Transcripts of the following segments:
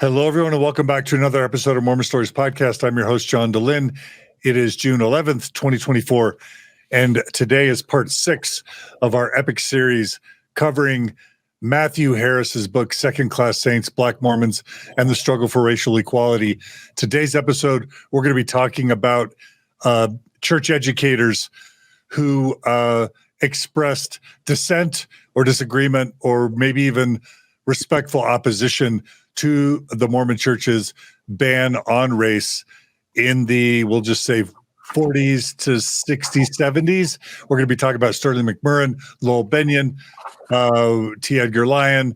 Hello, everyone, and welcome back to another episode of Mormon Stories Podcast. I'm your host, John DeLynn. It is June 11th, 2024, and today is part 6 of our epic series covering Matthew Harris's book, Second Class Saints, Black Mormons, and the Struggle for Racial Equality. Today's episode, we're going to be talking about church educators who expressed dissent or disagreement or maybe even respectful opposition to the Mormon Church's ban on race in the, we'll just say, 40s to 60s, 70s. We're going to be talking about Sterling McMurrin, Lowell Bennion, T. Edgar Lyon,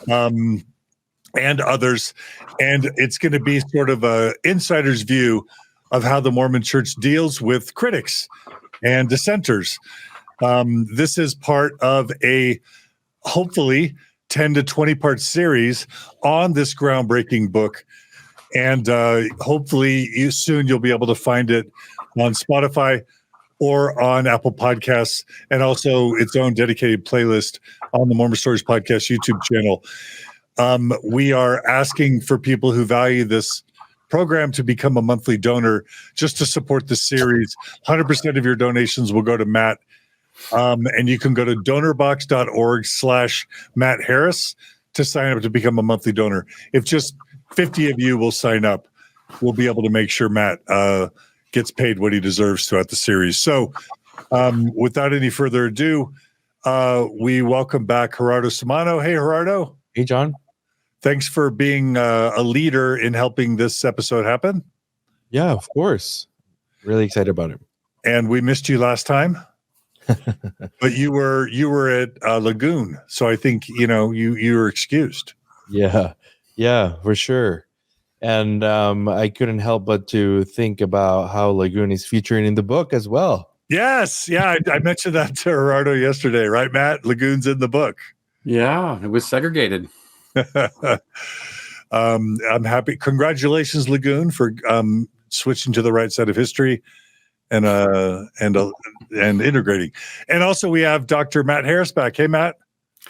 and others. And it's going to be sort of an insider's view of how the Mormon Church deals with critics and dissenters. This is part of a, hopefully, 10 to 20 part series on this groundbreaking book. And hopefully soon you'll be able to find it on Spotify or on Apple Podcasts, and also its own dedicated playlist on the Mormon Stories Podcast YouTube channel. We are asking for people who value this program to become a monthly donor just to support the series. 100% of your donations will go to Matt. And you can go to donorbox.org/Matt Harris to sign up to become a monthly donor. If just 50 of you will sign up, we'll be able to make sure Matt gets paid what he deserves throughout the series. So without any further ado, we welcome back Gerardo Samano. Hey, Gerardo. Hey, John. Thanks for being a leader in helping this episode happen. Yeah, of course. Really excited about it. And we missed you last time. But you were at Lagoon, so I think you were excused. Yeah, for sure. And I couldn't help but to think about how Lagoon is featuring in the book as well. Yes, yeah, I mentioned that to Gerardo yesterday, right, Matt? Lagoon's in the book. Yeah, it was segregated. I'm happy. Congratulations, Lagoon, for switching to the right side of history and integrating. And also we have Dr. Matt Harris back. Hey, Matt.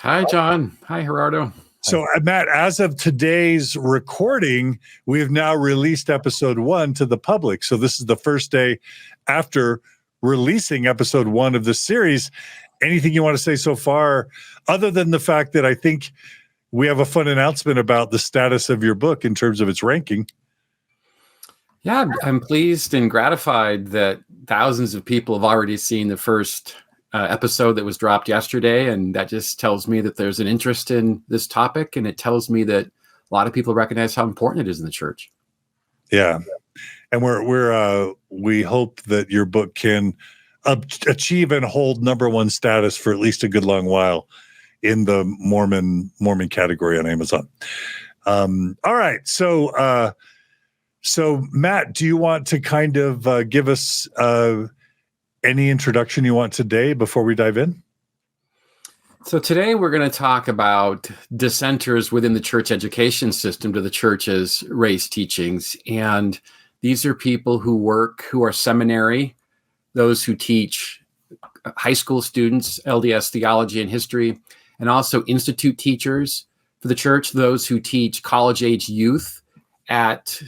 Hi, John. Hi, Gerardo. So, Matt, as of today's recording, we have now released episode 1 to the public. So this is the first day after releasing episode 1 of this series. Anything you want to say so far, other than the fact that I think we have a fun announcement about the status of your book in terms of its ranking? Yeah, I'm pleased and gratified that thousands of people have already seen the first episode that was dropped yesterday. And that just tells me that there's an interest in this topic. And it tells me that a lot of people recognize how important it is in the church. Yeah. And we hope that your book can achieve and hold #1 status for at least a good long while in the Mormon category on Amazon. All right. So, Matt, do you want to kind of give us any introduction you want today before we dive in? So today we're going to talk about dissenters within the church education system to the church's race teachings. And these are people who are seminary, those who teach high school students, LDS theology and history, and also institute teachers for the church, those who teach college-age youth at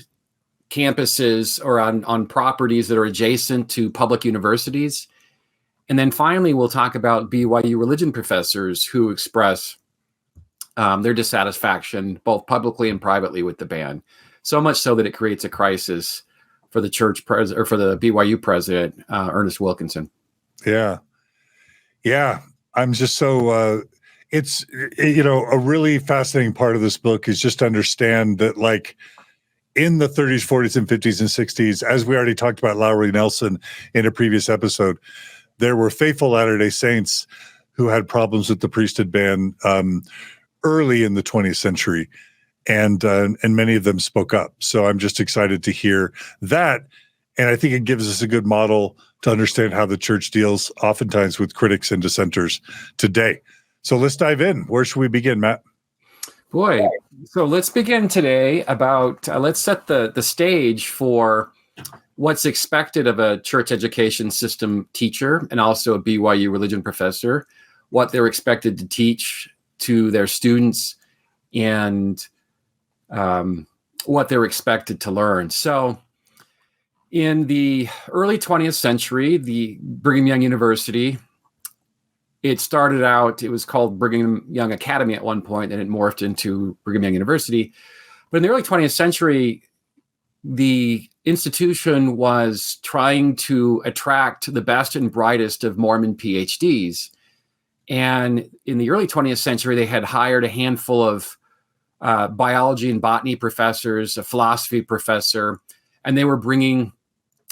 campuses or on properties that are adjacent to public universities. And then finally, we'll talk about BYU religion professors who express their dissatisfaction both publicly and privately with the ban. So much so that it creates a crisis for the church president or for the BYU president, Ernest Wilkinson. Yeah. I'm just so it's a really fascinating part of this book is just to understand that, like, in the 30s, 40s, and 50s and 60s, as we already talked about Lowry Nelson in a previous episode, there were faithful Latter-day Saints who had problems with the priesthood ban early in the 20th century, and many of them spoke up. So I'm just excited to hear that, and I think it gives us a good model to understand how the church deals oftentimes with critics and dissenters today. So let's dive in. Where should we begin, Matt? Boy, so let's begin today about, let's set the stage for what's expected of a church education system teacher and also a BYU religion professor, what they're expected to teach to their students, and what they're expected to learn. So in the early 20th century, the Brigham Young University, it started out, it was called Brigham Young Academy at one point, and it morphed into Brigham Young University. But in the early 20th century, the institution was trying to attract the best and brightest of Mormon PhDs. And in the early 20th century, they had hired a handful of biology and botany professors, a philosophy professor, and they were bringing,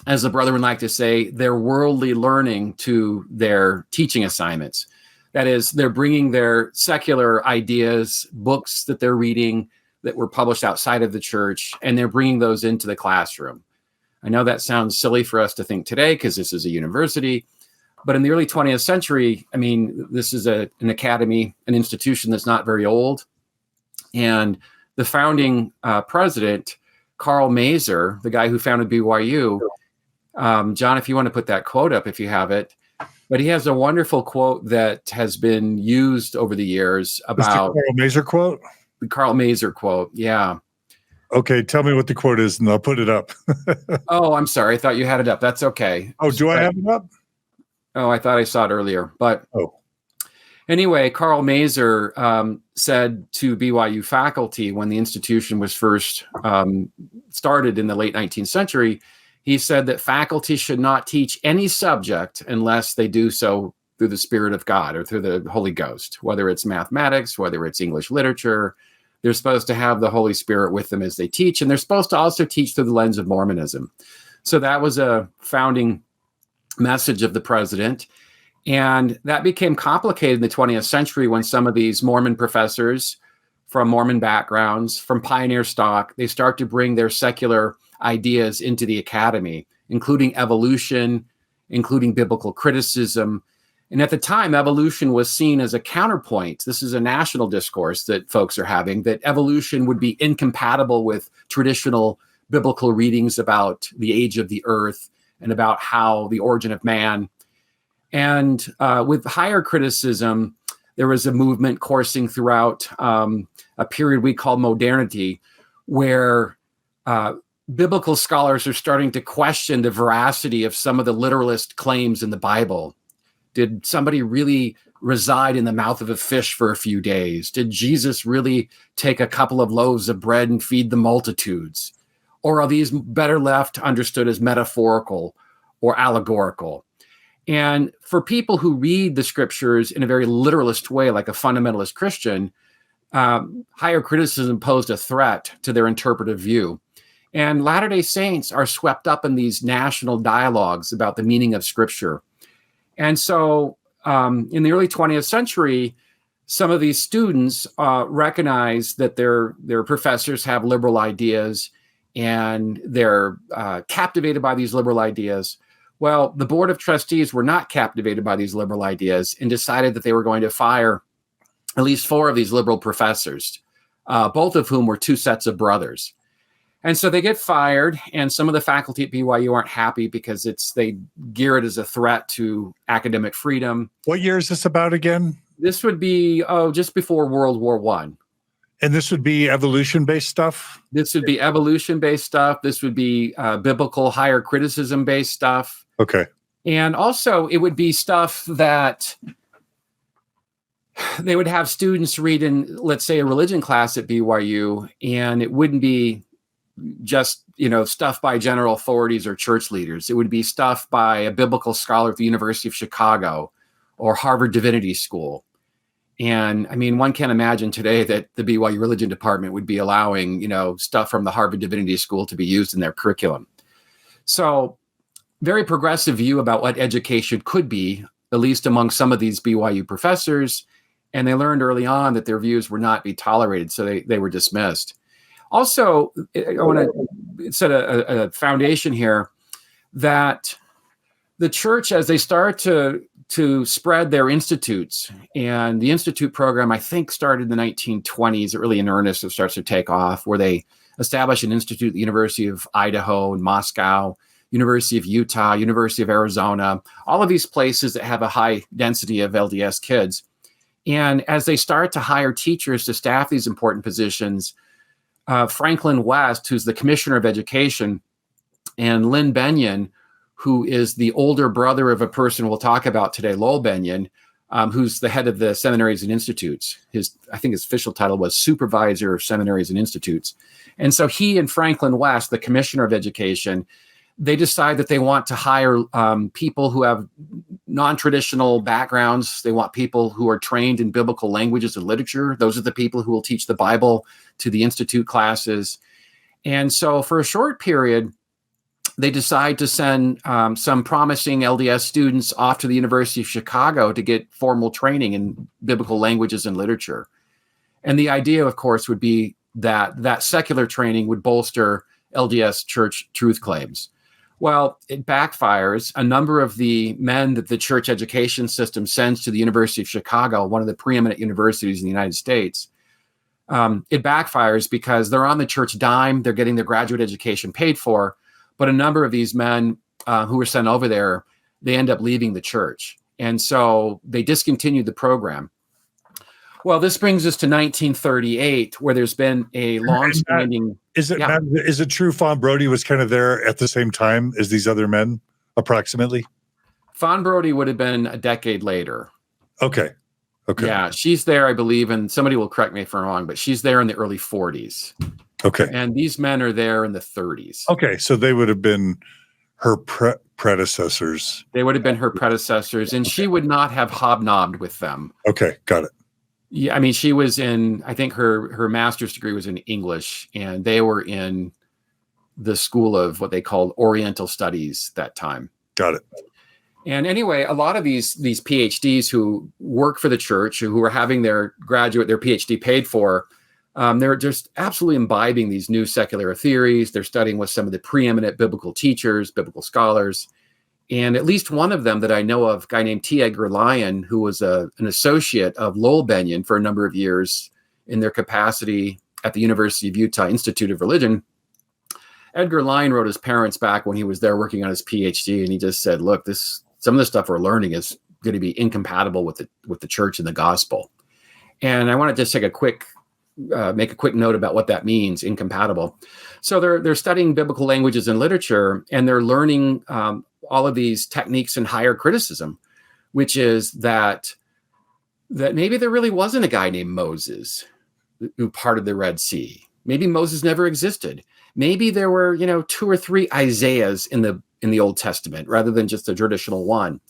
as the brother would like to say, their worldly learning to their teaching assignments. That is, they're bringing their secular ideas, books that they're reading that were published outside of the church, and they're bringing those into the classroom. I know that sounds silly for us to think today because this is a university, but in the early 20th century, I mean, this is an academy, an institution that's not very old. And the founding president, Carl Mazer, the guy who founded BYU, John, if you want to put that quote up, if you have it, but he has a wonderful quote that has been used over the years about the Carl Mazer quote. The Carl Mazer quote, yeah. Okay, tell me what the quote is, and I'll put it up. Oh, I'm sorry. I thought you had it up. That's okay. Oh, do I have it up? Oh, I thought I saw it earlier. But anyway, Carl Mazer said to BYU faculty when the institution was first started in the late 19th century, he said that faculty should not teach any subject unless they do so through the Spirit of God or through the Holy Ghost, whether it's mathematics, whether it's English literature. They're supposed to have the Holy Spirit with them as they teach, and they're supposed to also teach through the lens of Mormonism. So that was a founding message of the president. And that became complicated in the 20th century when some of these Mormon professors from Mormon backgrounds, from pioneer stock, they start to bring their secular ideas into the academy, including evolution, including biblical criticism. And at the time, evolution was seen as a counterpoint. This is a national discourse that folks are having, that evolution would be incompatible with traditional biblical readings about the age of the earth and about how the origin of man. And with higher criticism, there was a movement coursing throughout a period we call modernity, where biblical scholars are starting to question the veracity of some of the literalist claims in the Bible. Did somebody really reside in the mouth of a fish for a few days? Did Jesus really take a couple of loaves of bread and feed the multitudes? Or are these better left understood as metaphorical or allegorical? And for people who read the scriptures in a very literalist way, like a fundamentalist Christian, higher criticism posed a threat to their interpretive view. And Latter-day Saints are swept up in these national dialogues about the meaning of scripture. And so in the early 20th century, some of these students recognize that their professors have liberal ideas and they're captivated by these liberal ideas. Well, the Board of Trustees were not captivated by these liberal ideas and decided that they were going to fire at least 4 of these liberal professors, both of whom were 2 sets of brothers. And so they get fired, and some of the faculty at BYU aren't happy because they gear it as a threat to academic freedom. What year is this about again? This would be, just before World War I. And this would be evolution-based stuff? This would be evolution-based stuff. This would be biblical higher criticism-based stuff. Okay. And also it would be stuff that they would have students read in, let's say, a religion class at BYU, and it wouldn't be just, stuff by general authorities or church leaders. It would be stuff by a biblical scholar at the University of Chicago or Harvard Divinity School. And I mean, one can imagine today that the BYU religion department would be allowing, stuff from the Harvard Divinity School to be used in their curriculum. So very progressive view about what education could be, at least among some of these BYU professors. And they learned early on that their views would not be tolerated. So they were dismissed. Also, I want to set a foundation here that the church, as they start to spread their institutes, and the institute program, I think, started in the 1920s, really in earnest, it starts to take off, where they establish an institute at the University of Idaho and Moscow, University of Utah, University of Arizona, all of these places that have a high density of LDS kids. And as they start to hire teachers to staff these important positions, Franklin West, who's the commissioner of education, and Lynn Bennion, who is the older brother of a person we'll talk about today, Lowell Bennion, who's the head of the seminaries and institutes. I think his official title was supervisor of seminaries and institutes. And so he and Franklin West, the commissioner of education, they decide that they want to hire people who have non-traditional backgrounds. They want people who are trained in biblical languages and literature. Those are the people who will teach the Bible to the institute classes. And so for a short period, they decide to send some promising LDS students off to the University of Chicago to get formal training in biblical languages and literature. And the idea, of course, would be that secular training would bolster LDS church truth claims. Well, it backfires. A number of the men that the church education system sends to the University of Chicago, one of the preeminent universities in the United States, it backfires because they're on the church dime. They're getting their graduate education paid for. But a number of these men who were sent over there, they end up leaving the church. And so they discontinued the program. Well, this brings us to 1938, where there's been a long-standing... Is it true Fawn Brodie was kind of there at the same time as these other men, approximately? Fawn Brodie would have been a decade later. Okay. Yeah, she's there, I believe, and somebody will correct me if I'm wrong, but she's there in the early 40s. Okay. And these men are there in the 30s. Okay, so they would have been her predecessors. They would have been her predecessors, and she would not have hobnobbed with them. Okay, got it. Yeah, I mean, she was in, I think her master's degree was in English, and they were in the school of what they called Oriental Studies that time. Got it. And anyway, a lot of these PhDs who work for the church, who are having their PhD paid for, they're just absolutely imbibing these new secular theories. They're studying with some of the preeminent biblical teachers, biblical scholars. And at least one of them that I know of, a guy named T. Edgar Lyon, who was an associate of Lowell Bennion for a number of years in their capacity at the University of Utah Institute of Religion. Edgar Lyon wrote his parents back when he was there working on his PhD, and he just said, look, some of the stuff we're learning is going to be incompatible with the church and the gospel. And I want to just make a quick note about what that means, incompatible. So they're studying biblical languages and literature, and they're learning all of these techniques in higher criticism, which is that maybe there really wasn't a guy named Moses who parted the Red Sea. Maybe Moses never existed. Maybe there were, 2 or 3 Isaiahs in the Old Testament rather than just a traditional one.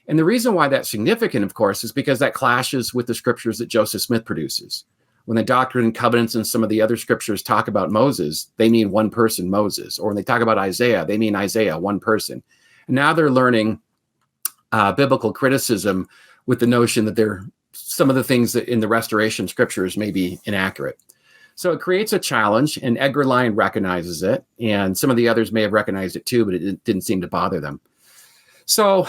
And the reason why that's significant, of course, is because that clashes with the scriptures that Joseph Smith produces. When the Doctrine and Covenants and some of the other scriptures talk about Moses, they mean one person, Moses. Or when they talk about Isaiah, they mean Isaiah, one person. And now they're learning biblical criticism with the notion that some of the things that in the Restoration scriptures may be inaccurate. So it creates a challenge, and Edgar Lyon recognizes it, and some of the others may have recognized it too, but it didn't seem to bother them. So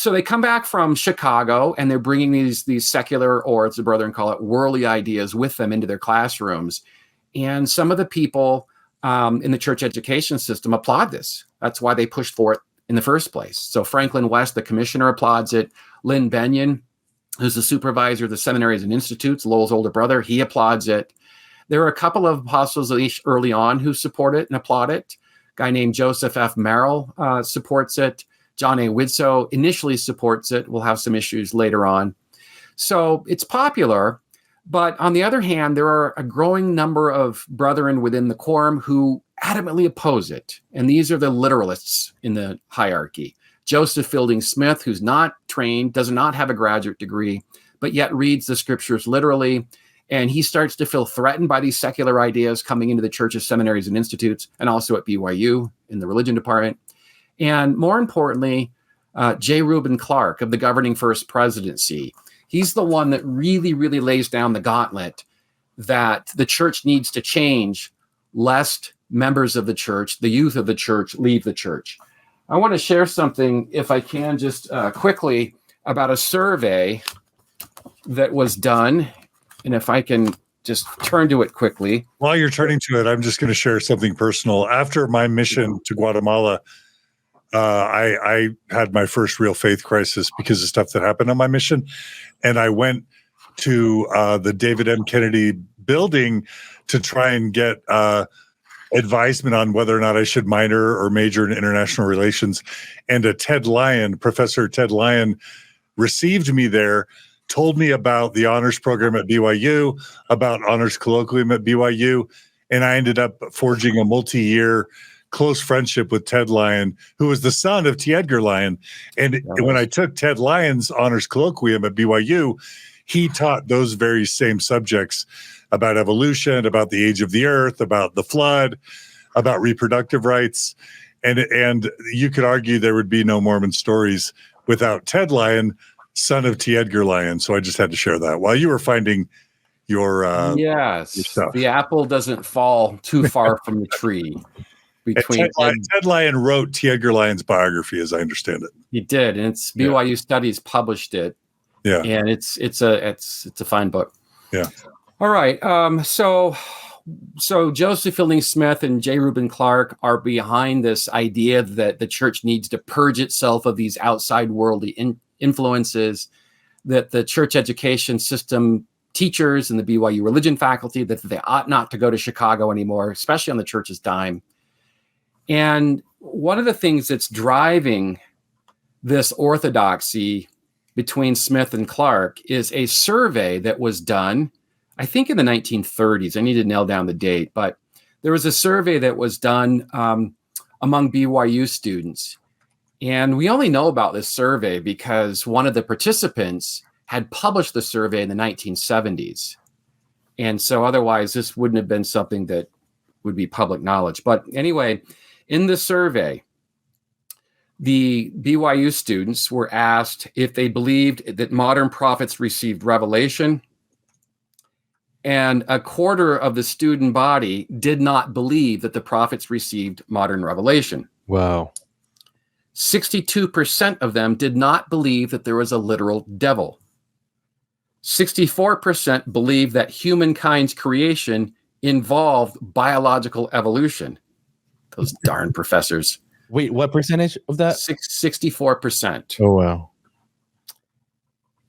they come back from Chicago, and they're bringing these secular, or as the brethren call it, worldly ideas with them into their classrooms. And some of the people in the church education system applaud this. That's why they pushed for it in the first place. So Franklin West, the commissioner, applauds it. Lynn Bennion, who's the supervisor of the seminaries and institutes, Lowell's older brother, he applauds it. There are a couple of apostles early on who support it and applaud it. A guy named Joseph F. Merrill supports it. John A. Widsoe initially supports it. We'll have some issues later on. So it's popular, but on the other hand, there are a growing number of brethren within the quorum who adamantly oppose it. And these are the literalists in the hierarchy. Joseph Fielding Smith, who's not trained, does not have a graduate degree, but yet reads the scriptures literally. And he starts to feel threatened by these secular ideas coming into the church's seminaries and institutes, and also at BYU in the religion department. And more importantly, J. Reuben Clark of the governing First Presidency. He's the one that really, really lays down the gauntlet that the church needs to change lest members of the church, the youth of the church, leave the church. I want to share something, if I can, just quickly about a survey that was done. And if I can just turn to it quickly. While you're turning to it, I'm just going to share something personal. After my mission to Guatemala, I had my first real faith crisis because of stuff that happened on my mission. And I went to the David M. Kennedy building to try and get advisement on whether or not I should minor or major in international relations. And Professor Ted Lyon, received me there, told me about the honors program at BYU, about honors colloquium at BYU, and I ended up forging a multi-year close friendship with Ted Lyon, who was the son of T. Edgar Lyon. And when I took Ted Lyon's honors colloquium at BYU, he taught those very same subjects about evolution, about the age of the earth, about the flood, about reproductive rights. And you could argue there would be no Mormon stories without Ted Lyon, son of T. Edgar Lyon. So I just had to share that while you were finding your yes, your stuff. The apple doesn't fall too far from the tree. Ted Lyon wrote T. Edgar Lyon's biography, as I understand it. He did, and it's BYU Studies published it. Yeah, and it's a fine book. Yeah. All right. So Joseph Fielding Smith and J. Reuben Clark are behind this idea that the church needs to purge itself of these outside worldly influences, that the church education system teachers and the BYU religion faculty, that they ought not to go to Chicago anymore, especially on the church's dime. And one of the things that's driving this orthodoxy between Smith and Clark is a survey that was done, I think in the 1930s. I need to nail down the date, but there was a survey that was done among BYU students. And we only know about this survey because one of the participants had published the survey in the 1970s. And so otherwise, this wouldn't have been something that would be public knowledge. But anyway, in the survey, the BYU students were asked if they believed that modern prophets received revelation, and a quarter of the student body did not believe that the prophets received modern revelation. Wow. 62% of them did not believe that there was a literal devil. 64% believed that humankind's creation involved biological evolution. Those darn professors. Wait, what percentage of that? 64%. Oh, wow.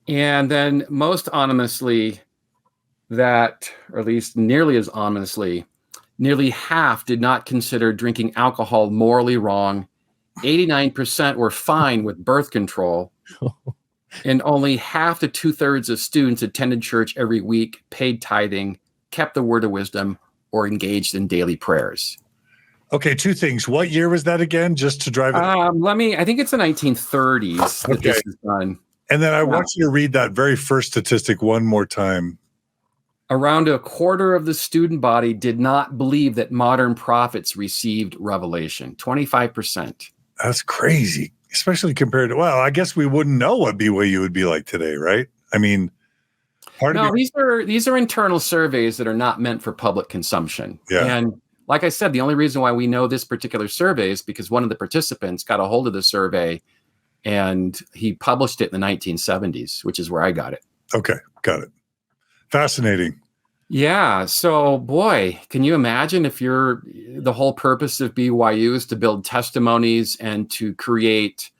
And then most ominously, that, or at least nearly as ominously, nearly half did not consider drinking alcohol morally wrong. 89% were fine with birth control. And only half to 2/3 of students attended church every week, paid tithing, kept the word of wisdom, or engaged in daily prayers. Okay, two things. What year was that again? Just to drive it. I think it's the 1930s that this is done. And then I want you to read that very first statistic one more time. Around a quarter of the student body did not believe that modern prophets received revelation. 25%. That's crazy, especially compared to, well, I guess we wouldn't know what BYU would be like today, right? I mean, these are internal surveys that are not meant for public consumption. Yeah. And like I said, the only reason why we know this particular survey is because one of the participants got a hold of the survey and he published it in the 1970s, which is where I got it. Okay, got it. Fascinating. Yeah. So, boy, can you imagine if the whole purpose of BYU is to build testimonies and to create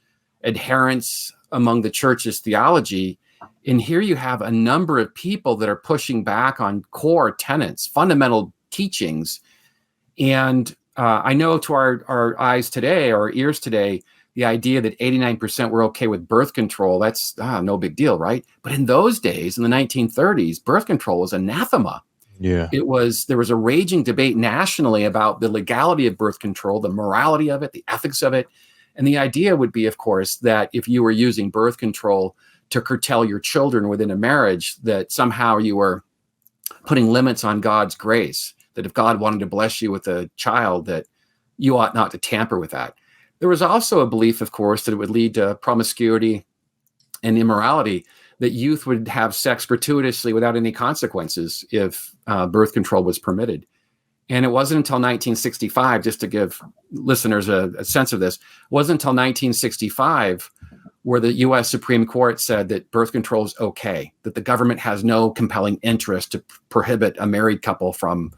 adherence among the church's theology. And here you have a number of people that are pushing back on core tenets, fundamental teachings. And I know to our eyes today, our ears today, the idea that 89% were okay with birth control, that's no big deal, right? But in those days, in the 1930s, birth control was anathema. Yeah. There was a raging debate nationally about the legality of birth control, the morality of it, the ethics of it. And the idea would be, of course, that if you were using birth control to curtail your children within a marriage, that somehow you were putting limits on God's grace, that if God wanted to bless you with a child, that you ought not to tamper with that. There was also a belief, of course, that it would lead to promiscuity and immorality, that youth would have sex gratuitously without any consequences if birth control was permitted. And it wasn't until 1965, just to give listeners a sense of this, it wasn't until 1965 where the U.S. Supreme Court said that birth control is okay, that the government has no compelling interest to prohibit a married couple from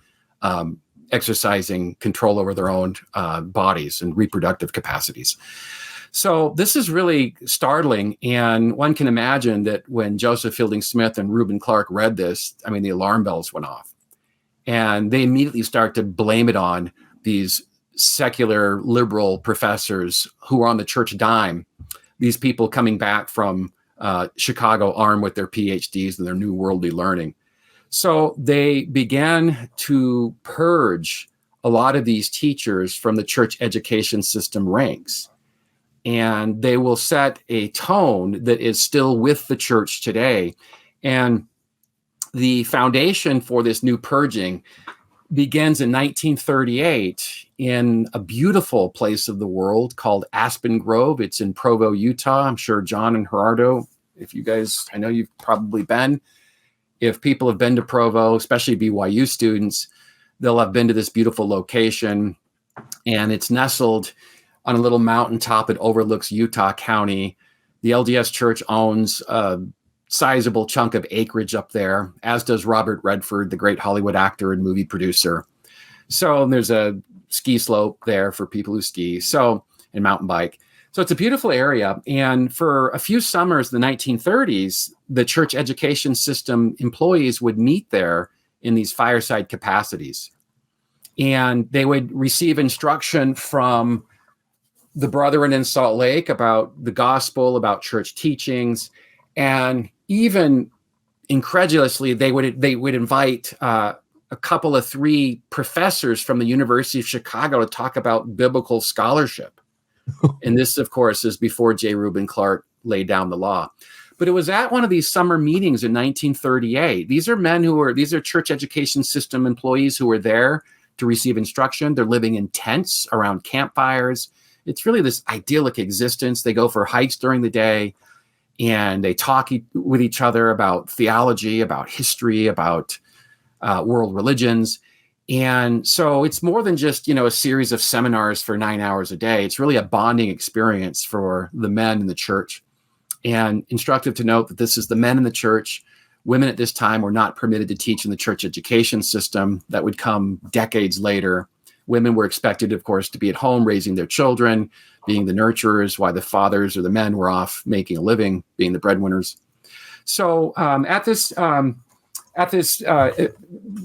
exercising control over their own bodies and reproductive capacities. So this is really startling. And one can imagine that when Joseph Fielding Smith and Reuben Clark read this, I mean, the alarm bells went off. And they immediately start to blame it on these secular liberal professors who are on the church dime, these people coming back from Chicago armed with their PhDs and their new worldly learning. So they began to purge a lot of these teachers from the church education system ranks. And they will set a tone that is still with the church today. And the foundation for this new purging begins in 1938 in a beautiful place of the world called Aspen Grove. It's in Provo, Utah. I'm sure John and Gerardo, if you guys, I know you've probably been. If people have been to Provo, especially BYU students, they'll have been to this beautiful location. And it's nestled on a little mountaintop. It overlooks Utah County. The LDS Church owns a sizable chunk of acreage up there, as does Robert Redford, the great Hollywood actor and movie producer. So there's a ski slope there for people who ski, and mountain bike. So it's a beautiful area. And for a few summers in the 1930s, the church education system employees would meet there in these fireside capacities. And they would receive instruction from the brethren in Salt Lake about the gospel, about church teachings, and even incredulously, they would invite a couple of 3 professors from the University of Chicago to talk about biblical scholarship. And this, of course, is before J. Reuben Clark laid down the law. But it was at one of these summer meetings in 1938. These are church education system employees who were there to receive instruction. They're living in tents around campfires. It's really this idyllic existence. They go for hikes during the day, and they talk with each other about theology, about history, about world religions. And so it's more than just, a series of seminars for 9 hours a day. It's really a bonding experience for the men in the church. And instructive to note that this is the men in the church. Women at this time were not permitted to teach in the church education system. That would come decades later. Women were expected, of course, to be at home raising their children, being the nurturers, while the fathers or the men were off making a living, being the breadwinners. So at this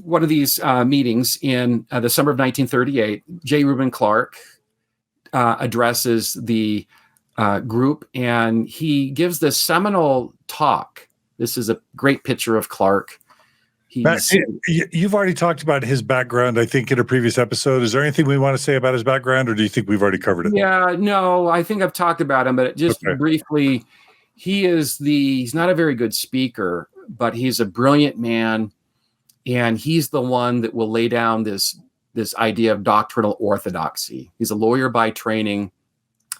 one of these meetings in the summer of 1938, J. Reuben Clark addresses the group, and he gives this seminal talk. This is a great picture of Clark. You've already talked about his background, I think, in a previous episode. Is there anything we want to say about his background, or do you think we've already covered it? Yeah, no, I think I've talked about him, but just briefly, he's not a very good speaker, but he's a brilliant man, and he's the one that will lay down this idea of doctrinal orthodoxy. He's a lawyer by training,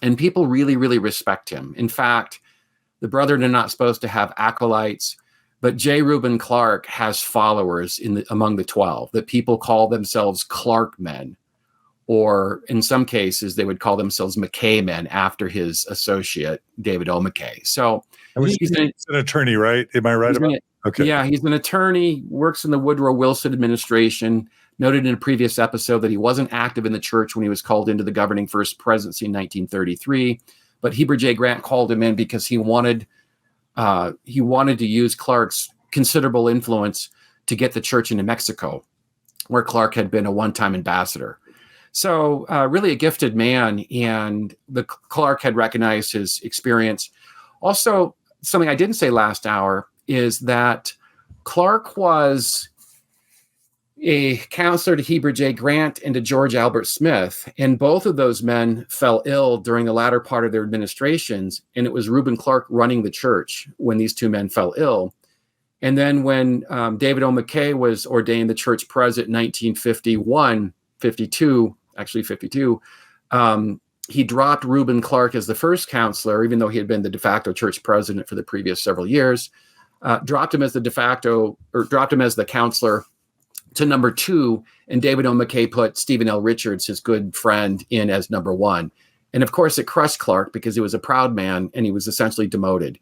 and people really, really respect him. In fact, the brethren are not supposed to have acolytes, but J. Reuben Clark has followers among the 12 that people call themselves Clark men, or in some cases they would call themselves McKay men after his associate David O. McKay. So he's an attorney, right? Am I right about? Okay. Yeah, he's an attorney, works in the Woodrow Wilson administration. Noted in a previous episode that he wasn't active in the church when he was called into the governing first presidency in 1933, but Heber J. Grant called him in because he wanted to use Clark's considerable influence to get the church into Mexico, where Clark had been a one-time ambassador. So really a gifted man, and Clark had recognized his experience. Also, something I didn't say last hour is that Clark was a counselor to Heber J. Grant and to George Albert Smith, and both of those men fell ill during the latter part of their administrations, and it was Reuben Clark running the church when these two men fell ill. And then when David O. McKay was ordained the church president in 1952, he dropped Reuben Clark as the first counselor, even though he had been the de facto church president for the previous several years, dropped him as the counselor to number 2, and David O. McKay put Stephen L. Richards, his good friend, in as number 1. And of course, it crushed Clark because he was a proud man and he was essentially demoted.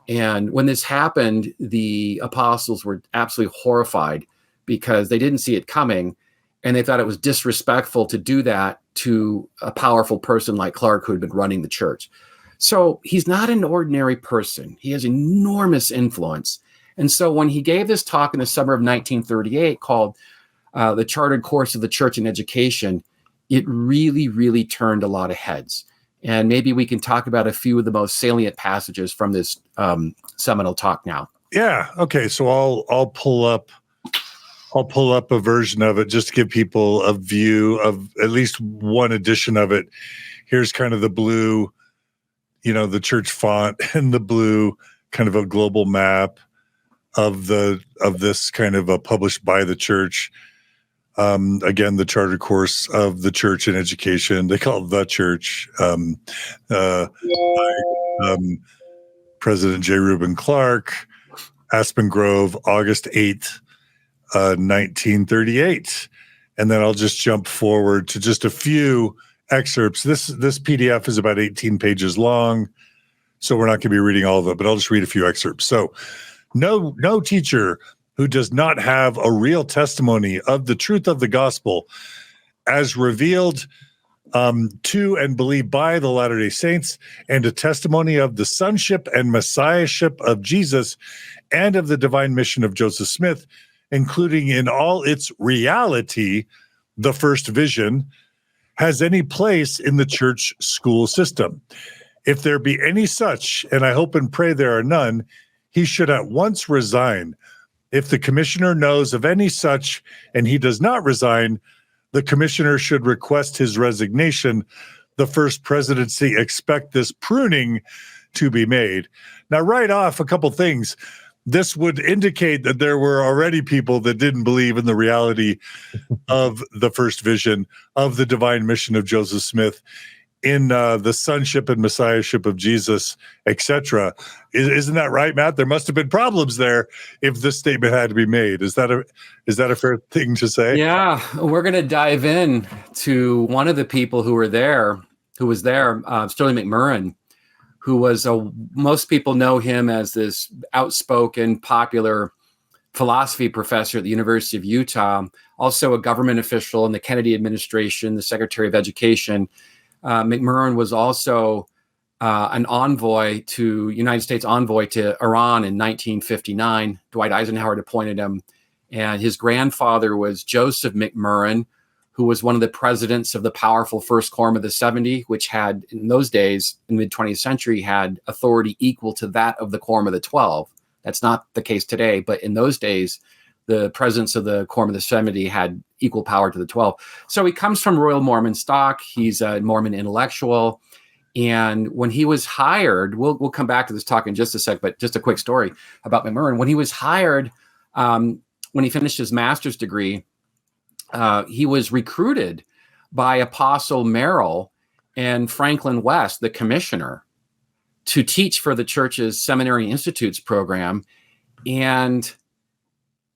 And when this happened, the apostles were absolutely horrified because they didn't see it coming, and they thought it was disrespectful to do that to a powerful person like Clark, who had been running the church. So he's not an ordinary person. He has enormous influence. And so when he gave this talk in the summer of 1938 called the chartered course of the church and education, it really, really turned a lot of heads. And maybe we can talk about a few of the most salient passages from this seminal talk now. Yeah. Okay. So I'll pull up a version of it just to give people a view of at least one edition of it. Here's kind of the blue, the church font, and the blue kind of a global map of this kind of published by the church. Again, the charter course of the church and education. They call it the church. President J. Reuben Clark, Aspen Grove, August 8th, 1938. And then I'll just jump forward to just a few excerpts. This PDF is about 18 pages long, so we're not going to be reading all of it, but I'll just read a few excerpts. So, no teacher who does not have a real testimony of the truth of the gospel as revealed to and believed by the Latter-day Saints, and a testimony of the sonship and messiahship of Jesus and of the divine mission of Joseph Smith, including in all its reality, the first vision, has any place in the church school system. If there be any such, and I hope and pray there are none, he should at once resign. If the commissioner knows of any such and he does not resign, the commissioner should request his resignation. The first presidency expect this pruning to be made. Now, right off, a couple things. This would indicate that there were already people that didn't believe in the reality of the first vision, of the divine mission of Joseph Smith, in the sonship and messiahship of Jesus, etc. Isn't that right, Matt? There must have been problems there if this statement had to be made. Is that a fair thing to say? Yeah, we're going to dive in to one of the people who was there, Sterling McMurrin, who was most people know him as this outspoken, popular philosophy professor at the University of Utah, also a government official in the Kennedy administration, the Secretary of Education. McMurrin was also an United States envoy to Iran in 1959. Dwight Eisenhower appointed him. And his grandfather was Joseph McMurrin, who was one of the presidents of the powerful First Quorum of the 70, which had, in those days, in the mid-20th century, had authority equal to that of the Quorum of the 12. That's not the case today, but in those days, the presidents of the Quorum of the 70 had equal power to the 12. So he comes from Royal Mormon stock. He's a Mormon intellectual. And when he was hired, we'll come back to this talk in just a sec, but just a quick story about McMurrin. When he was hired, when he finished his master's degree, he was recruited by Apostle Merrill and Franklin West, the commissioner, to teach for the church's Seminary Institutes program. And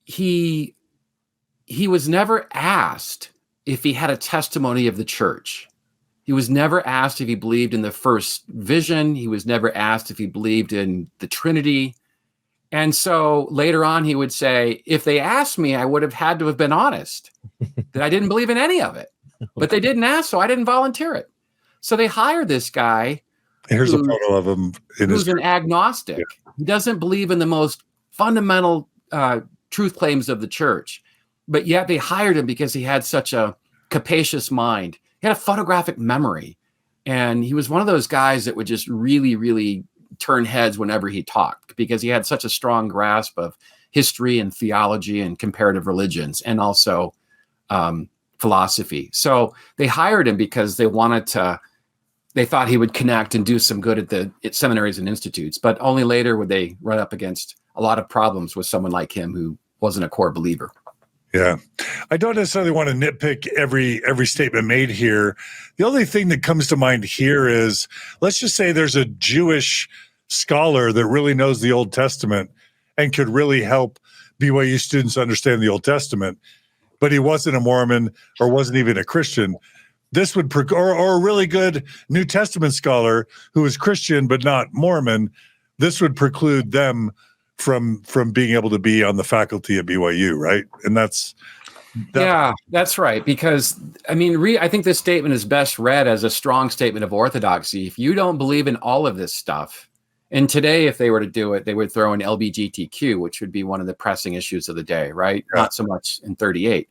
he was never asked if he had a testimony of the church. He was never asked if he believed in the first vision. He was never asked if he believed in the Trinity. And so later on, he would say, if they asked me, I would have had to have been honest that I didn't believe in any of it. But they didn't ask, so I didn't volunteer it. So they hired this guy. Here's a photo of him. Who's an agnostic. Yeah. He doesn't believe in the most fundamental truth claims of the church. But yet they hired him because he had such a capacious mind. He had a photographic memory. And he was one of those guys that would just really, really turn heads whenever he talked, because he had such a strong grasp of history and theology and comparative religions, and also philosophy. So they hired him because they thought he would connect and do some good at seminaries and institutes. But only later would they run up against a lot of problems with someone like him who wasn't a core believer. Yeah. I don't necessarily want to nitpick every statement made here. The only thing that comes to mind here is, let's just say there's a Jewish scholar that really knows the Old Testament and could really help BYU students understand the Old Testament, but he wasn't a Mormon or wasn't even a Christian. This would, or a really good New Testament scholar who is Christian but not Mormon, this would preclude them from being able to be on the faculty at BYU, right? And that's right. Because I think this statement is best read as a strong statement of orthodoxy. If you don't believe in all of this stuff, and today, if they were to do it, they would throw in LGBTQ, which would be one of the pressing issues of the day, right? Yeah. Not so much in 38.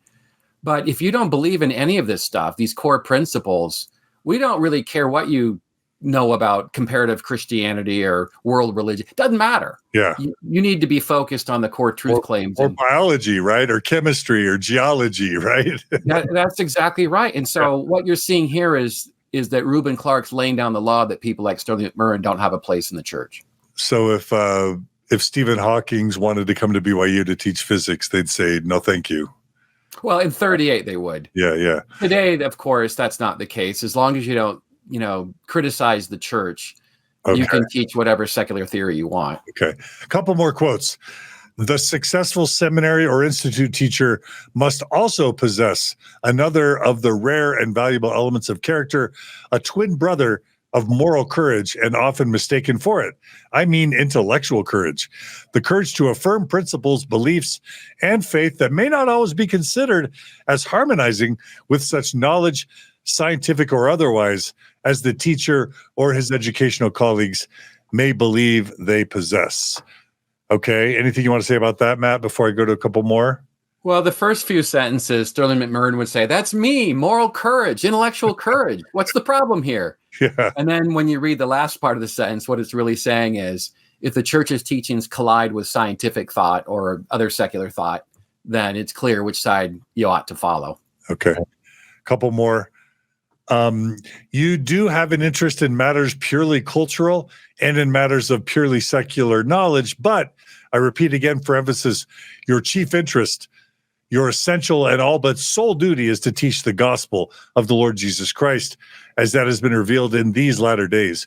But if you don't believe in any of this stuff, these core principles, we don't really care what you know about comparative Christianity or world religion. It doesn't matter. Yeah. You need to be focused on the core truth claims. Or biology, right? Or chemistry or geology, right? That's exactly right. And so what you're seeing here is that Reuben Clark's laying down the law that people like Sterling McMurrin don't have a place in the church. So if Stephen Hawking wanted to come to BYU to teach physics, they'd say, no, thank you. Well, in 38, they would. Yeah. Today, of course, that's not the case. As long as you don't, criticize the church, you can teach whatever secular theory you want. Okay. A couple more quotes. The successful seminary or institute teacher must also possess another of the rare and valuable elements of character, a twin brother of moral courage and often mistaken for it. I mean intellectual courage, the courage to affirm principles, beliefs, and faith that may not always be considered as harmonizing with such knowledge, scientific or otherwise, as the teacher or his educational colleagues may believe they possess. Okay, anything you want to say about that, Matt, before I go to a couple more? Well, the first few sentences, Sterling McMurrin would say, that's me, moral courage, intellectual courage. What's the problem here? Yeah. And then when you read the last part of the sentence, what it's really saying is, if the church's teachings collide with scientific thought or other secular thought, then it's clear which side you ought to follow. Okay, a couple more. You do have an interest in matters purely cultural and in matters of purely secular knowledge, but I repeat again for emphasis, your chief interest, your essential and all but sole duty is to teach the gospel of the Lord Jesus Christ, as that has been revealed in these latter days,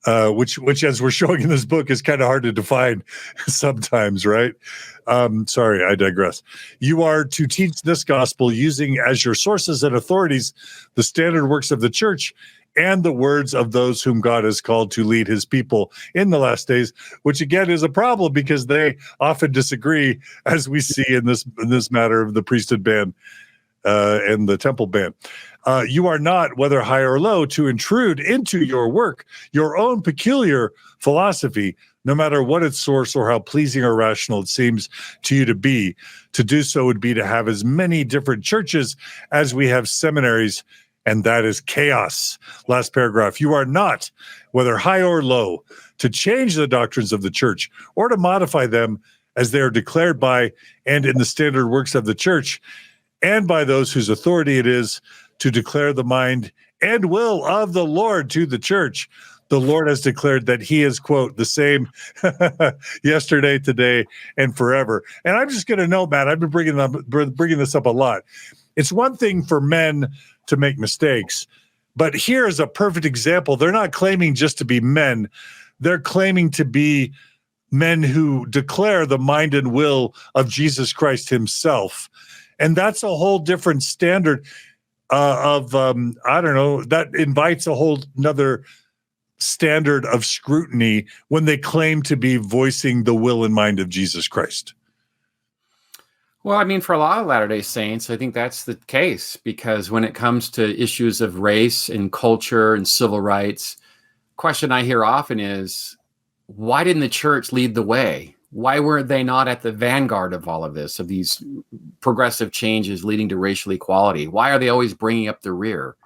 which as we're showing in this book is kind of hard to define sometimes, right? Sorry, I digress. You are to teach this gospel using as your sources and authorities the standard works of the church and the words of those whom God has called to lead his people in the last days, which again is a problem because they often disagree, as we see in this matter of the priesthood ban and the temple ban. You are not, whether high or low, to intrude into your work your own peculiar philosophy, no matter what its source or how pleasing or rational it seems to you to be. To do so would be to have as many different churches as we have seminaries, and that is chaos. Last paragraph. You are not, whether high or low, to change the doctrines of the church or to modify them as they are declared by and in the standard works of the church, and by those whose authority it is to declare the mind and will of the Lord to the church. The Lord has declared that he is, quote, the same yesterday, today, and forever. And I'm just going to know, Matt, I've been bringing this up a lot. It's one thing for men to make mistakes, but here is a perfect example. They're not claiming just to be men. They're claiming to be men who declare the mind and will of Jesus Christ himself. And that's a whole different standard that invites a whole another standard of scrutiny when they claim to be voicing the will and mind of Jesus Christ. Well, I mean, for a lot of Latter-day Saints, I think that's the case, because when it comes to issues of race and culture and civil rights, question I hear often is, why didn't the church lead the way? Why were they not at the vanguard of all of this, of these progressive changes leading to racial equality? Why are they always bringing up the rear?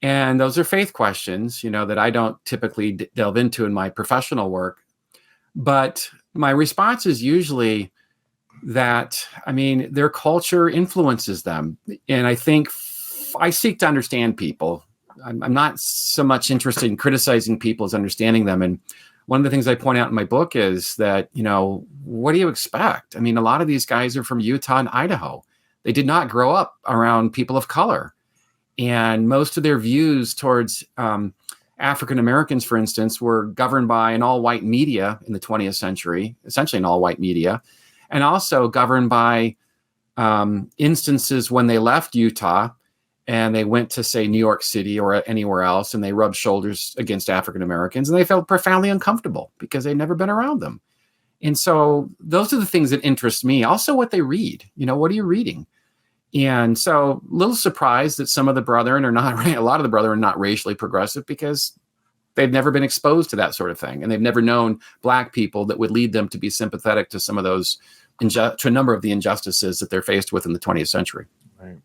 And those are faith questions, that I don't typically delve into in my professional work. But my response is usually that, their culture influences them. And I think I seek to understand people. I'm not so much interested in criticizing people as understanding them. And one of the things I point out in my book is that, what do you expect? A lot of these guys are from Utah and Idaho. They did not grow up around people of color. And most of their views towards African Americans, for instance, were governed by an all-white media in the 20th century, essentially an all-white media, and also governed by instances when they left Utah and they went to, say, New York City or anywhere else, and they rubbed shoulders against African Americans, and they felt profoundly uncomfortable because they'd never been around them. And so those are the things that interest me. Also what they read. What are you reading? And so a little surprised that some of the brethren are not, a lot of the brethren are not racially progressive because they've never been exposed to that sort of thing. And they've never known Black people that would lead them to be sympathetic to some of those to a number of the injustices that they're faced with in the 20th century. Right.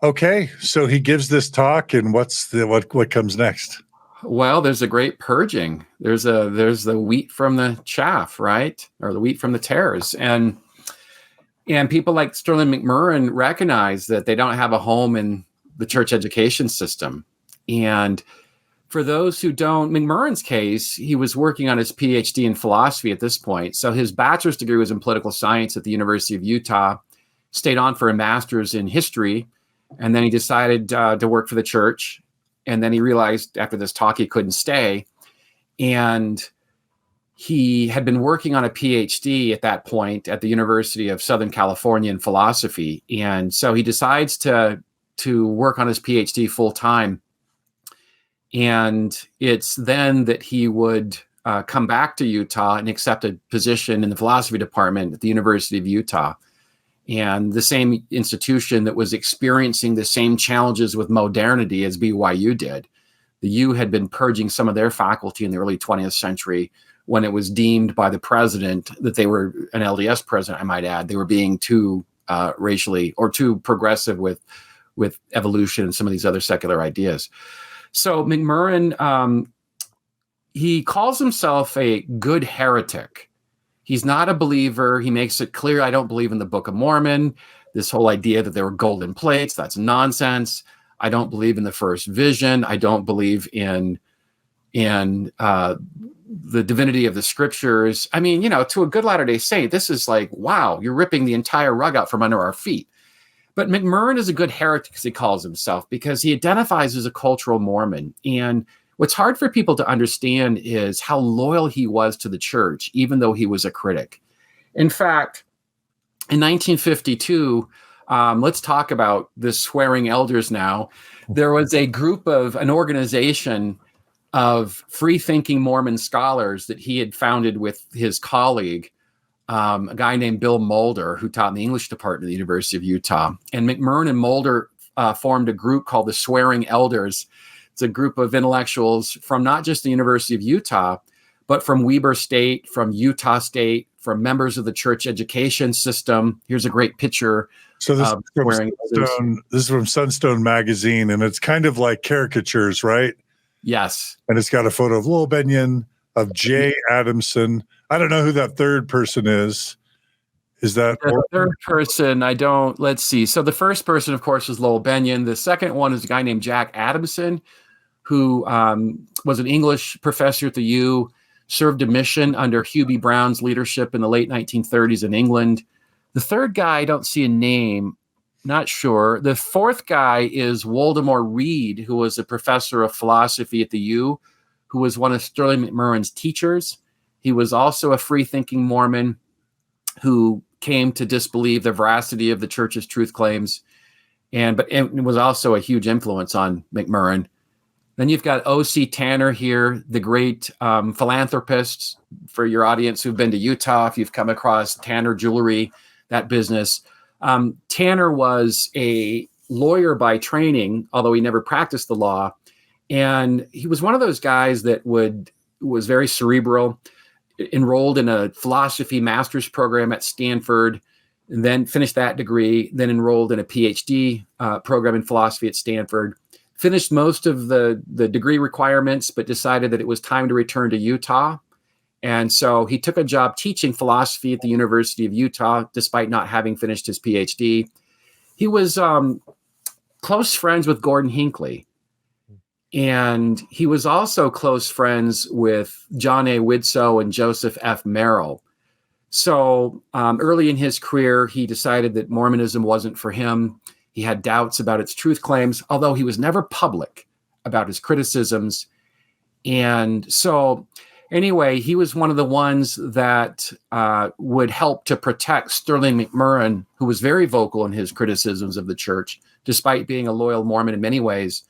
Okay, so he gives this talk, and what comes next? Well, there's a great purging. There's the wheat from the chaff, right? Or the wheat from the tares. And people like Sterling McMurrin recognize that they don't have a home in the church education system. And for those who don't, McMurrin's case, he was working on his PhD in philosophy at this point. So his bachelor's degree was in political science at the University of Utah, stayed on for a master's in history, and then he decided to work for the church. And then he realized after this talk he couldn't stay. And he had been working on a PhD at that point at the University of Southern California in philosophy. And so he decides to work on his PhD full time. And it's then that he would come back to Utah and accept a position in the philosophy department at the University of Utah. And the same institution that was experiencing the same challenges with modernity as BYU did. The U had been purging some of their faculty in the early 20th century when it was deemed by the president that they were an LDS president, I might add. They were being too racially or too progressive with evolution and some of these other secular ideas. So McMurrin, he calls himself a good heretic. He's not a believer. He makes it clear, I don't believe in the Book of Mormon. This whole idea that there were golden plates, that's nonsense. I don't believe in the first vision. I don't believe in the divinity of the scriptures. I mean, to a good Latter-day Saint, this is like, wow, you're ripping the entire rug out from under our feet. But McMurrin is a good heretic, as he calls himself, because he identifies as a cultural Mormon. And what's hard for people to understand is how loyal he was to the church, even though he was a critic. In fact, in 1952, let's talk about the swearing elders now. There was an organization of free-thinking Mormon scholars that he had founded with his colleague, a guy named Bill Mulder, who taught in the English department at the University of Utah. And McMurrin and Mulder formed a group called the Swearing Elders. It's a group of intellectuals from not just the University of Utah, but from Weber State, from Utah State, from members of the church education system. Here's a great picture. So this is from Sunstone Magazine, and it's kind of like caricatures, right? Yes. And it's got a photo of Lowell Bennion, of Jay Adamson. I don't know who that third person is. Is that the third person? Let's see. So the first person, of course, is Lowell Bennion. The second one is a guy named Jack Adamson, who was an English professor at the U, served a mission under Hugh B. Brown's leadership in the late 1930s in England. The third guy, I don't see a name, not sure. The fourth guy is Waldemar Reed, who was a professor of philosophy at the U, who was one of Sterling McMurrin's teachers. He was also a free-thinking Mormon who came to disbelieve the veracity of the church's truth claims, but it was also a huge influence on McMurrin. Then you've got O.C. Tanner here, the great philanthropist. For your audience who've been to Utah, if you've come across Tanner Jewelry, that business. Tanner was a lawyer by training, although he never practiced the law. And he was one of those guys that was very cerebral, enrolled in a philosophy master's program at Stanford, and then finished that degree, then enrolled in a PhD program in philosophy at Stanford, finished most of the degree requirements, but decided that it was time to return to Utah. And so he took a job teaching philosophy at the University of Utah, despite not having finished his PhD. He was close friends with Gordon Hinckley. And he was also close friends with John A. Widsoe and Joseph F. Merrill. So early in his career, he decided that Mormonism wasn't for him. He had doubts about its truth claims, although he was never public about his criticisms. And so anyway, he was one of the ones that would help to protect Sterling McMurrin, who was very vocal in his criticisms of the church, despite being a loyal Mormon in many ways.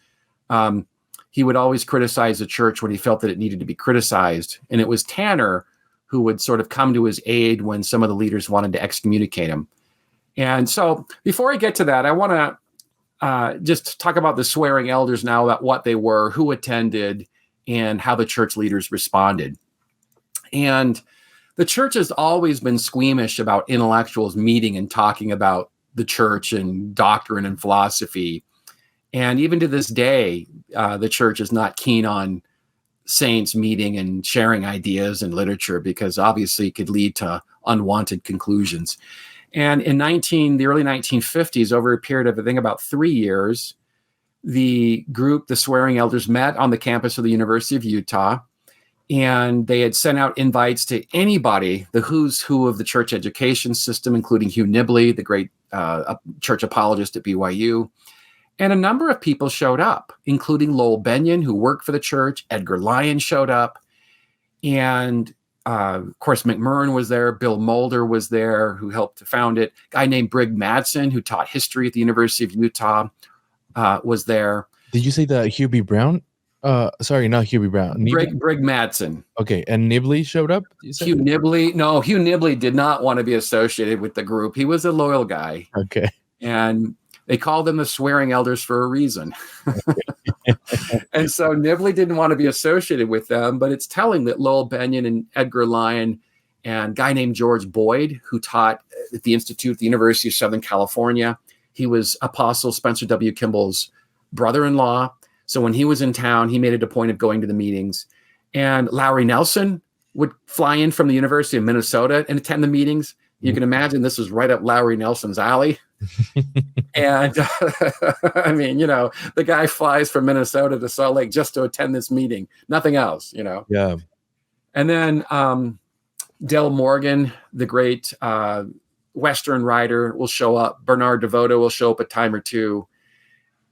He would always criticize the church when he felt that it needed to be criticized. And it was Tanner who would sort of come to his aid when some of the leaders wanted to excommunicate him. And so before I get to that, I want to just talk about the swearing elders now, about what they were, who attended, and how the church leaders responded. And the church has always been squeamish about intellectuals meeting and talking about the church and doctrine and philosophy. And even to this day, the church is not keen on saints meeting and sharing ideas and literature, because obviously it could lead to unwanted conclusions. And in the early 1950s, over a period of, I think, about 3 years, the group, the Swearing Elders, met on the campus of the University of Utah, and they had sent out invites to anybody, the who's who of the church education system, including Hugh Nibley, the great church apologist at BYU. And a number of people showed up, including Lowell Bennion, who worked for the church. Edgar Lyon showed up. And of course, McMurrin was there. Bill Mulder was there, who helped to found it. A guy named Brig Madsen, who taught history at the University of Utah, was there. Did you say that Hugh B. Brown? Sorry, not Hugh B. Brown. Brig Madsen. Okay, and Nibley showed up? Hugh Nibley did not want to be associated with the group. He was a loyal guy. Okay. And they called them the Swearing Elders for a reason. And so Nibley didn't want to be associated with them, but it's telling that Lowell Bennion and Edgar Lyon and a guy named George Boyd, who taught at the Institute at the University of Southern California, he was Apostle Spencer W. Kimball's brother-in-law. So when he was in town, he made it a point of going to the meetings. And Lowry Nelson would fly in from the University of Minnesota and attend the meetings. You can imagine this was right up Lowry Nelson's alley. And I mean, the guy flies from Minnesota to Salt Lake just to attend this meeting, nothing else, Yeah. And then Del Morgan, the great Western writer, will show up. Bernard DeVoto will show up a time or two.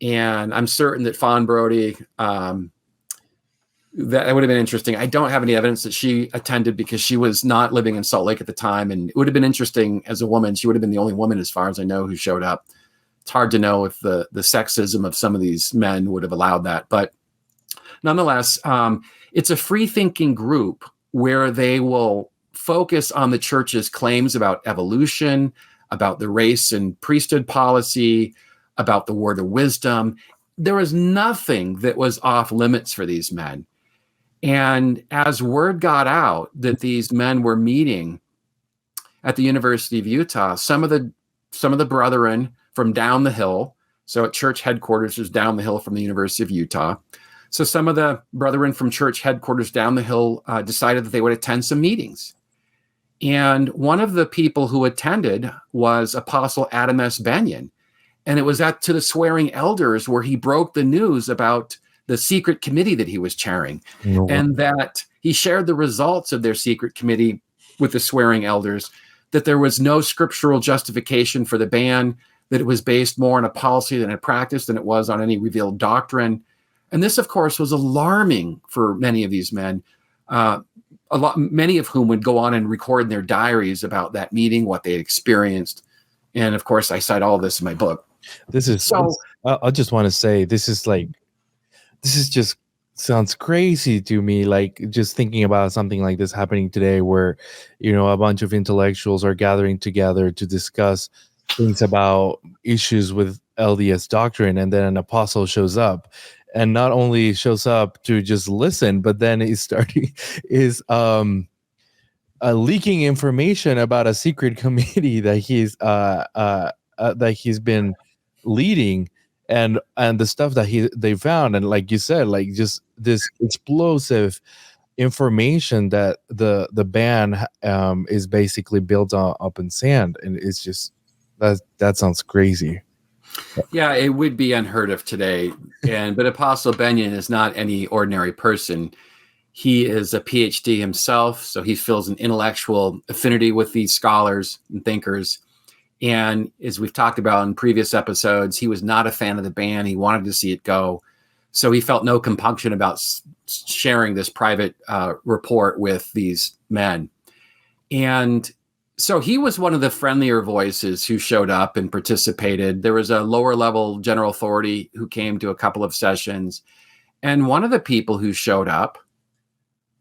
And I'm certain that Fawn Brody, that would have been interesting. I don't have any evidence that she attended, because she was not living in Salt Lake at the time. And it would have been interesting as a woman. She would have been the only woman, as far as I know, who showed up. It's hard to know if the sexism of some of these men would have allowed that. But nonetheless, it's a free-thinking group where they will focus on the church's claims about evolution, about the race and priesthood policy, about the word of wisdom. There was nothing that was off limits for these men. And as word got out that these men were meeting at the University of Utah, some of the brethren from down the hill, so at church headquarters is down the hill from the University of Utah. So some of the brethren from church headquarters down the hill decided that they would attend some meetings. And one of the people who attended was Apostle Adam S. Bennion. And it was to the Swearing Elders where he broke the news about the secret committee that he was chairing, and that he shared the results of their secret committee with the Swearing Elders, that there was no scriptural justification for the ban, that it was based more on a policy than a practice than it was on any revealed doctrine. And this, of course, was alarming for many of these men, many of whom would go on and record in their diaries about that meeting, what they had experienced. And of course, I cite all this in my book. I just want to say, this is just sounds crazy to me. Like, just thinking about something like this happening today, where, a bunch of intellectuals are gathering together to discuss things about issues with LDS doctrine, and then an apostle shows up, and not only shows up to just listen, but then is leaking information about a secret committee that he's been leading, and the stuff that they found, and like you said, like just this explosive information that the ban is basically built up in sand, and it's just that sounds crazy. Yeah, it would be unheard of today. But Apostle Bennion is not any ordinary person. He is a PhD himself, so he feels an intellectual affinity with these scholars and thinkers. And as we've talked about in previous episodes, he was not a fan of the ban. He wanted to see it go. So he felt no compunction about sharing this private report with these men. And so he was one of the friendlier voices who showed up and participated. There was a lower level general authority who came to a couple of sessions. And one of the people who showed up,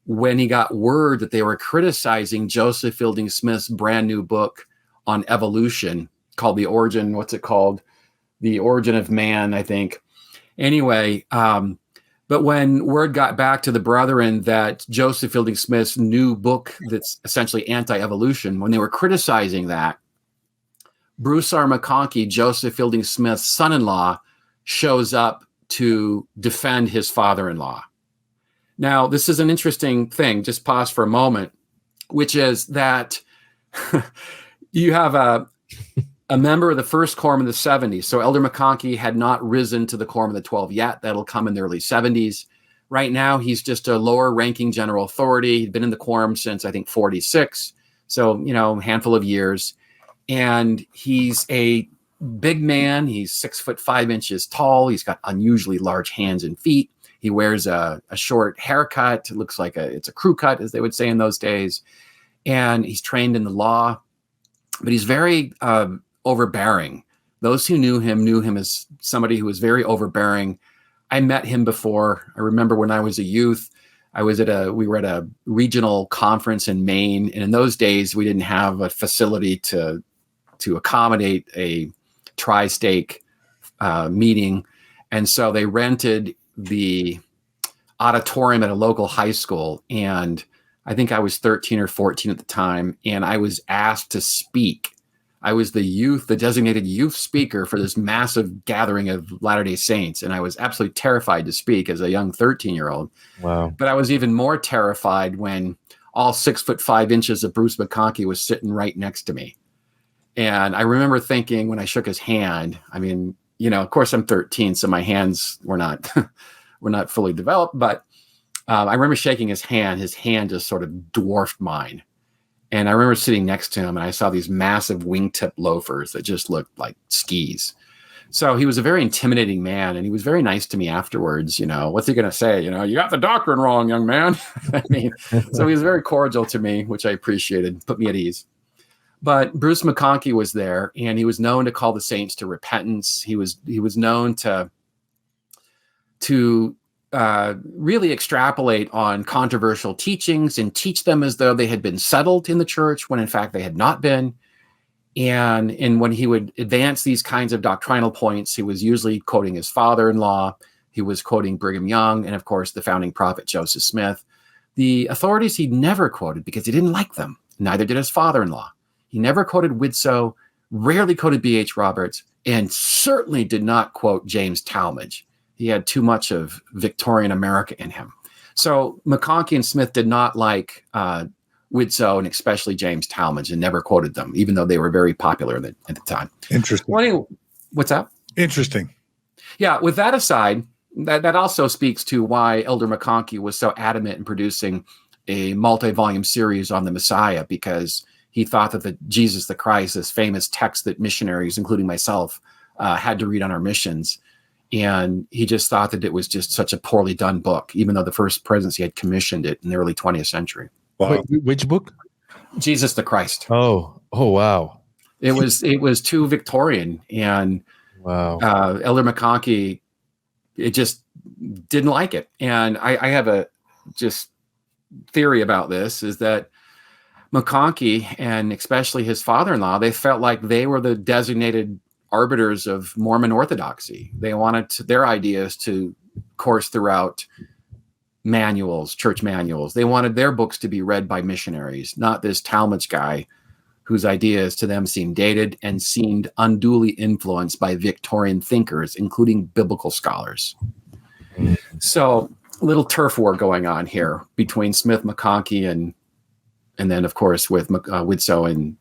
when he got word that they were criticizing Joseph Fielding Smith's brand new book on evolution called The Origin of Man, I think. Anyway, but But when word got back to the brethren that Joseph Fielding Smith's new book that's essentially anti-evolution, when they were criticizing that, Bruce R. McConkie, Joseph Fielding Smith's son-in-law, shows up to defend his father-in-law. Now, this is an interesting thing. Just pause for a moment, which is that you have a member of the first quorum in the 70s. So Elder McConkie had not risen to the quorum of the 12 yet. That'll come in the early 70s. Right now, he's just a lower-ranking general authority. He'd been in the quorum since, I think, 46. So, a handful of years. And he's a big man. He's 6'5" tall. He's got unusually large hands and feet. He wears a short haircut. It looks like it's a crew cut, as they would say in those days. And he's trained in the law, but he's very overbearing. Those who knew him as somebody who was very overbearing. I met him before. I remember when I was a youth, we were at a regional conference in Maine. And in those days, we didn't have a facility to accommodate a tri-stake meeting. And so they rented the auditorium at a local high school. And I think I was 13 or 14 at the time. And I was asked to speak. I was the designated youth speaker for this massive gathering of Latter-day Saints. And I was absolutely terrified to speak as a young 13-year-old. Wow. But I was even more terrified when all 6'5" of Bruce McConkie was sitting right next to me. And I remember thinking when I shook his hand, I mean, of course I'm 13, so my hands were not fully developed, but I remember shaking his hand. His hand just sort of dwarfed mine. And I remember sitting next to him and I saw these massive wingtip loafers that just looked like skis. So he was a very intimidating man, and he was very nice to me afterwards. What's he going to say? You got the doctrine wrong, young man. I mean, so he was very cordial to me, which I appreciated, put me at ease. But Bruce McConkie was there, and he was known to call the saints to repentance. He was known to really extrapolate on controversial teachings and teach them as though they had been settled in the church, when in fact they had not been. And when he would advance these kinds of doctrinal points, he was usually quoting his father-in-law. He was quoting Brigham Young and, of course, the founding prophet Joseph Smith. The authorities he never quoted because he didn't like them. Neither did his father-in-law. He never quoted Widsoe, rarely quoted B.H. Roberts, and certainly did not quote James Talmage. He had too much of Victorian America in him. So McConkie and Smith did not like Widsoe, and especially James Talmage, and never quoted them, even though they were very popular at the time. Interesting. Well, anyway, what's that? Interesting. Yeah, with that aside, that also speaks to why Elder McConkie was so adamant in producing a multi-volume series on the Messiah, because he thought that the Jesus the Christ, this famous text that missionaries, including myself, had to read on our missions. And he just thought that it was just such a poorly done book, even though the first presidency had commissioned it in the early 20th century. Wow. Wait, which book? Jesus the Christ. Oh, wow. It was too Victorian, and Wow. Elder McConkie, it just didn't like it. And I have a just theory about this, is that McConkie, and especially his father-in-law, they felt like they were the designated arbiters of Mormon orthodoxy. They wanted their ideas to course throughout manuals, church manuals. They wanted their books to be read by missionaries, not this Talmage guy whose ideas to them seemed dated and seemed unduly influenced by Victorian thinkers, including biblical scholars. So a little turf war going on here between Smith, McConkie, and then, of course, with Widsoe and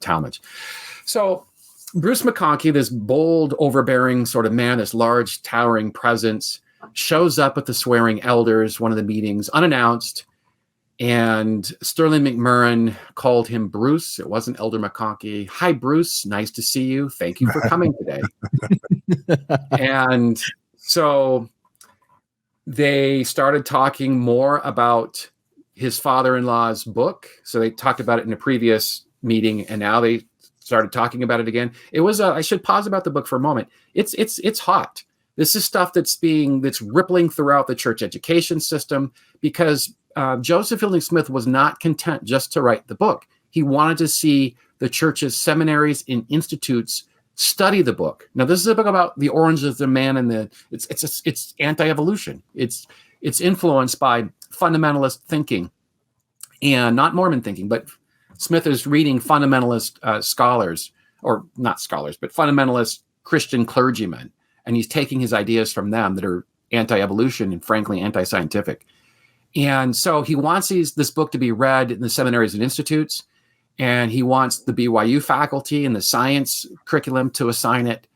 Talmage. So Bruce McConkie, this bold, overbearing sort of man, this large, towering presence, shows up at the swearing elders, one of the meetings, unannounced. And Sterling McMurrin called him Bruce. It wasn't Elder McConkie. Hi, Bruce. Nice to see you. Thank you for coming today. And so they started talking more about his father-in-law's book. So they talked about it in a previous meeting, and now they started talking about it again. It was I should pause about the book for a moment. It's hot. This is stuff that's rippling throughout the church education system, because Joseph Fielding Smith was not content just to write the book. He wanted to see the church's seminaries and institutes Study the book. Now, this is a book about the origins of the man and it's anti-evolution. It's influenced by fundamentalist thinking, and not Mormon thinking, but Smith is reading fundamentalist scholars, or not scholars, but fundamentalist Christian clergymen, and he's taking his ideas from them that are anti-evolution and frankly anti-scientific. And so he wants this book to be read in the seminaries and institutes, and he wants the BYU faculty and the science curriculum to assign it.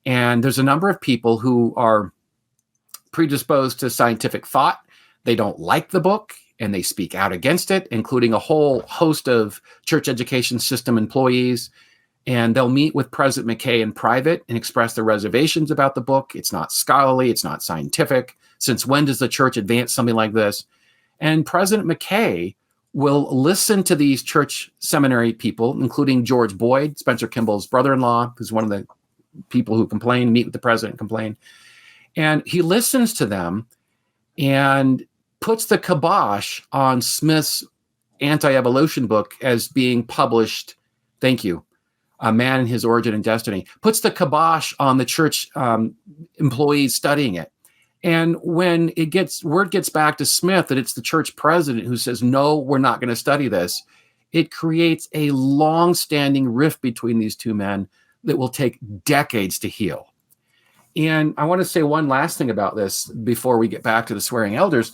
And there's a number of people who are predisposed to scientific thought. They don't like the book, and they speak out against it, including a whole host of church education system employees. And they'll meet with President McKay in private and express their reservations about the book. It's not scholarly. It's not scientific. Since when does the church advance something like this? And President McKay will listen to these church seminary people, including George Boyd, Spencer Kimball's brother-in-law, who's one of the people who complain, meet with the president and complain. And he listens to them and puts the kibosh on Smith's anti-evolution book as being published. Thank you. A Man and His Origin and Destiny, puts the kibosh on the church employees studying it. And when word gets back to Smith that it's the church president who says, no, we're not going to study this, it creates a long-standing rift between these two men that will take decades to heal. And I want to say one last thing about this before we get back to the swearing elders.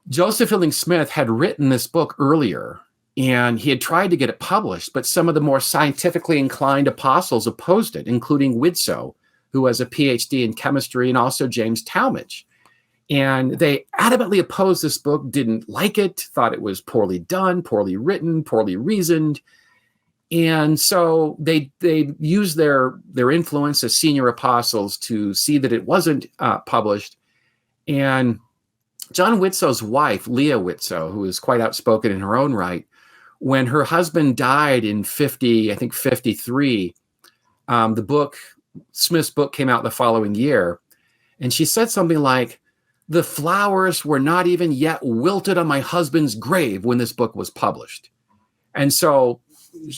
Joseph Fielding Smith had written this book earlier, and he had tried to get it published, but some of the more scientifically inclined apostles opposed it, including Widtsoe, who has a PhD in chemistry, and also James Talmage. And they adamantly opposed this book, didn't like it, thought it was poorly done, poorly written, poorly reasoned. And so they used their influence as senior apostles to see that it wasn't published. And John Widtsoe's wife, Leah Widtsoe, who is quite outspoken in her own right, when her husband died in 53, Smith's book came out the following year, and she said something like, "The flowers were not even yet wilted on my husband's grave when this book was published." And so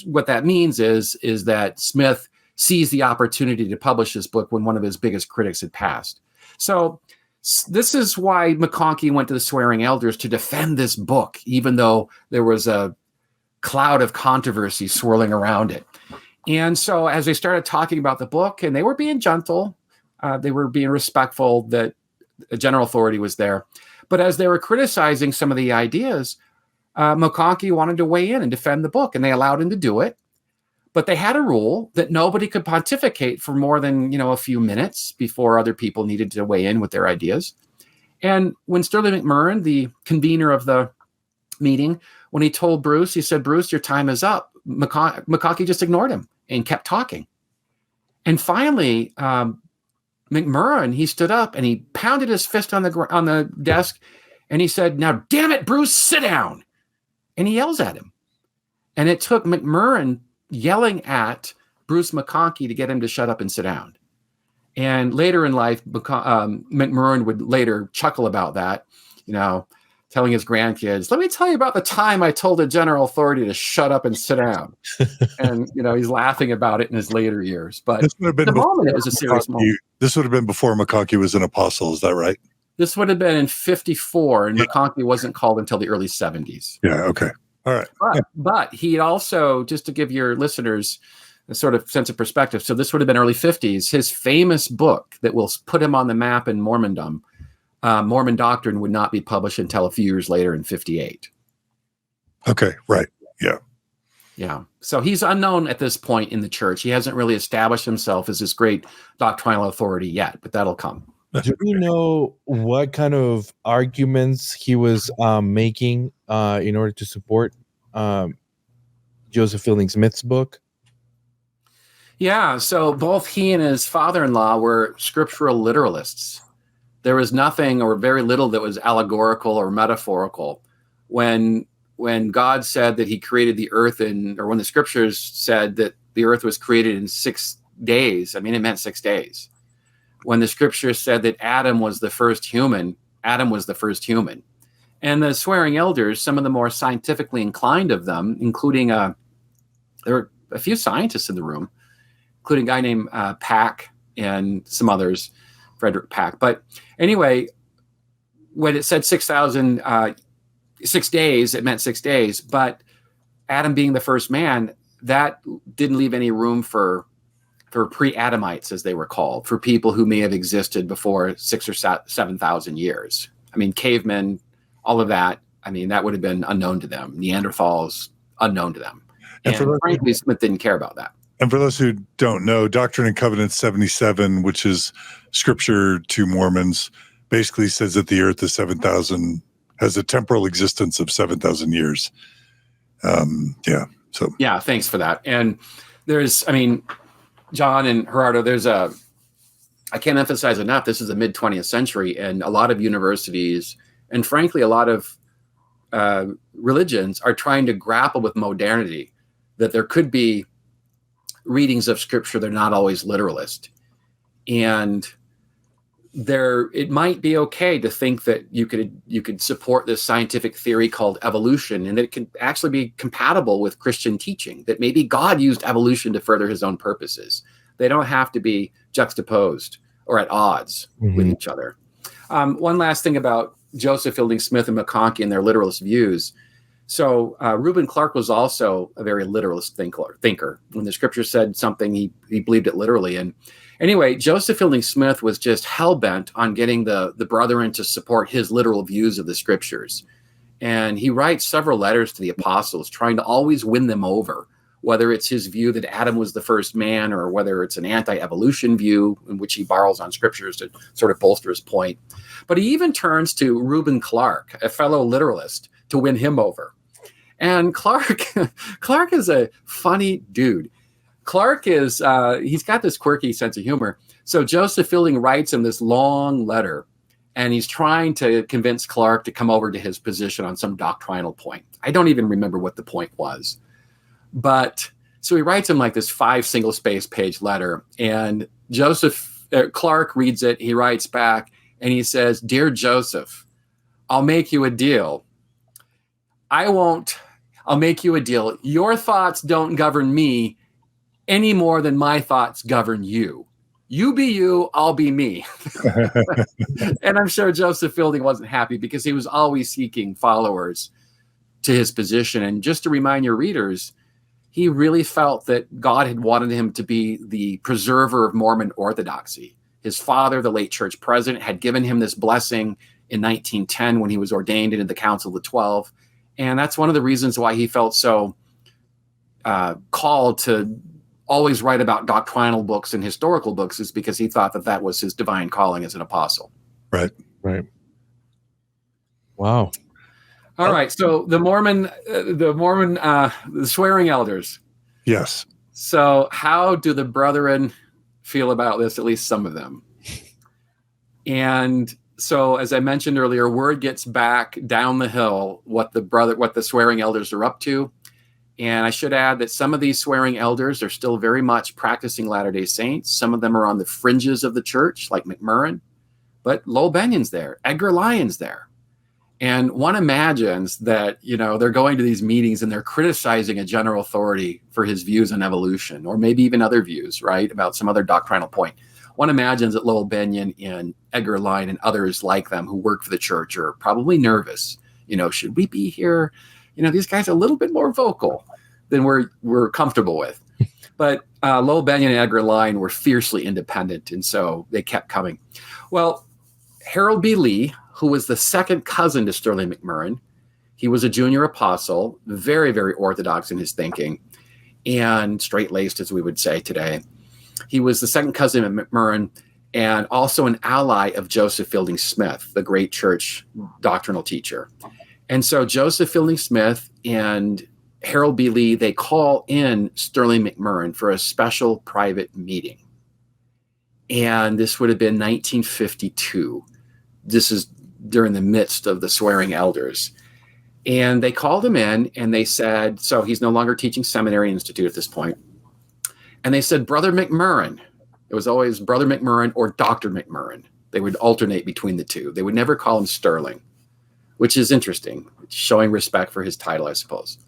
what that means is that Smith seized the opportunity to publish this book when one of his biggest critics had passed. So this is why McConkie went to the swearing elders to defend this book, even though there was a cloud of controversy swirling around it. And so as they started talking about the book, and they were being gentle, they were being respectful that a general authority was there. But as they were criticizing some of the ideas, McConkie wanted to weigh in and defend the book, and they allowed him to do it. But they had a rule that nobody could pontificate for more than, a few minutes before other people needed to weigh in with their ideas. And when Sterling McMurrin, the convener of the meeting, when he told Bruce, he said, "Bruce, your time is up," McConkie just ignored him and kept talking. And finally, McMurrin, he stood up and he pounded his fist on the desk, and he said, "Now, damn it, Bruce, sit down." And he yells at him. And it took McMurrin yelling at Bruce McConkie to get him to shut up and sit down. And later in life, McMurrin would later chuckle about that, telling his grandkids, "Let me tell you about the time I told a general authority to shut up and sit down." And, he's laughing about it in his later years. But at the moment, it was a serious moment. This would have been before McConkie was an apostle. Is that right? This would have been in 54, and McConkie wasn't called until the early 70s. Yeah, okay. All right. But he also, just to give your listeners a sort of sense of perspective, so this would have been early 50s. His famous book that will put him on the map in Mormondom, Mormon Doctrine, would not be published until a few years later in 58. Okay, right. Yeah. Yeah. So he's unknown at this point in the church. He hasn't really established himself as this great doctrinal authority yet, but that'll come. Do we know what kind of arguments he was making in order to support Joseph Fielding Smith's book? Yeah, so both he and his father-in-law were scriptural literalists. There was nothing or very little that was allegorical or metaphorical. When God said that he created the earth or when the scriptures said that the earth was created in 6 days, it meant 6 days. When the scripture said that Adam was the first human, Adam was the first human. And the swearing elders, some of the more scientifically inclined of them, including there were a few scientists in the room, including a guy named Pack and some others, Frederick Pack. But anyway, when it said 6,000, 6 days, it meant 6 days. But Adam being the first man, that didn't leave any room for pre-Adamites, as they were called, for people who may have existed before 6,000 or 7,000 years. I mean, cavemen, all of that. I mean, that would have been unknown to them. Neanderthals, unknown to them. And frankly, Smith didn't care about that. And for those who don't know, Doctrine and Covenants 77, which is scripture to Mormons, basically says that the earth is 7,000, has a temporal existence of 7,000 years. Yeah, thanks for that. And there's, I mean, John and Gerardo, I can't emphasize enough, this is the mid 20th century, and a lot of universities, and frankly, a lot of religions are trying to grapple with modernity, that there could be readings of scripture, they're not always literalist. And it might be okay to think that you could support this scientific theory called evolution, and that it can actually be compatible with Christian teaching, that maybe God used evolution to further his own purposes. They don't have to be juxtaposed or at odds with each other. One last thing about Joseph Fielding Smith and McConkie and their literalist views. So Reuben Clark was also a very literalist thinker. When the scripture said something, he believed it literally. And anyway, Joseph Fielding Smith was just hell-bent on getting the brethren to support his literal views of the scriptures. And he writes several letters to the apostles, trying to always win them over, whether it's his view that Adam was the first man, or whether it's an anti-evolution view in which he borrows on scriptures to sort of bolster his point. But he even turns to Reuben Clark, a fellow literalist, to win him over. And Clark is a funny dude. Clark is, he's got this quirky sense of humor. So Joseph Fielding writes him this long letter, and he's trying to convince Clark to come over to his position on some doctrinal point. I don't even remember what the point was. But so he writes him like this 5 single-space page letter, and Clark reads it. He writes back, and he says, "Dear Joseph, I'll make you a deal. I'll make you a deal. Your thoughts don't govern me any more than my thoughts govern you. You be you, I'll be me." And I'm sure Joseph Fielding wasn't happy, because he was always seeking followers to his position. And just to remind your readers, he really felt that God had wanted him to be the preserver of Mormon orthodoxy. His father, the late church president, had given him this blessing in 1910 when he was ordained into the Council of the 12. And that's one of the reasons why he felt so called to always write about doctrinal books and historical books, is because he thought that was his divine calling as an apostle. Right. Wow. All right. So the swearing elders. Yes. So how do the brethren feel about this? At least some of them. And so, as I mentioned earlier, word gets back down the hill what the swearing elders are up to. And I should add that some of these swearing elders are still very much practicing Latter-day Saints. Some of them are on the fringes of the church, like McMurrin. But Lowell Bennion's there. Edgar Lyon's there. And one imagines that, they're going to these meetings and they're criticizing a general authority for his views on evolution, or maybe even other views, right, about some other doctrinal point. One imagines that Lowell Bennion and Edgar Lyon and others like them who work for the church are probably nervous. Should we be here? These guys are a little bit more vocal than we're comfortable with. But Lowell Bennion and Edgar Lyon were fiercely independent, and so they kept coming. Well, Harold B. Lee, who was the second cousin to Sterling McMurrin, he was a junior apostle, very, very orthodox in his thinking, and straight-laced, as we would say today. He was the second cousin of McMurrin, and also an ally of Joseph Fielding Smith, the great church doctrinal teacher. And so Joseph Fielding Smith and Harold B. Lee, they call in Sterling McMurrin for a special private meeting. And this would have been 1952. This is during the midst of the swearing elders. And they called him in, and they said, so he's no longer teaching Seminary Institute at this point. And they said, Brother McMurrin. It was always Brother McMurrin or Dr. McMurrin. They would alternate between the two. They would never call him Sterling, which is interesting, showing respect for his title, I suppose.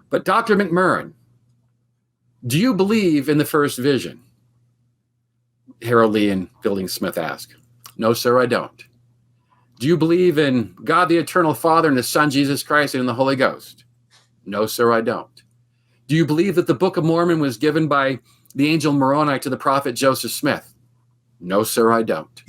But Dr. McMurrin, do you believe in the first vision? Harold Lee and Fielding Smith ask. No, sir, I don't. Do you believe in God the Eternal Father and His Son, Jesus Christ, and in the Holy Ghost? No, sir, I don't. Do you believe that the Book of Mormon was given by the angel Moroni to the prophet Joseph Smith? No, sir, I don't.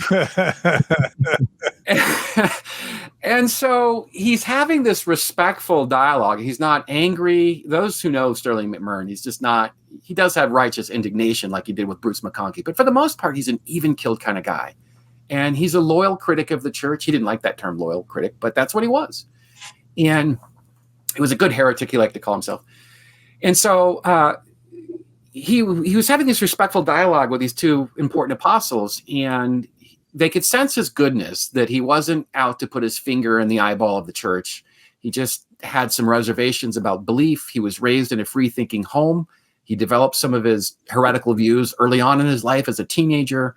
And so he's having this respectful dialogue. He's not angry. Those who know Sterling McMurrin, he's just not, he does have righteous indignation like he did with Bruce McConkie. But for the most part, he's an even-keeled kind of guy. And he's a loyal critic of the church. He didn't like that term, loyal critic, but that's what he was. And he was a good heretic, he liked to call himself. And so he was having this respectful dialogue with these two important apostles, and they could sense his goodness, that he wasn't out to put his finger in the eyeball of the church. He just had some reservations about belief. He was raised in a free-thinking home. He developed some of his heretical views early on in his life as a teenager,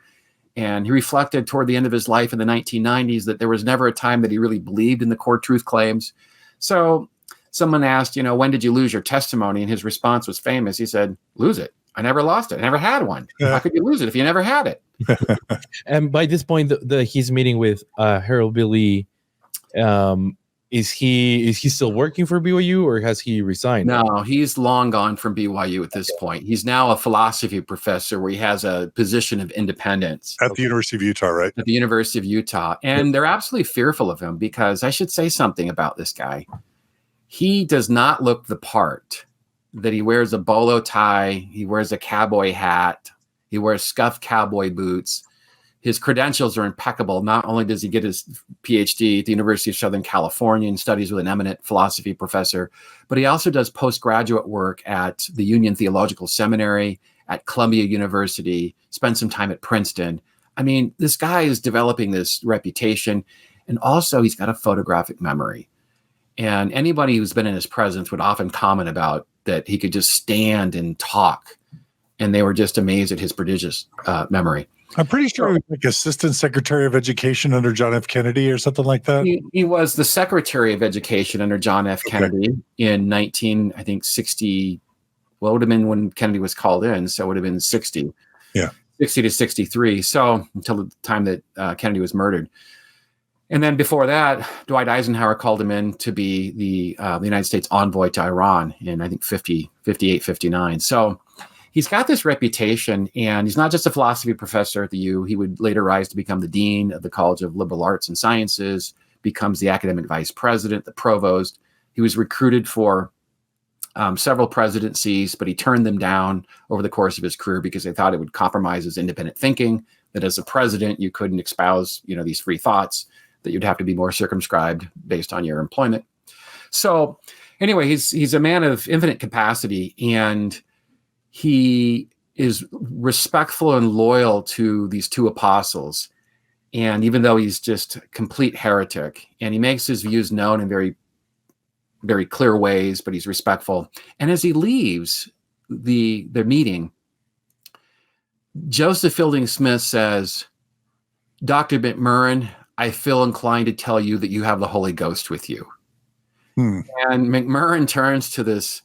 and he reflected toward the end of his life in the 1990s that there was never a time that he really believed in the core truth claims. So someone asked, when did you lose your testimony? And his response was famous. He said, lose it. I never lost it. I never had one. How could you lose it if you never had it? And by this point, he's meeting with Harold Billy. Is he still working for BYU, or has he resigned? No, he's long gone from BYU at this point. He's now a philosophy professor where he has a position of independence. At the University of Utah, right? At the University of Utah. And they're absolutely fearful of him, because I should say something about this guy. He does not look the part. That he wears a bolo tie, he wears a cowboy hat, he wears scuffed cowboy boots. His credentials are impeccable. Not only does he get his PhD at the University of Southern California and studies with an eminent philosophy professor, but he also does postgraduate work at the Union Theological Seminary, at Columbia University, spent some time at Princeton. I mean, this guy is developing this reputation, and also he's got a photographic memory. And anybody who's been in his presence would often comment about that he could just stand and talk, and they were just amazed at his prodigious memory. I'm pretty sure he was like Assistant Secretary of Education under John F. Kennedy or something like that. He was the Secretary of Education under John F. Kennedy in 1960. Well, it would have been when Kennedy was called in, so it would have been 60. Yeah. 60 to 63. So until the time that Kennedy was murdered. And then before that, Dwight Eisenhower called him in to be the United States envoy to Iran in, I think, 58, 59. So he's got this reputation, and he's not just a philosophy professor at the U. He would later rise to become the dean of the College of Liberal Arts and Sciences, becomes the academic vice president, the provost. He was recruited for several presidencies, but he turned them down over the course of his career because they thought it would compromise his independent thinking, that as a president, you couldn't espouse, these free thoughts, that you'd have to be more circumscribed based on your employment. So anyway, he's a man of infinite capacity, and he is respectful and loyal to these two apostles. And even though he's just a complete heretic, and he makes his views known in very, very clear ways, but he's respectful. And as he leaves the meeting, Joseph Fielding Smith says, Dr. McMurrin, I feel inclined to tell you that you have the Holy Ghost with you. And McMurrin turns to this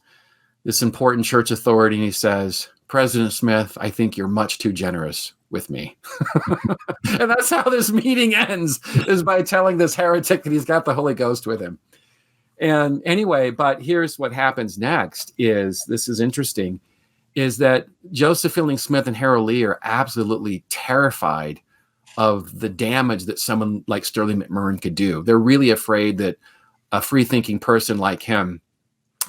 important church authority, and he says, President Smith, I think you're much too generous with me. And that's how this meeting ends, is by telling this heretic that he's got the Holy Ghost with him. And anyway, but here's what happens next this is interesting, is that Joseph Fielding Smith and Harold Lee are absolutely terrified of the damage that someone like Sterling McMurrin could do. They're really afraid that a free-thinking person like him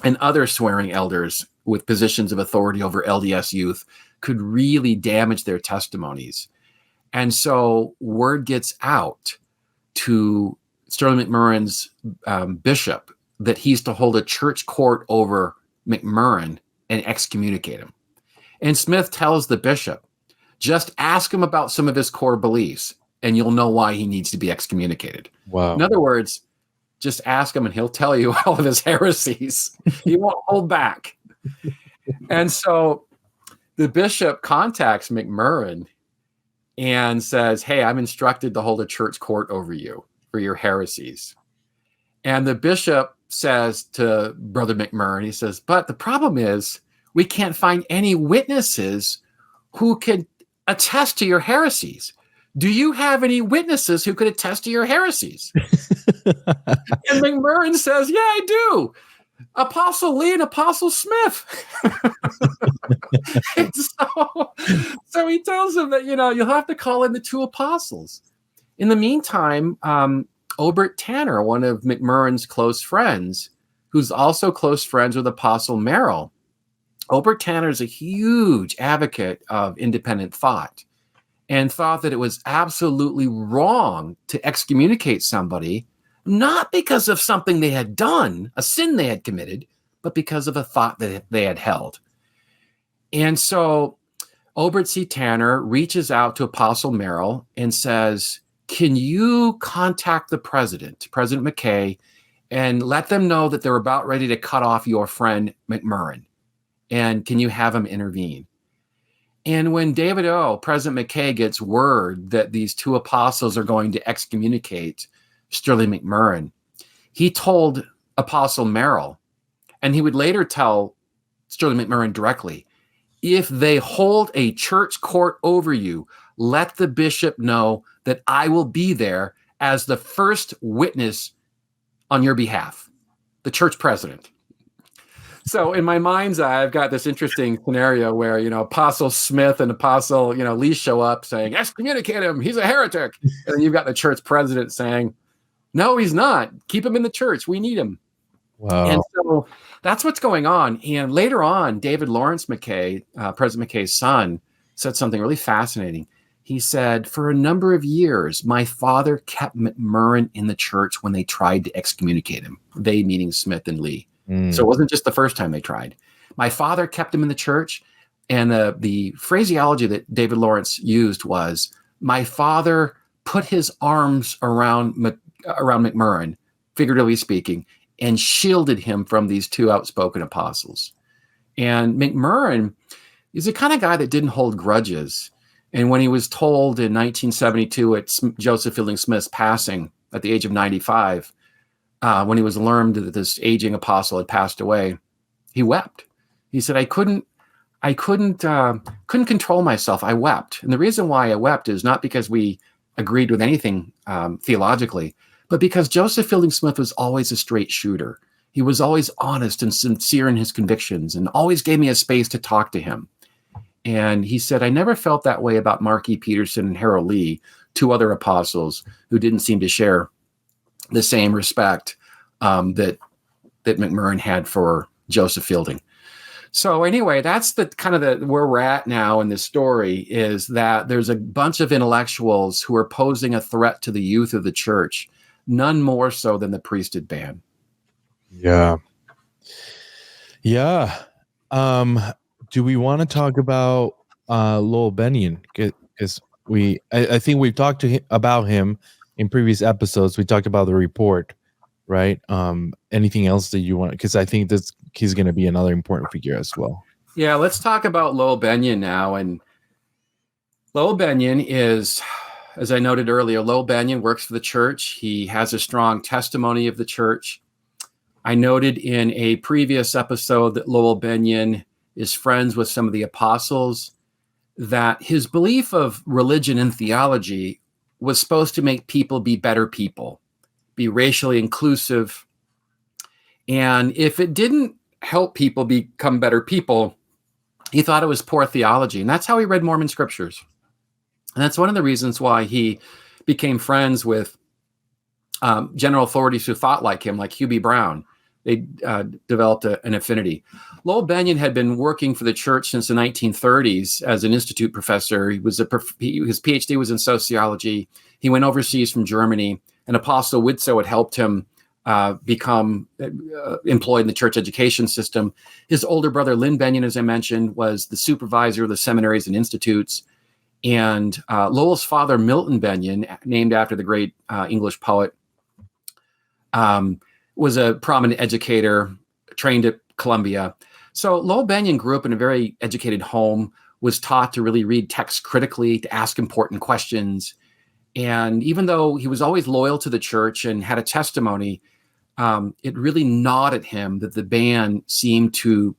and other swearing elders with positions of authority over LDS youth could really damage their testimonies. And so word gets out to Sterling McMurrin's bishop that he's to hold a church court over McMurrin and excommunicate him. And Smith tells the bishop, just ask him about some of his core beliefs, and you'll know why he needs to be excommunicated. Wow. In other words, just ask him and he'll tell you all of his heresies. He won't hold back. And so the bishop contacts McMurrin and says, hey, I'm instructed to hold a church court over you for your heresies. And the bishop says to Brother McMurrin, he says, but the problem is we can't find any witnesses who could attest to your heresies. Do you have any witnesses who could attest to your heresies? And McMurrin says, yeah, I do. Apostle Lee and Apostle Smith. And so he tells him that, you'll have to call in the two apostles. In the meantime, Obert Tanner, one of McMurrin's close friends, who's also close friends with Apostle Merrill. Obert Tanner is a huge advocate of independent thought and thought that it was absolutely wrong to excommunicate somebody, not because of something they had done, a sin they had committed, but because of a thought that they had held. And so Obert C. Tanner reaches out to Apostle Merrill and says, can you contact the President McKay, and let them know that they're about ready to cut off your friend McMurrin? And can you have him intervene? And when President McKay gets word that these two apostles are going to excommunicate Sterling McMurrin, he told Apostle Merrill, and he would later tell Sterling McMurrin directly, if they hold a church court over you, let the bishop know that I will be there as the first witness on your behalf, the church president. So in my mind's eye, I've got this interesting scenario where, Apostle Smith and Apostle, Lee show up saying, excommunicate him, he's a heretic. And then you've got the church president saying, no, he's not. Keep him in the church. We need him. Wow. And so that's what's going on. And later on, David Lawrence McKay, President McKay's son, said something really fascinating. He said, for a number of years, my father kept McMurrin in the church when they tried to excommunicate him. They meaning Smith and Lee. So it wasn't just the first time they tried. My father kept him in the church. And the phraseology that David Lawrence used was, my father put his arms around McMurrin, figuratively speaking, and shielded him from these two outspoken apostles. And McMurrin is the kind of guy that didn't hold grudges. And when he was told in 1972 at Joseph Fielding Smith's passing at the age of 95, when he was learned that this aging apostle had passed away, he wept. He said, I couldn't control myself. I wept. And the reason why I wept is not because we agreed with anything theologically, but because Joseph Fielding Smith was always a straight shooter. He was always honest and sincere in his convictions and always gave me a space to talk to him. And he said, I never felt that way about Mark E. Peterson and Harold Lee, two other apostles who didn't seem to share the same respect that McMurrin had for Joseph Fielding. So anyway, that's the kind of where we're at now in this story, is that there's a bunch of intellectuals who are posing a threat to the youth of the church, none more so than the priesthood ban. Yeah. Do we want to talk about Lowell Bennion? Because I think we've talked about him in previous episodes. We talked about the report, right? Anything else that you want? Because I think he's going to be another important figure as well. Yeah, let's talk about Lowell Bennion now. And Lowell Bennion is, as I noted earlier, Lowell Bennion works for the church. He has a strong testimony of the church. I noted in a previous episode that Lowell Bennion is friends with some of the apostles, that his belief of religion and theology was supposed to make people be better people, be racially inclusive. And if it didn't help people become better people, he thought it was poor theology. And that's how he read Mormon scriptures. And that's one of the reasons why he became friends with general authorities who thought like him, like Hugh B. Brown. They developed an affinity. Lowell Bennion had been working for the church since the 1930s as an institute professor. His PhD was in sociology. He went overseas from Germany, and Apostle Widsoe had helped him become employed in the church education system. His older brother, Lynn Bennion, as I mentioned, was the supervisor of the seminaries and institutes. And Lowell's father, Milton Bennion, named after the great English poet, was a prominent educator, trained at Columbia. So Lowell Bennion grew up in a very educated home, was taught to really read texts critically, to ask important questions. And even though he was always loyal to the church and had a testimony, it really gnawed at him that the ban seemed to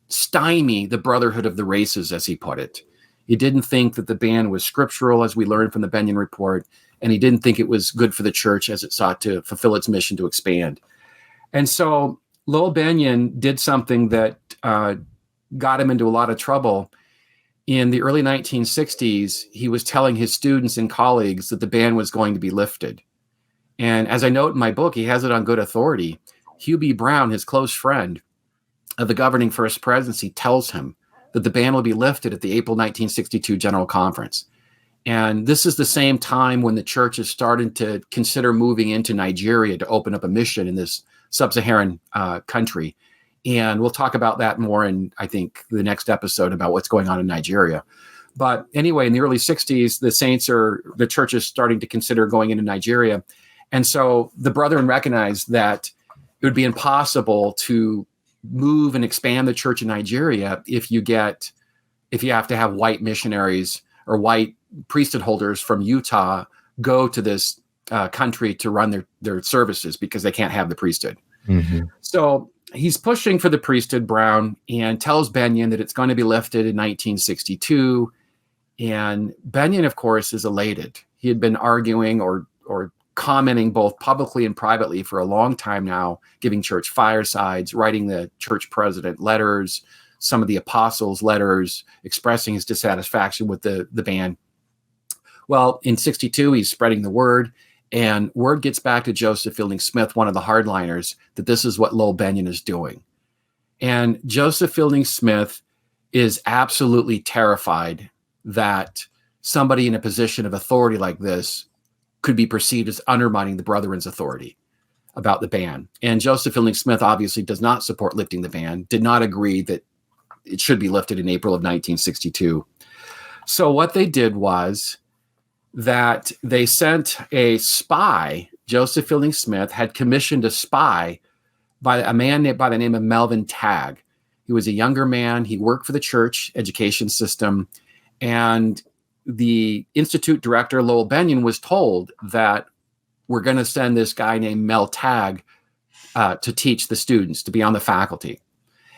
stymie the brotherhood of the races, as he put it. He didn't think that the ban was scriptural, as we learned from the Bennion report, and he didn't think it was good for the church as it sought to fulfill its mission to expand. And so Lowell Bennion did something that got him into a lot of trouble. In the early 1960s, he was telling his students and colleagues that the ban was going to be lifted. And as I note in my book, he has it on good authority. Hugh B. Brown, his close friend of the governing First Presidency, tells him that the ban will be lifted at the April 1962 General Conference. And this is the same time when the church is starting to consider moving into Nigeria to open up a mission in this sub-Saharan country. And we'll talk about that more in, I think, the next episode about what's going on in Nigeria. But anyway, in the early 60s, the church is starting to consider going into Nigeria. And so the brethren recognized that it would be impossible to move and expand the church in Nigeria if you have to have white missionaries or white priesthood holders from Utah go to this country to run their services because they can't have the priesthood. Mm-hmm. So he's pushing for the priesthood, Brown, and tells Bennion that it's going to be lifted in 1962. And Bennion, of course, is elated. He had been arguing or commenting both publicly and privately for a long time now, giving church firesides, writing the church president letters, some of the apostles' letters, expressing his dissatisfaction with the ban. Well, in 62, he's spreading the word, and word gets back to Joseph Fielding Smith, one of the hardliners, that this is what Lowell Bennion is doing. And Joseph Fielding Smith is absolutely terrified that somebody in a position of authority like this could be perceived as undermining the brethren's authority about the ban. And Joseph Fielding Smith obviously does not support lifting the ban, did not agree that it should be lifted in April of 1962. So what they did was that they sent a spy. Joseph Fielding Smith had commissioned a spy by a man by the name of Melvin Tagg. He was a younger man. He worked for the church education system, and the institute director, Lowell Bennion, was told that we're going to send this guy named Mel Tagg to teach the students, to be on the faculty.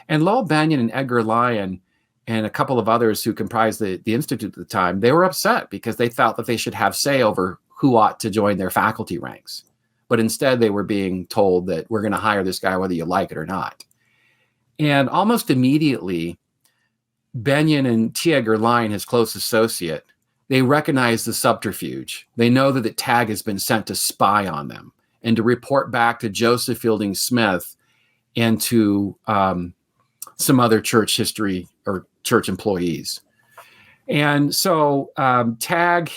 And Lowell Bennion and Edgar Lyon and a couple of others who comprised the institute at the time, they were upset because they felt that they should have say over who ought to join their faculty ranks. But instead, they were being told that we're going to hire this guy whether you like it or not. And almost immediately, Bennion and T. Edgar Lyon, his close associate, they recognize the subterfuge. They know that Tagg has been sent to spy on them and to report back to Joseph Fielding Smith and to some other church history or church employees. And so Tagg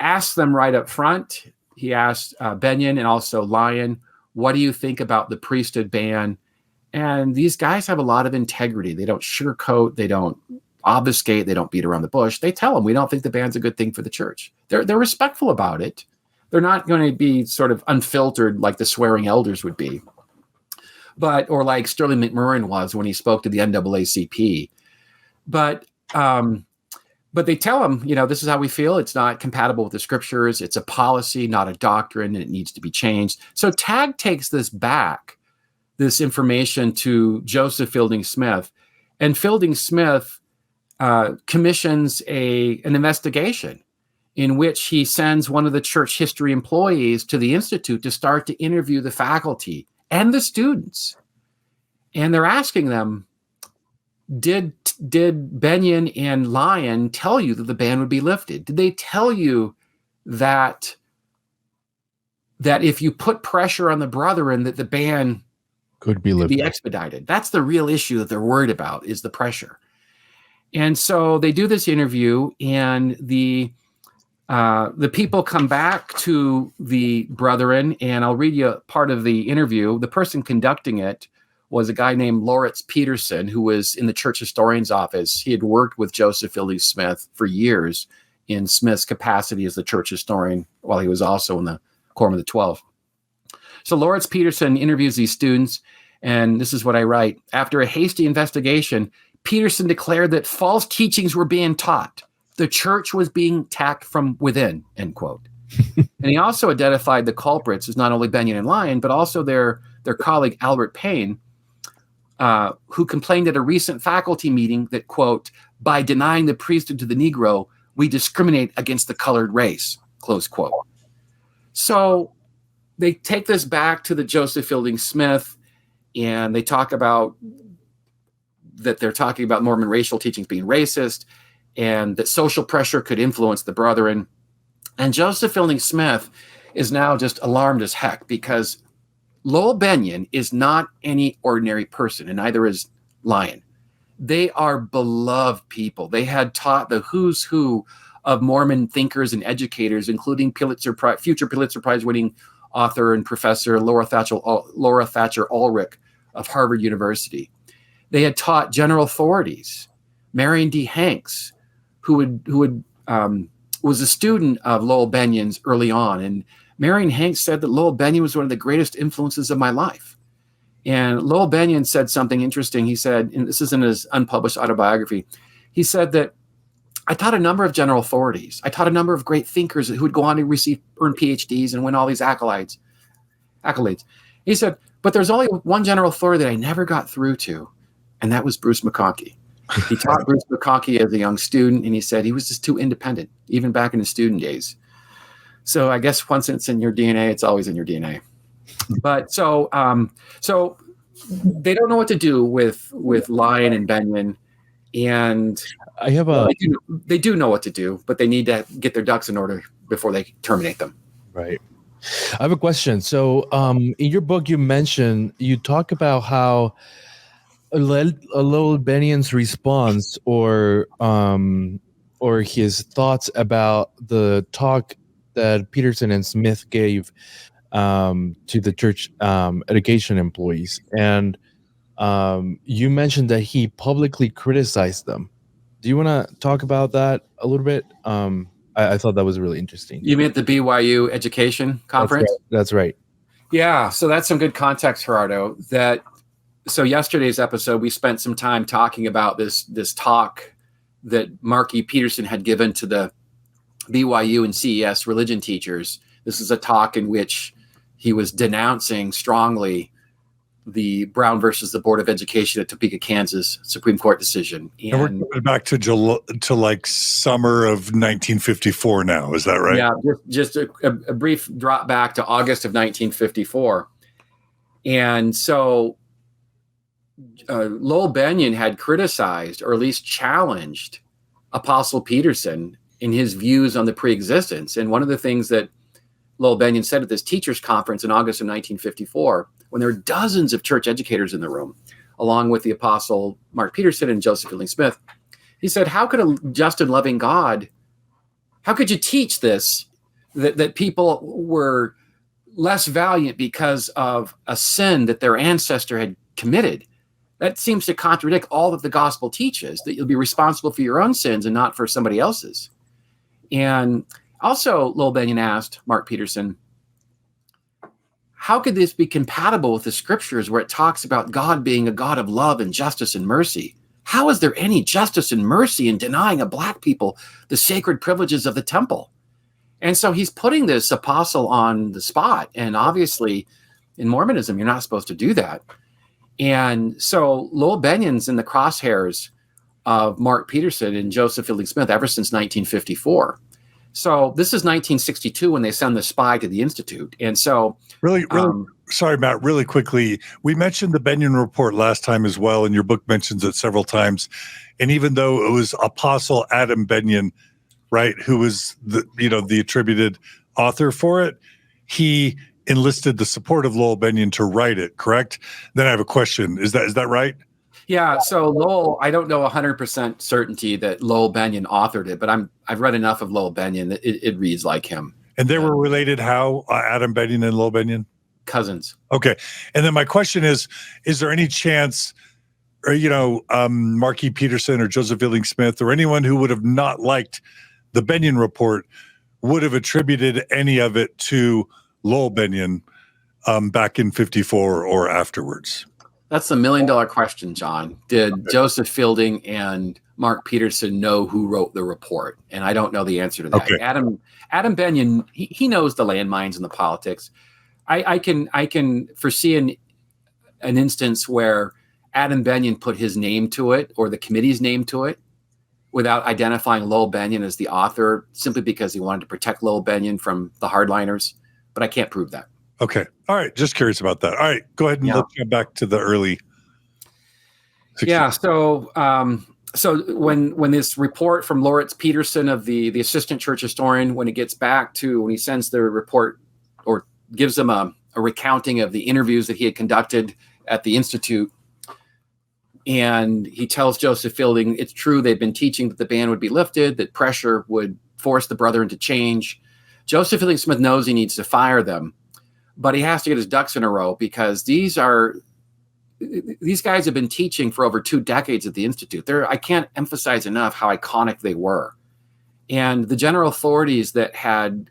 asked them right up front. He asked Bennion and also Lyon, what do you think about the priesthood ban? And these guys have a lot of integrity. They don't sugarcoat. They don't obfuscate. They don't beat around the bush. They tell them, we don't think the ban's a good thing for the church. They're respectful about it. They're not going to be sort of unfiltered like the swearing elders would be. Or like Sterling McMurrin was when he spoke to the NAACP. But they tell him, this is how we feel. It's not compatible with the scriptures. It's a policy, not a doctrine, and it needs to be changed. So Tagg takes this information to Joseph Fielding Smith, and Fielding Smith commissions an investigation in which he sends one of the church history employees to the institute to start to interview the faculty and the students. And they're asking them, did Bennion and Lyon tell you that the ban would be lifted? Did they tell you that if you put pressure on the brethren that the ban could be expedited? That's the real issue that they're worried about, is the pressure. And so they do this interview, and the people come back to the brethren, and I'll read you part of the interview. The person conducting it was a guy named Lawrence Peterson, who was in the church historian's office. He had worked with Joseph Fielding Smith for years in Smith's capacity as the church historian, while he was also in the Quorum of the 12. So Lawrence Peterson interviews these students, and this is what I write. After a hasty investigation, Peterson declared that false teachings were being taught. The church was being attacked from within, end quote. And he also identified the culprits as not only Bennion and Lyon, but also their colleague Albert Payne, who complained at a recent faculty meeting that, quote, by denying the priesthood to the Negro, we discriminate against the colored race, close quote. So they take this back to the Joseph Fielding Smith, and they talk about that they're talking about Mormon racial teachings being racist, and that social pressure could influence the brethren. And Joseph Fielding Smith is now just alarmed as heck, because Lowell Bennion is not any ordinary person, and neither is Lyon. They are beloved people. They had taught the who's who of Mormon thinkers and educators, including future Pulitzer Prize winning author and professor Laura Thatcher Ulrich of Harvard University. They had taught general authorities, Marion D. Hanks, who was a student of Lowell Bennion's early on. And Marion Hanks said that Lowell Bennion was one of the greatest influences of my life. And Lowell Bennion said something interesting. He said, and this is in his unpublished autobiography, he said that I taught a number of general authorities. I taught a number of great thinkers who would go on to earn PhDs and win all these accolades. He said, but there's only one general authority that I never got through to, and that was Bruce McConkie. He taught Bruce McConkie as a young student, and he said he was just too independent, even back in his student days. So I guess once it's in your DNA, it's always in your DNA. But so they don't know what to do with Lyon and Bennion, and I have they do know what to do, but they need to get their ducks in order before they terminate them. Right. I have a question. So in your book, you talk about how Lowell Bennion's response or his thoughts about the talk that Peterson and Smith gave to the church education employees. And you mentioned that he publicly criticized them. Do you want to talk about that a little bit? I thought that was really interesting. You meant the BYU Education Conference? That's right. Yeah, so that's some good context, Gerardo. So yesterday's episode, we spent some time talking about this talk that Mark E. Peterson had given to the BYU and CES religion teachers. This is a talk in which he was denouncing strongly the Brown versus the Board of Education at Topeka, Kansas Supreme Court decision. And we're coming back to like summer of 1954 now. Is that right? Yeah, just a brief drop back to August of 1954. And so Lowell Bennion had criticized, or at least challenged, Apostle Peterson in his views on the preexistence. And one of the things that Lowell Bennion said at this teachers conference in August of 1954, when there were dozens of church educators in the room, along with the Apostle Mark Peterson and Joseph Fielding Smith, he said, how could a just and loving God, how could you teach this, that people were less valiant because of a sin that their ancestor had committed? That seems to contradict all that the gospel teaches, that you'll be responsible for your own sins and not for somebody else's. And also, Lowell Bennion asked Mark Peterson, how could this be compatible with the scriptures where it talks about God being a God of love and justice and mercy? How is there any justice and mercy in denying a black people the sacred privileges of the temple? And so he's putting this apostle on the spot. And obviously, in Mormonism, you're not supposed to do that. And so Lowell Bennion's in the crosshairs of Mark Peterson and Joseph Fielding Smith ever since 1954. So this is 1962 when they send the spy to the Institute. And so really, sorry, Matt, really quickly, we mentioned the Bennion report last time as well, and your book mentions it several times. And even though it was Apostle Adam Bennion, right, who was the attributed author for it, he enlisted the support of Lowell Bennion to write it, correct? Then I have a question. Is that right? Yeah, so Lowell, I don't know 100% certainty that Lowell Bennion authored it, but I've read enough of Lowell Bennion that it reads like him. And they were related how, Adam Bennion and Lowell Bennion? Cousins. Okay. And then my question is there any chance, or Mark E. Peterson or Joseph Fielding Smith or anyone who would have not liked the Bennion report would have attributed any of it to Lowell Bennion back in 54 or afterwards? That's $1 million question, John. Did Joseph Fielding and Mark Peterson know who wrote the report? And I don't know the answer to that. Okay. Adam Bennion, he knows the landmines and the politics. I can foresee an instance where Adam Bennion put his name to it or the committee's name to it, without identifying Lowell Bennion as the author, simply because he wanted to protect Lowell Bennion from the hardliners. But I can't prove that. Okay. All right. Just curious about that. All right. Go ahead and let's go back to the early 60s. Yeah. So when this report from Lawrence Peterson of the assistant church historian, when he sends the report or gives them a recounting of the interviews that he had conducted at the Institute, and he tells Joseph Fielding, it's true, they've been teaching that the ban would be lifted, that pressure would force the brethren to change. Joseph Fielding Smith knows he needs to fire them, but he has to get his ducks in a row, because these guys have been teaching for over 2 decades at the Institute. I can't emphasize enough how iconic they were. And the general authorities that had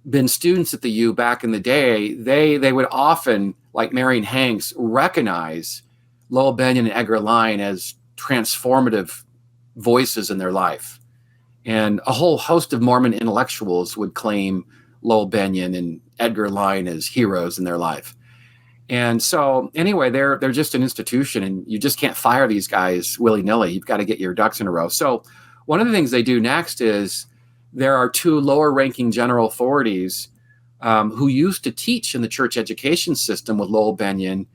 been students at the U back in the day, they would often, like Marion Hanks, recognize Lowell Bennion and Edgar Lyon as transformative voices in their life. And a whole host of Mormon intellectuals would claim Lowell Bennion and Edgar Lyon as heroes in their life. And so anyway, they're just an institution, and you just can't fire these guys willy-nilly. You've got to get your ducks in a row. So one of the things they do next is there are 2 lower-ranking general authorities who used to teach in the church education system with Lowell Bennion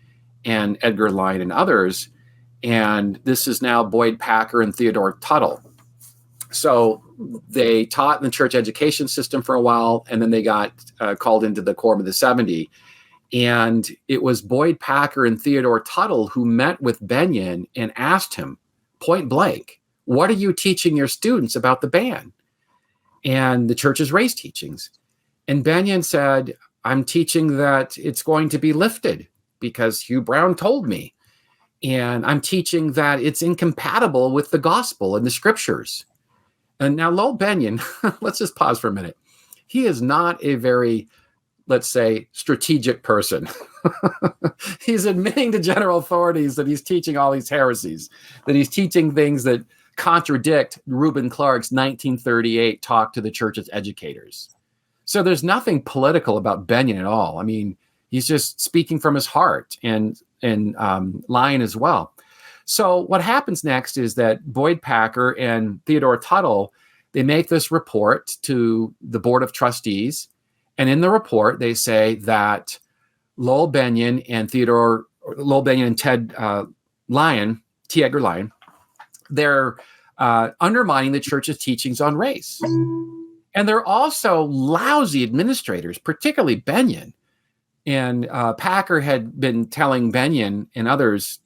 and Edgar Lyon and others. And this is now Boyd Packer and Theodore Tuttle. So they taught in the church education system for a while, and then they got called into the Quorum of the 70. And it was Boyd Packer and Theodore Tuttle who met with Bennion and asked him point blank, what are you teaching your students about the ban and the church's race teachings? And Bennion said, I'm teaching that it's going to be lifted because Hugh Brown told me. And I'm teaching that it's incompatible with the gospel and the scriptures. And now Lowell Bennion, let's just pause for a minute. He is not a very, let's say, strategic person. He's admitting to general authorities that he's teaching all these heresies, that he's teaching things that contradict Reuben Clark's 1938 talk to the church's educators. So there's nothing political about Bennion at all. I mean, he's just speaking from his heart, and Lyon as well. So what happens next is that Boyd Packer and Theodore Tuttle, they make this report to the Board of Trustees. And in the report, they say that Lowell Bennion and Ted Lyon, T. Edgar Lyon, they're undermining the church's teachings on race. And they're also lousy administrators, particularly Bennion. And Packer had been telling Bennion and others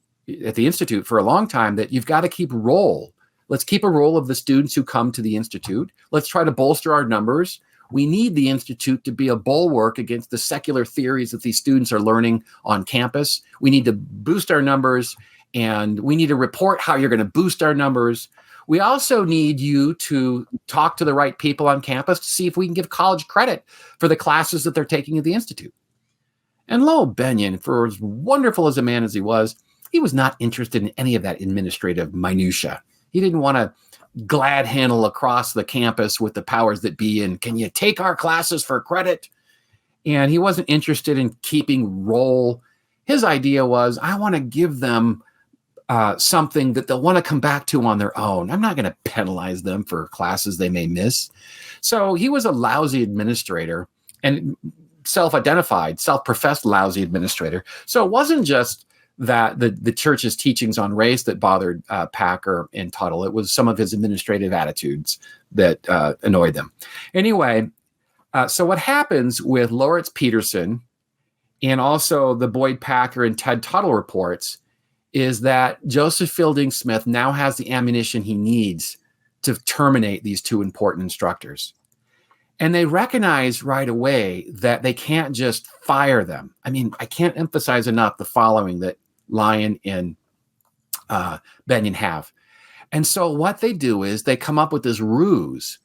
at the Institute for a long time that you've got to keep roll. Let's keep a roll of the students who come to the Institute. Let's try to bolster our numbers. We need the Institute to be a bulwark against the secular theories that these students are learning on campus. We need to boost our numbers, and we need to report how you're going to boost our numbers. We also need you to talk to the right people on campus to see if we can give college credit for the classes that they're taking at the Institute. And Lowell Bennion, for as wonderful as a man as he was not interested in any of that administrative minutia. He didn't want to glad handle across the campus with the powers that be, and can you take our classes for credit? And he wasn't interested in keeping roll. His idea was, I want to give them something that they'll want to come back to on their own. I'm not going to penalize them for classes they may miss. So he was a lousy administrator, and self-identified, self-professed lousy administrator. So it wasn't just that the church's teachings on race that bothered Packer and Tuttle. It was some of his administrative attitudes that annoyed them. Anyway, so what happens with Lawrence Peterson and also the Boyd Packer and Ted Tuttle reports is that Joseph Fielding Smith now has the ammunition he needs to terminate these 2 important instructors. And they recognize right away that they can't just fire them. I mean, I can't emphasize enough the following that Lyon and Bennion have. And so what they do is they come up with this ruse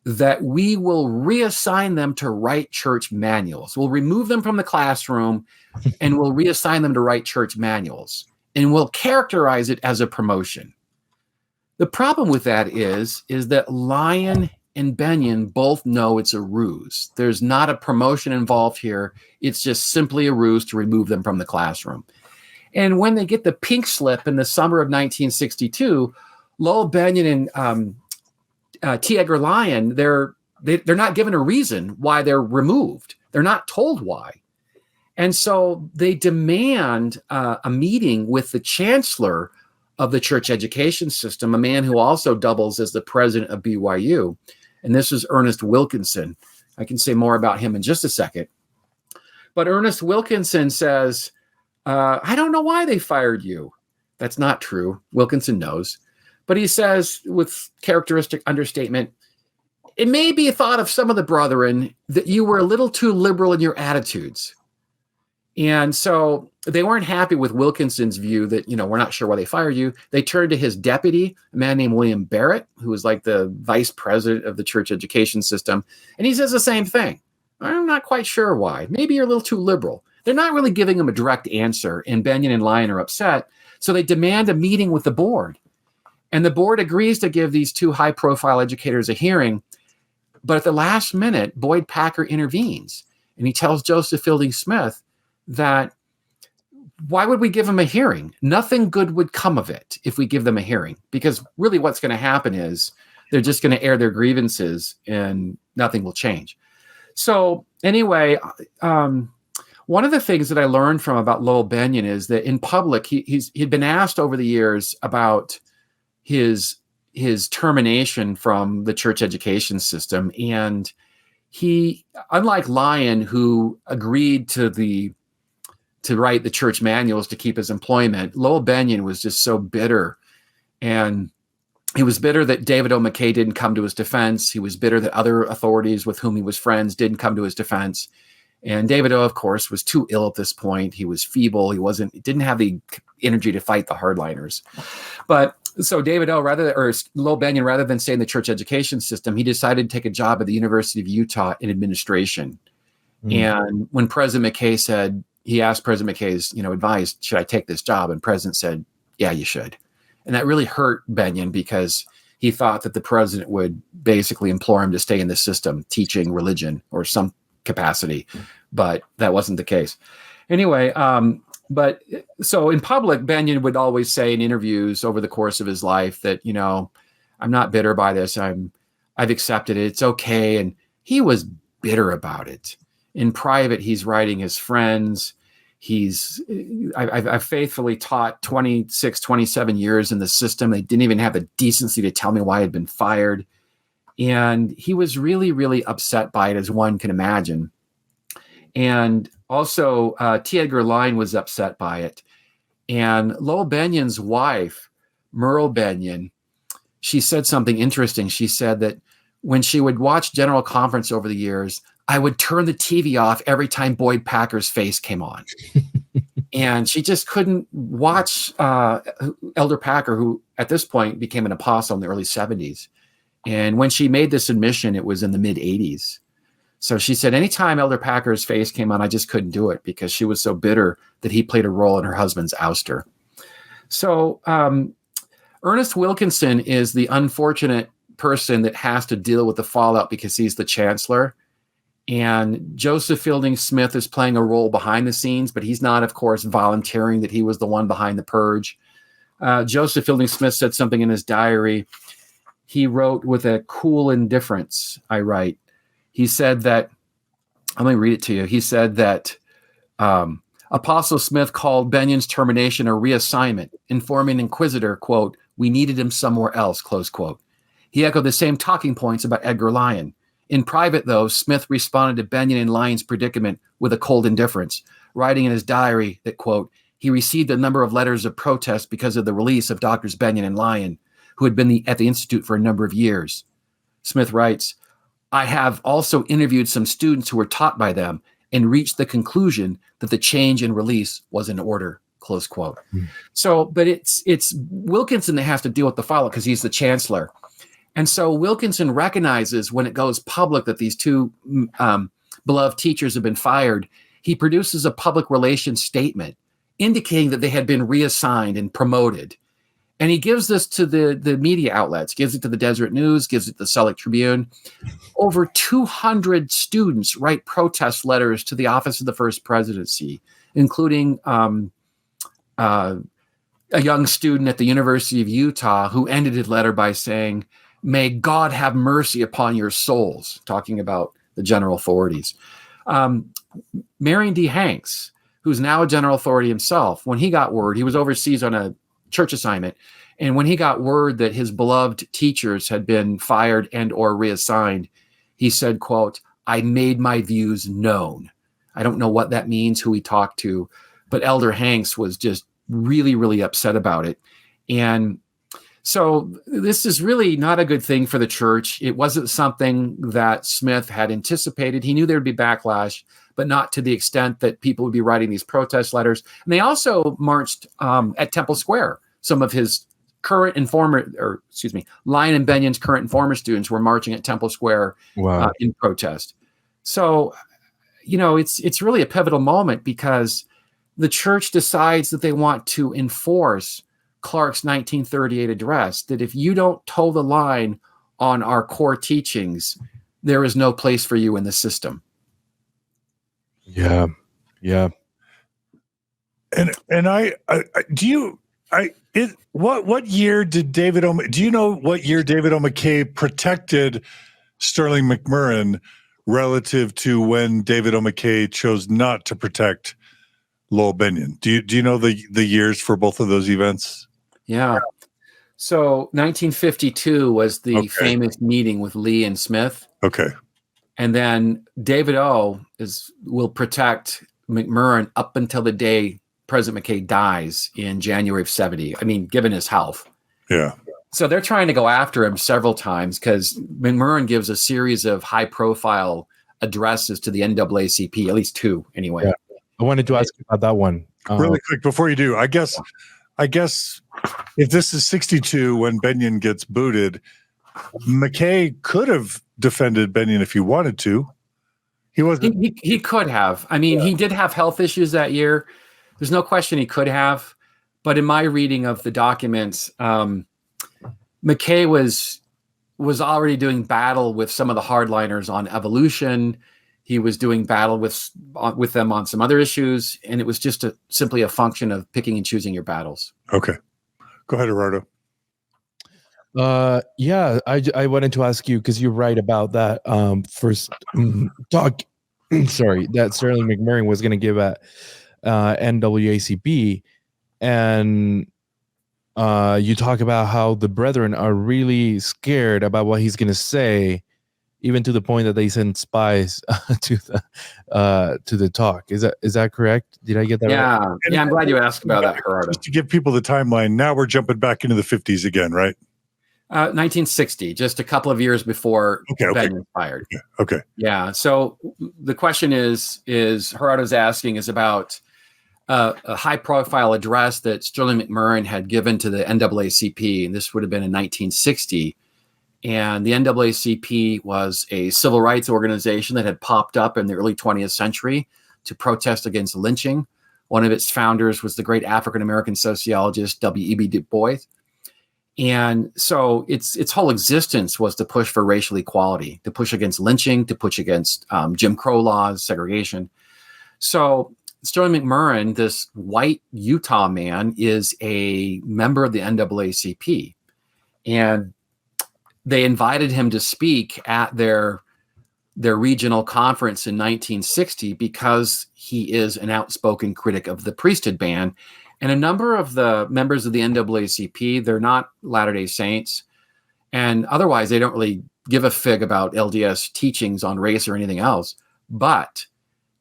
that we will reassign them to write church manuals. We'll remove them from the classroom and we'll reassign them to write church manuals. And we'll characterize it as a promotion. The problem with that is that Lyon and Bennion both know it's a ruse. There's not a promotion involved here. It's just simply a ruse to remove them from the classroom. And when they get the pink slip in the summer of 1962, Lowell Bennion and T. Edgar Lyon, they're not given a reason why they're removed. They're not told why. And so they demand a meeting with the chancellor of the church education system, a man who also doubles as the president of BYU. And this is Ernest Wilkinson. I can say more about him in just a second. But Ernest Wilkinson says, I don't know why they fired you. That's not true. Wilkinson knows. But he says, with characteristic understatement, it may be a thought of some of the brethren that you were a little too liberal in your attitudes. And so they weren't happy with Wilkinson's view that, we're not sure why they fired you. They turned to his deputy, a man named William Barrett, who was like the vice president of the church education system. And he says the same thing. I'm not quite sure why. Maybe you're a little too liberal. They're not really giving him a direct answer. And Bennion and Lyon are upset. So they demand a meeting with the board. And the board agrees to give these two high-profile educators a hearing. But at the last minute, Boyd Packer intervenes. And he tells Joseph Fielding Smith that why would we give them a hearing? Nothing good would come of it if we give them a hearing, because really what's going to happen is they're just going to air their grievances and nothing will change. So anyway, one of the things that I learned about Lowell Bennion is that in public, he'd been asked over the years about his termination from the church education system. And he, unlike Lyon, who agreed to write the church manuals to keep his employment, Lowell Bennion was just so bitter. And he was bitter that David O. McKay didn't come to his defense. He was bitter that other authorities with whom he was friends didn't come to his defense. And David O., of course, was too ill at this point. He was feeble. He didn't have the energy to fight the hardliners. But so David O., Lowell Bennion, rather than stay in the church education system, he decided to take a job at the University of Utah in administration. And when President McKay he asked President McKay's, advice, should I take this job? And President said, yeah, you should. And that really hurt Bennion because he thought that the president would basically implore him to stay in the system, teaching religion or some capacity, but that wasn't the case. Anyway, but so in public, Bennion would always say in interviews over the course of his life that, I'm not bitter by this. I've accepted it. It's okay. And he was bitter about it. In private, he's writing his friends. I've faithfully taught 26, 27 years in the system. They didn't even have the decency to tell me why I'd been fired. And he was really, really upset by it, as one can imagine. And also, T. Edgar Lyon was upset by it. And Lowell Bennion's wife, Merle Bennion, she said something interesting. She said that when she would watch General Conference over the years, I would turn the TV off every time Boyd Packer's face came on. And she just couldn't watch Elder Packer, who at this point became an apostle in the early 70s. And when she made this admission, it was in the mid 80s. So she said, anytime Elder Packer's face came on, I just couldn't do it because she was so bitter that he played a role in her husband's ouster. So Ernest Wilkinson is the unfortunate person that has to deal with the fallout because he's the chancellor. And Joseph Fielding Smith is playing a role behind the scenes, but he's not, of course, volunteering that he was the one behind the purge. Joseph Fielding Smith said something in his diary. He wrote with a cool indifference, I write. He said that, let me read it to you. He said that Apostle Smith called Bennion's termination a reassignment, informing Inquisitor, quote, we needed him somewhere else, close quote. He echoed the same talking points about Edgar Lyon. In private, though, Smith responded to Bennion and Lyon's predicament with a cold indifference, writing in his diary that, quote, he received a number of letters of protest because of the release of Doctors Bennion and Lyon, who had been at the Institute for a number of years. Smith writes, I have also interviewed some students who were taught by them and reached the conclusion that the change in release was in order, close quote. So, but it's Wilkinson that has to deal with the fallout because he's the chancellor. And so Wilkinson recognizes when it goes public that these two beloved teachers have been fired, he produces a public relations statement indicating that they had been reassigned and promoted. And he gives this to the media outlets, gives it to the Deseret News, gives it to the Salt Lake Tribune. Over 200 students write protest letters to the Office of the First Presidency, including a young student at the University of Utah who ended his letter by saying, "May God have mercy upon your souls," talking about the general authorities. Marion D. Hanks, who's now a general authority himself, when he got word, he was overseas on a church assignment, and when he got word that his beloved teachers had been fired and or reassigned, he said, quote, "I made my views known." I don't know what that means, who he talked to, but Elder Hanks was just really, really upset about it. And so this is really not a good thing for the church. It wasn't something that Smith had anticipated. He knew there'd be backlash, but not to the extent that people would be writing these protest letters. And they also marched at Temple Square. Some of his Lyon and Bennion's current and former students were marching at Temple Square in protest. So, it's really a pivotal moment because the church decides that they want to enforce Clark's 1938 address, that if you don't toe the line on our core teachings, there is no place for you in the system. Yeah. And what year did David do you know what year David O. McKay protected Sterling McMurrin relative to when David O. McKay chose not to protect Lowell Bennion? Do you know the years for both of those events? Yeah. So 1952 was the famous meeting with Lee and Smith. Okay. And then David O. will protect McMurrin up until the day President McKay dies in January of 70. I mean, given his health. Yeah. So they're trying to go after him several times because McMurrin gives a series of high-profile addresses to the NAACP, at least two anyway. Yeah. I wanted to ask you about that one. Really quick before you do, I guess if this is 62 when Bennion gets booted, McKay could have defended Bennion if he wanted to. He wasn't. He could have. I mean, he did have health issues that year. There's no question he could have. But in my reading of the documents, McKay was already doing battle with some of the hardliners on evolution. He was doing battle with them on some other issues, and it was just simply a function of picking and choosing your battles. Okay, go ahead, Gerardo. I wanted to ask you because you're right about that first talk. Sorry, that Sterling McMurrin was going to give at NAACP, and you talk about how the brethren are really scared about what he's going to say, even to the point that they send spies to the talk. Is that correct? Did I get that right? Yeah, I'm glad you asked about that, Gerardo. Just to give people the timeline, now we're jumping back into the 50s again, right? 1960, just a couple of years before Bennion fired. Okay. Yeah. So the question is Gerardo's asking is about a high-profile address that Sterling McMurrin had given to the NAACP, and this would have been in 1960. And the NAACP was a civil rights organization that had popped up in the early 20th century to protest against lynching. One of its founders was the great African-American sociologist W.E.B. Du Bois. And so its whole existence was to push for racial equality, to push against lynching, to push against Jim Crow laws, segregation. So Sterling McMurrin, this white Utah man, is a member of the NAACP. And they invited him to speak at their regional conference in 1960 because he is an outspoken critic of the priesthood ban. And a number of the members of the NAACP, they're not Latter-day Saints. And otherwise, they don't really give a fig about LDS teachings on race or anything else. But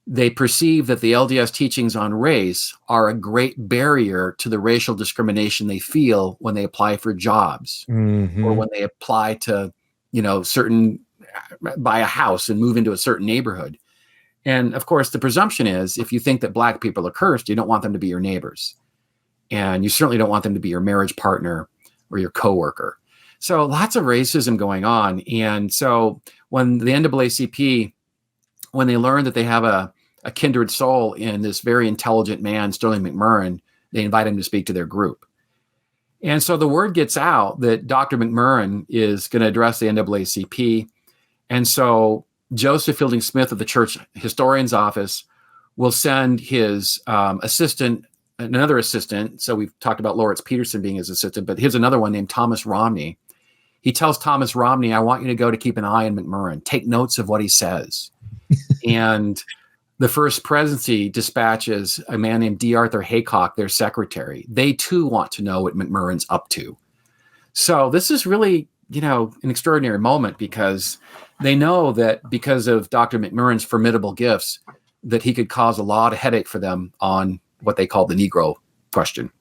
they perceive that the LDS teachings on race are a great barrier to the racial discrimination they feel when they apply for jobs or when they apply to, buy a house and move into a certain neighborhood. And of course, the presumption is if you think that Black people are cursed, you don't want them to be your neighbors. And you certainly don't want them to be your marriage partner or your coworker. So lots of racism going on. And so when the NAACP, when they learn that they have a kindred soul in this very intelligent man, Sterling McMurrin, they invite him to speak to their group. And so the word gets out that Dr. McMurrin is going to address the NAACP. And so Joseph Fielding Smith of the church historian's office will send his assistant another assistant. So we've talked about Lawrence Peterson being his assistant, but here's another one named Thomas Romney. He tells Thomas Romney, I want you to go to keep an eye on McMurrin. Take notes of what he says. And the First Presidency dispatches a man named D. Arthur Haycock, their secretary. They too want to know what McMurrin's up to. So this is really, an extraordinary moment, because they know that because of Dr. McMurrin's formidable gifts, that he could cause a lot of headache for them on what they call the Negro question.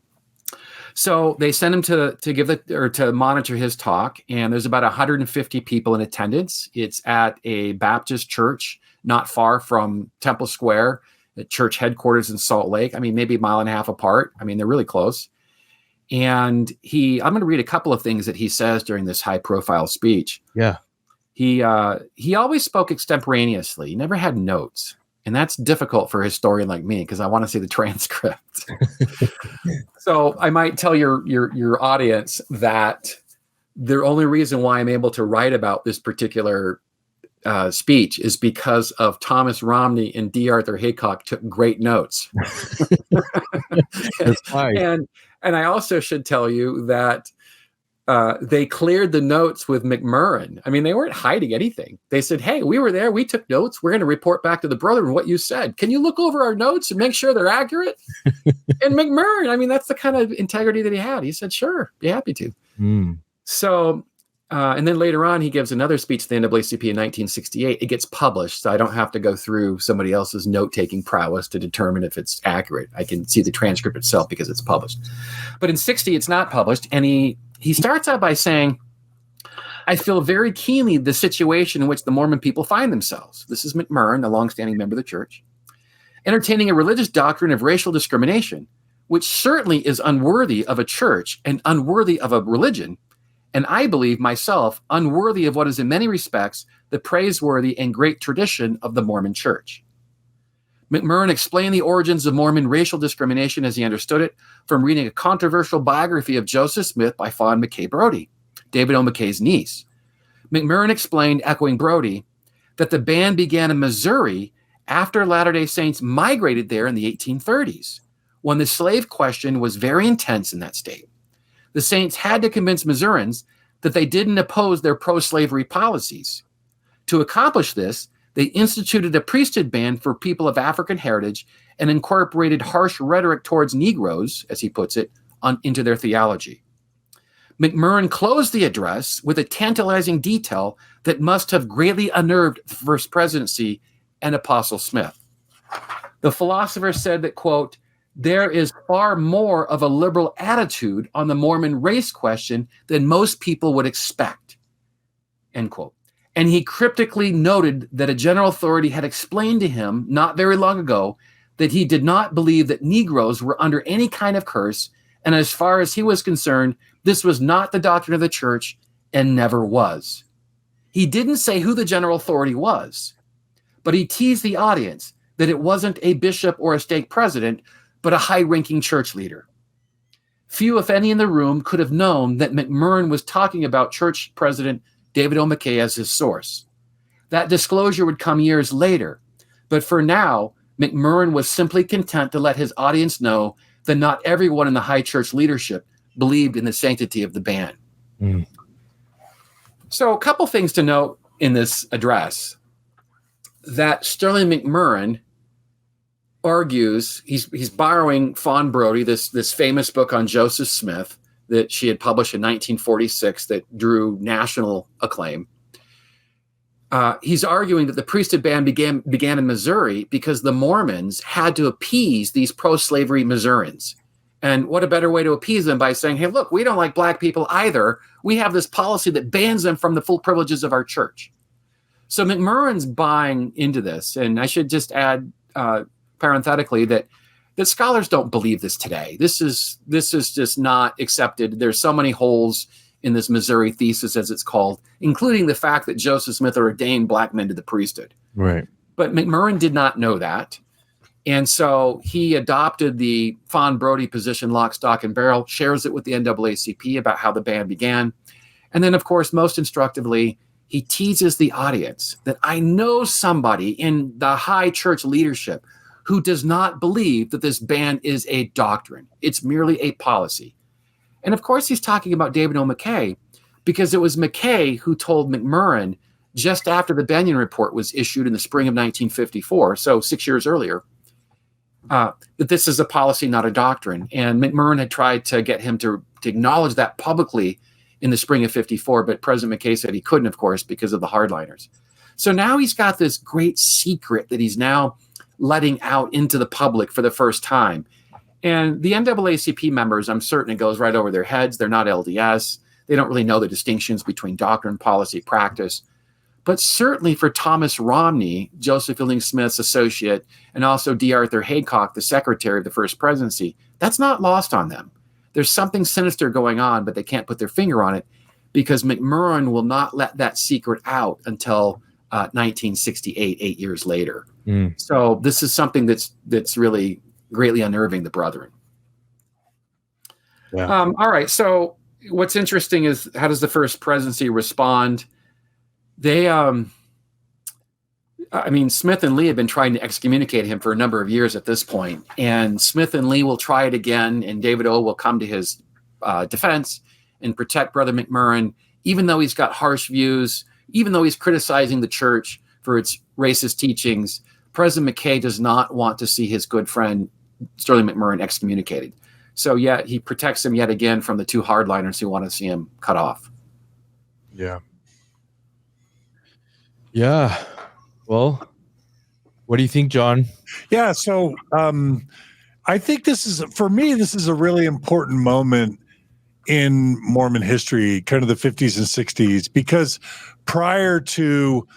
So they send him to monitor his talk, and there's about 150 people in attendance. It's at a Baptist church not far from Temple Square, the church headquarters in Salt Lake. I mean, maybe a mile and a half apart. I mean, they're really close. And I'm going to read a couple of things that he says during this high-profile speech. Yeah. He always spoke extemporaneously. He never had notes. And that's difficult for a historian like me, because I want to see the transcript. So I might tell your audience that the only reason why I'm able to write about this particular speech is because of Thomas Romney and D. Arthur Haycock took great notes. That's fine. And I also should tell you that they cleared the notes with McMurrin. I mean, they weren't hiding anything. They said, hey, we were there. We took notes. We're going to report back to the brethren what you said. Can you look over our notes and make sure they're accurate? And McMurrin, I mean, that's the kind of integrity that he had. He said, sure, be happy to. So, and then later on, he gives another speech to the NAACP in 1968. It gets published, so I don't have to go through somebody else's note-taking prowess to determine if it's accurate. I can see the transcript itself because it's published. But in 60, it's not published, and he starts out by saying, I feel very keenly the situation in which the Mormon people find themselves. This is McMurrin, a longstanding member of the church, entertaining a religious doctrine of racial discrimination, which certainly is unworthy of a church and unworthy of a religion, and I believe myself unworthy of what is in many respects the praiseworthy and great tradition of the Mormon church. McMurrin explained the origins of Mormon racial discrimination as he understood it from reading a controversial biography of Joseph Smith by Fawn McKay Brody, David O. McKay's niece. McMurrin explained, echoing Brody, that the band began in Missouri after Latter-day Saints migrated there in the 1830s, when the slave question was very intense in that state. The Saints had to convince Missourians that they didn't oppose their pro-slavery policies. To accomplish this, they instituted a priesthood ban for people of African heritage and incorporated harsh rhetoric towards Negroes, as he puts it, into their theology. McMurrin closed the address with a tantalizing detail that must have greatly unnerved the First Presidency and Apostle Smith. The philosopher said that, quote, there is far more of a liberal attitude on the Mormon race question than most people would expect, end quote. And he cryptically noted that a general authority had explained to him not very long ago that he did not believe that Negroes were under any kind of curse, and as far as he was concerned, this was not the doctrine of the church and never was. He didn't say who the general authority was, but he teased the audience that it wasn't a bishop or a stake president, but a high-ranking church leader. Few, if any, in the room could have known that McMurrin was talking about church president David O. McKay as his source. That disclosure would come years later, but for now, McMurrin was simply content to let his audience know that not everyone in the high church leadership believed in the sanctity of the band. So a couple things to note in this address, that Sterling McMurrin argues, he's borrowing Fawn Brody, this famous book on Joseph Smith that she had published in 1946 that drew national acclaim. He's arguing that the priesthood ban began in Missouri because the Mormons had to appease these pro-slavery Missourians. And what a better way to appease them by saying, hey, look, we don't like black people either. We have this policy that bans them from the full privileges of our church. So McMurrin's buying into this. And I should just add parenthetically that scholars don't believe this today. This is just not accepted. There's so many holes in this Missouri thesis, as it's called, including the fact that Joseph Smith ordained black men to the priesthood. Right. But McMurrin did not know that. And so he adopted the Fawn Brody position, lock, stock, and barrel, shares it with the NAACP about how the band began. And then, of course, most instructively, he teases the audience that I know somebody in the high church leadership who does not believe that this ban is a doctrine. It's merely a policy. And of course, he's talking about David O. McKay, because it was McKay who told McMurrin just after the Bennion report was issued in the spring of 1954, so 6 years earlier, that this is a policy, not a doctrine. And McMurrin had tried to get him to acknowledge that publicly in the spring of 54, but President McKay said he couldn't, of course, because of the hardliners. So now he's got this great secret that he's now letting out into the public for the first time. And the NAACP members, I'm certain it goes right over their heads. They're not LDS. They don't really know the distinctions between doctrine, policy, practice. But certainly for Thomas Romney, Joseph Fielding Smith's associate, and also D. Arthur Haycock, the secretary of the first presidency, that's not lost on them. There's something sinister going on, but they can't put their finger on it because McMurrin will not let that secret out until 1968, 8 years later. So this is something that's really greatly unnerving the brethren. Yeah. All right. So what's interesting is, how does the first presidency respond? They, Smith and Lee have been trying to excommunicate him for a number of years at this point, and Smith and Lee will try it again, and David O. will come to his defense and protect Brother McMurrin, even though he's got harsh views, even though he's criticizing the church for its racist teachings. President McKay does not want to see his good friend Sterling McMurrin excommunicated. So yet he protects him yet again from the two hardliners who want to see him cut off. Yeah. Yeah. Well, what do you think, John? Yeah. So I think this is a really important moment in Mormon history, kind of the 50s and 60s, because prior to,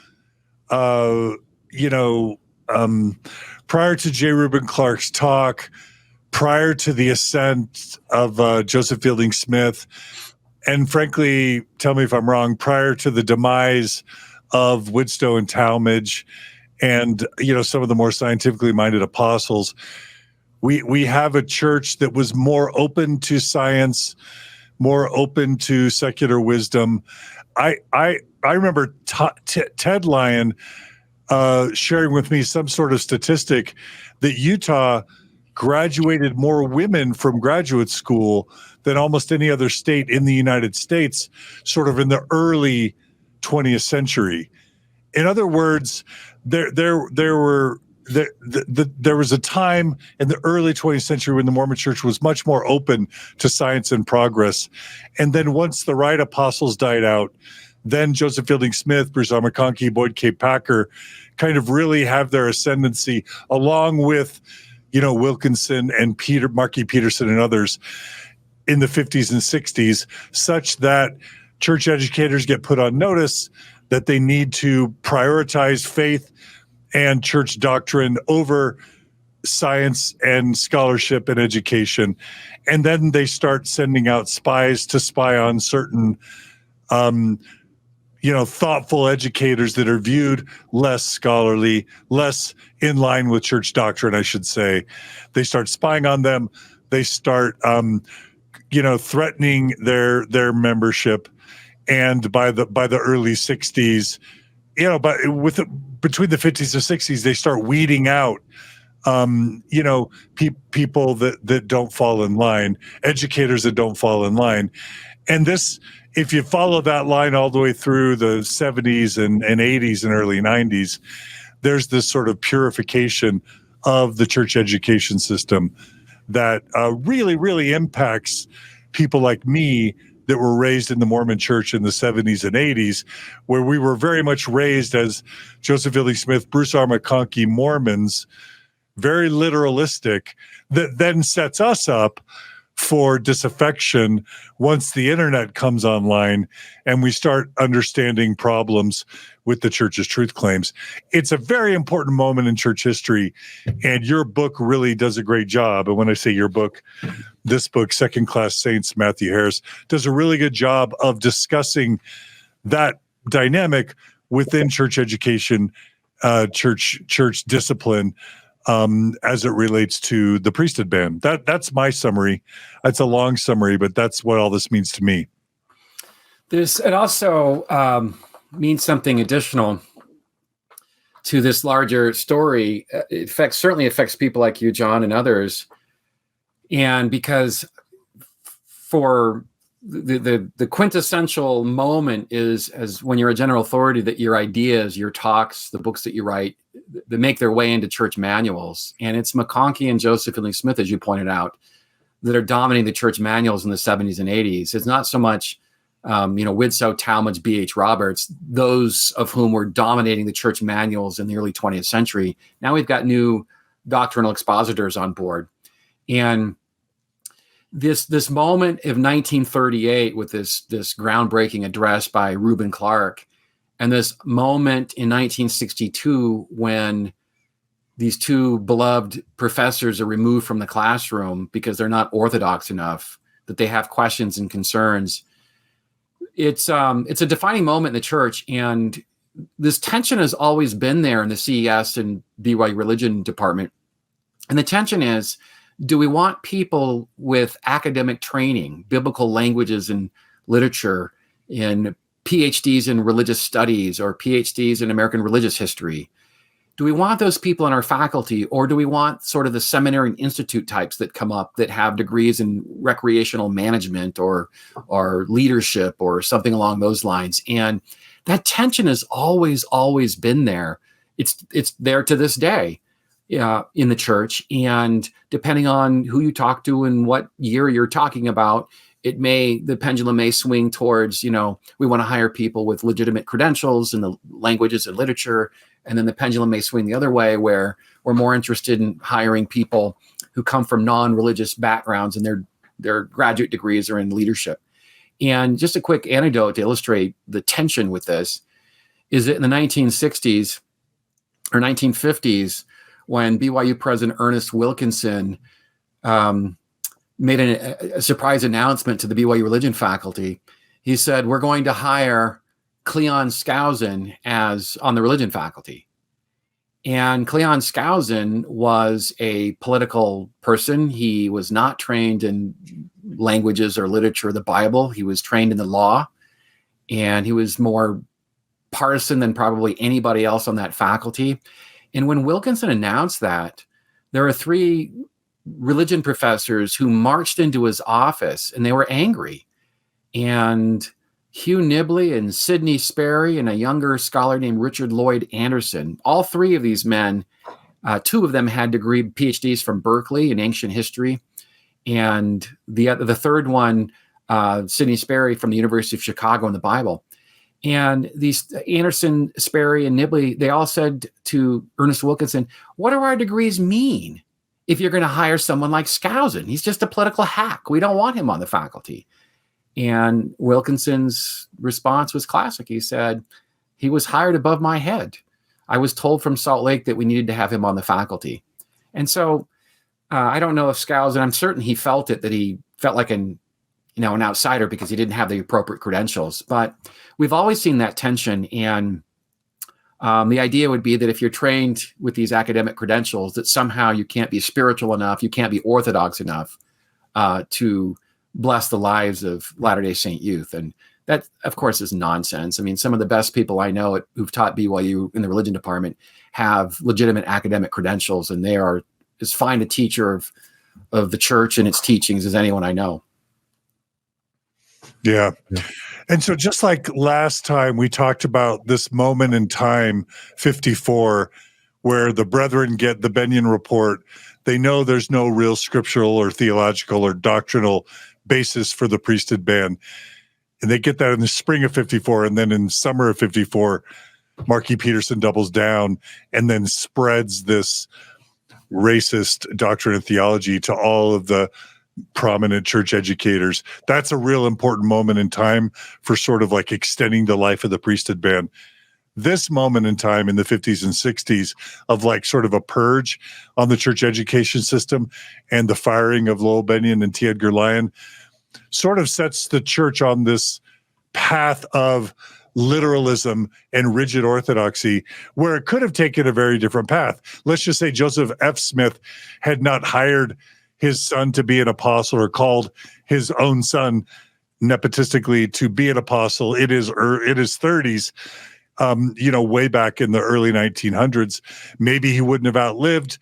prior to J. Reuben Clark's talk, prior to the ascent of Joseph Fielding Smith, and frankly, tell me if I'm wrong, prior to the demise of Woodstow and Talmage, and some of the more scientifically minded apostles, we have a church that was more open to science, more open to secular wisdom. I remember Ted Lyon sharing with me some sort of statistic that Utah graduated more women from graduate school than almost any other state in the United States, sort of in the early 20th century. In other words, there was a time in the early 20th century when the Mormon Church was much more open to science and progress. And then once the right apostles died out, then Joseph Fielding Smith, Bruce R. McConkie, Boyd K. Packer kind of really have their ascendancy, along with, Wilkinson and Marky Peterson and others in the 50s and 60s, such that church educators get put on notice that they need to prioritize faith and church doctrine over science and scholarship and education. And then they start sending out spies to spy on certain thoughtful educators that are viewed less scholarly, less in line with church doctrine, I should say. They start spying on them. They start, threatening their membership. And by the early 60s, between the 50s and 60s, they start weeding out, people that don't fall in line, educators that don't fall in line. And this, if you follow that line all the way through the 70s and 80s and early 90s, there's this sort of purification of the church education system that really, really impacts people like me that were raised in the Mormon Church in the 70s and 80s, where we were very much raised as Joseph Fielding Smith, Bruce R. McConkie Mormons, very literalistic, that then sets us up for disaffection once the internet comes online and we start understanding problems with the church's truth claims. It's a very important moment in church history, and your book really does a great job. And when I say your book, this book, Second Class Saints, Matthew Harris, does a really good job of discussing that dynamic within church education, church discipline, as it relates to the priesthood ban. That's my summary. That's a long summary, but that's what all this means to me. It also means something additional. to this larger story, it certainly affects people like you, John, and others. And because for the quintessential moment is as when you're a general authority, that your ideas, your talks, the books that you write, they make their way into church manuals. And it's McConkie and Joseph Findlay Smith, as you pointed out, that are dominating the church manuals in the 70s and 80s. It's not so much, Widsoe, Talmage, B.H. Roberts, those of whom were dominating the church manuals in the early 20th century. Now we've got new doctrinal expositors on board. And this moment of 1938 with this groundbreaking address by Reuben Clark, and this moment in 1962 when these two beloved professors are removed from the classroom because they're not orthodox enough, that they have questions and concerns. It's a defining moment in the church, and this tension has always been there in the CES and BYU religion department. And the tension is, do we want people with academic training, biblical languages and literature, in PhDs in religious studies or PhDs in American religious history? Do we want those people in our faculty, or do we want sort of the seminary and institute types that come up that have degrees in recreational management or leadership or something along those lines? And that tension has always been there. It's there to this day in the church. And depending on who you talk to and what year you're talking about, the pendulum may swing towards, we want to hire people with legitimate credentials in the languages and literature. And then the pendulum may swing the other way, where we're more interested in hiring people who come from non-religious backgrounds and their graduate degrees are in leadership. And just a quick anecdote to illustrate the tension with this is that in the 1960s or 1950s, when BYU President Ernest Wilkinson made a surprise announcement to the BYU religion faculty, he said, we're going to hire Cleon Skousen on the religion faculty. And Cleon Skousen was a political person. He was not trained in languages or literature of the Bible. He was trained in the law, and he was more partisan than probably anybody else on that faculty. And when Wilkinson announced that, there were 3 religion professors who marched into his office, and they were angry. And Hugh Nibley and Sidney Sperry and a younger scholar named Richard Lloyd Anderson, all 3 of these men, 2 of them had PhDs from Berkeley in ancient history. And the third one, Sidney Sperry, from the University of Chicago in the Bible. And these Anderson, Sperry, and Nibley, they all said to Ernest Wilkinson, what do our degrees mean if you're going to hire someone like Skousen? He's just a political hack. We don't want him on the faculty. And Wilkinson's response was classic. He said, he was hired above my head. I was told from Salt Lake that we needed to have him on the faculty. And so I don't know if Skousen, I'm certain he felt it, that he felt like an outsider because he didn't have the appropriate credentials. But we've always seen that tension. And the idea would be that if you're trained with these academic credentials, that somehow you can't be spiritual enough, you can't be orthodox enough to bless the lives of Latter-day Saint youth. And that, of course, is nonsense. I mean, some of the best people I know who've taught BYU in the religion department have legitimate academic credentials, and they are as fine a teacher of the church and its teachings as anyone I know. Yeah. And so just like last time, we talked about this moment in time, 54, where the brethren get the Bennion report. They know there's no real scriptural or theological or doctrinal basis for the priesthood ban. And they get that in the spring of 54. And then in summer of 54, Marky Peterson doubles down and then spreads this racist doctrine and theology to all of the prominent church educators. That's a real important moment in time for sort of like extending the life of the priesthood ban. This moment in time in the 50s and 60s of like sort of a purge on the church education system and the firing of Lowell Bennion and T. Edgar Lyon sort of sets the church on this path of literalism and rigid orthodoxy, where it could have taken a very different path. Let's just say Joseph F. Smith had not hired his son to be an apostle or called his own son nepotistically to be an apostle in his 30s. way back in the early 1900s. Maybe he wouldn't have outlived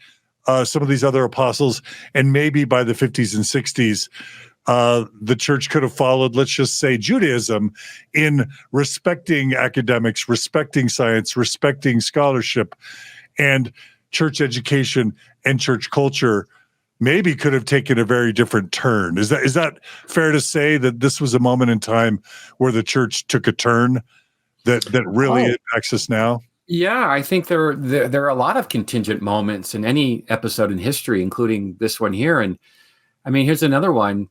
some of these other apostles, and maybe by the 50s and 60s, the church could have followed, let's just say, Judaism in respecting academics, respecting science, respecting scholarship, and church education and church culture maybe could have taken a very different turn. Is that fair to say, that this was a moment in time where the church took a turn that really impacts us now? Yeah, I think there are a lot of contingent moments in any episode in history, including this one here. And I mean, here's another one,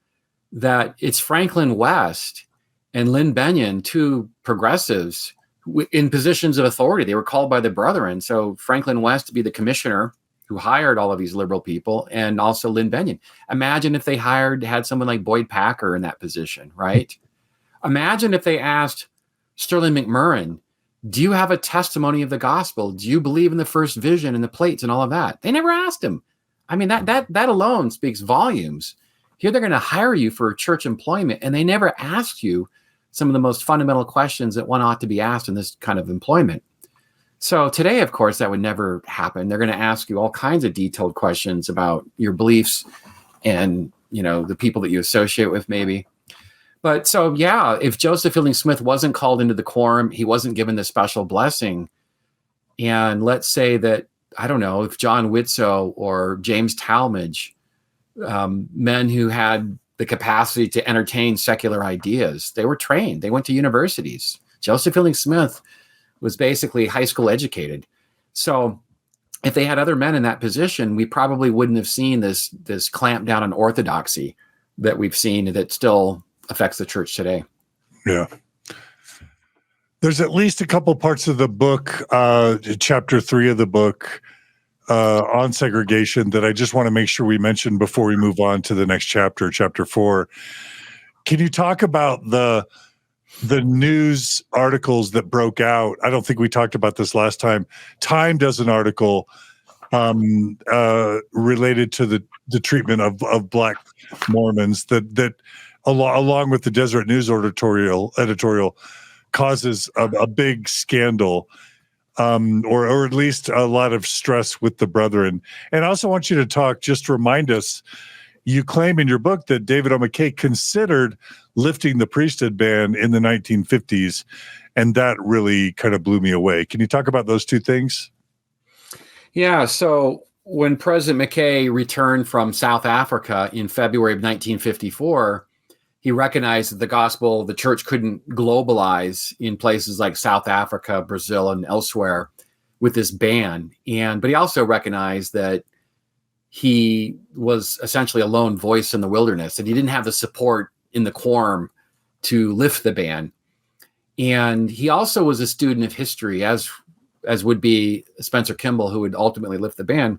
that it's Franklin West and Lynn Bennion, two progressives in positions of authority. They were called by the Brethren. So Franklin West to be the commissioner who hired all of these liberal people, and also Lynn Bennion. Imagine if they had someone like Boyd Packer in that position, right? Imagine if they asked Sterling McMurrin, do you have a testimony of the gospel? Do you believe in the first vision and the plates and all of that? They never asked him. I mean, that alone speaks volumes. Here they're going to hire you for church employment, and they never asked you some of the most fundamental questions that one ought to be asked in this kind of employment. So today, of course, that would never happen. They're going to ask you all kinds of detailed questions about your beliefs and, the people that you associate with, maybe. But so, yeah, if Joseph Fielding Smith wasn't called into the quorum, he wasn't given the special blessing. And let's say that, I don't know, if John Widtsoe or James Talmage, men who had the capacity to entertain secular ideas, they were trained. They went to universities. Joseph Fielding Smith was basically high school educated. So if they had other men in that position, we probably wouldn't have seen this clamp down on orthodoxy that we've seen that still affects the church today. Yeah. There's at least a couple parts of the book, chapter 3 of the book, on segregation, that I just want to make sure we mention before we move on to the next chapter, chapter 4. Can you talk about the news articles that broke out? I don't think we talked about this last time. Time does an article related to the treatment of Black Mormons that along with the Deseret News editorial causes a big scandal, or at least a lot of stress with the Brethren. And I also want you to just remind us, you claim in your book that David O. McKay considered lifting the priesthood ban in the 1950s, and that really kind of blew me away. Can you talk about those two things? Yeah, so when President McKay returned from South Africa in February of 1954, he recognized that the church couldn't globalize in places like South Africa, Brazil, and elsewhere with this ban. But he also recognized that he was essentially a lone voice in the wilderness, and he didn't have the support in the quorum to lift the ban. And he also was a student of history, as would be Spencer Kimball, who would ultimately lift the ban,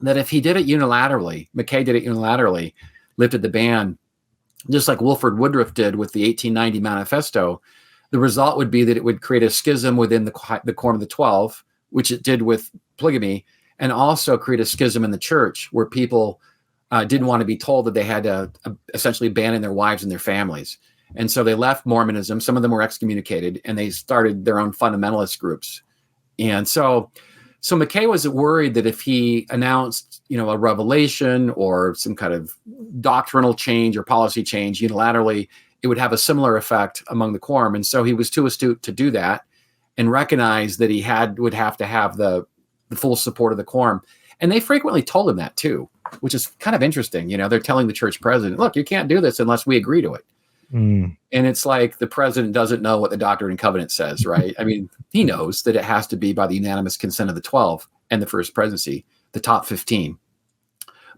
that if he did it unilaterally, McKay did it unilaterally, lifted the ban, just like Wilford Woodruff did with the 1890 Manifesto, the result would be that it would create a schism within the Quorum of the 12, which it did with polygamy, and also create a schism in the church where people didn't want to be told that they had to essentially abandon their wives and their families. And so they left Mormonism. Some of them were excommunicated, and they started their own fundamentalist groups. And so McKay was worried that if he announced, a revelation or some kind of doctrinal change or policy change unilaterally, it would have a similar effect among the quorum. And so he was too astute to do that, and recognized that he would have to have the full support of the quorum. And they frequently told him that too, which is kind of interesting. They're telling the church president, look, you can't do this unless we agree to it. And it's like the president doesn't know what the Doctrine and Covenant says, right? I mean, he knows that it has to be by the unanimous consent of the 12 and the first presidency, the top 15.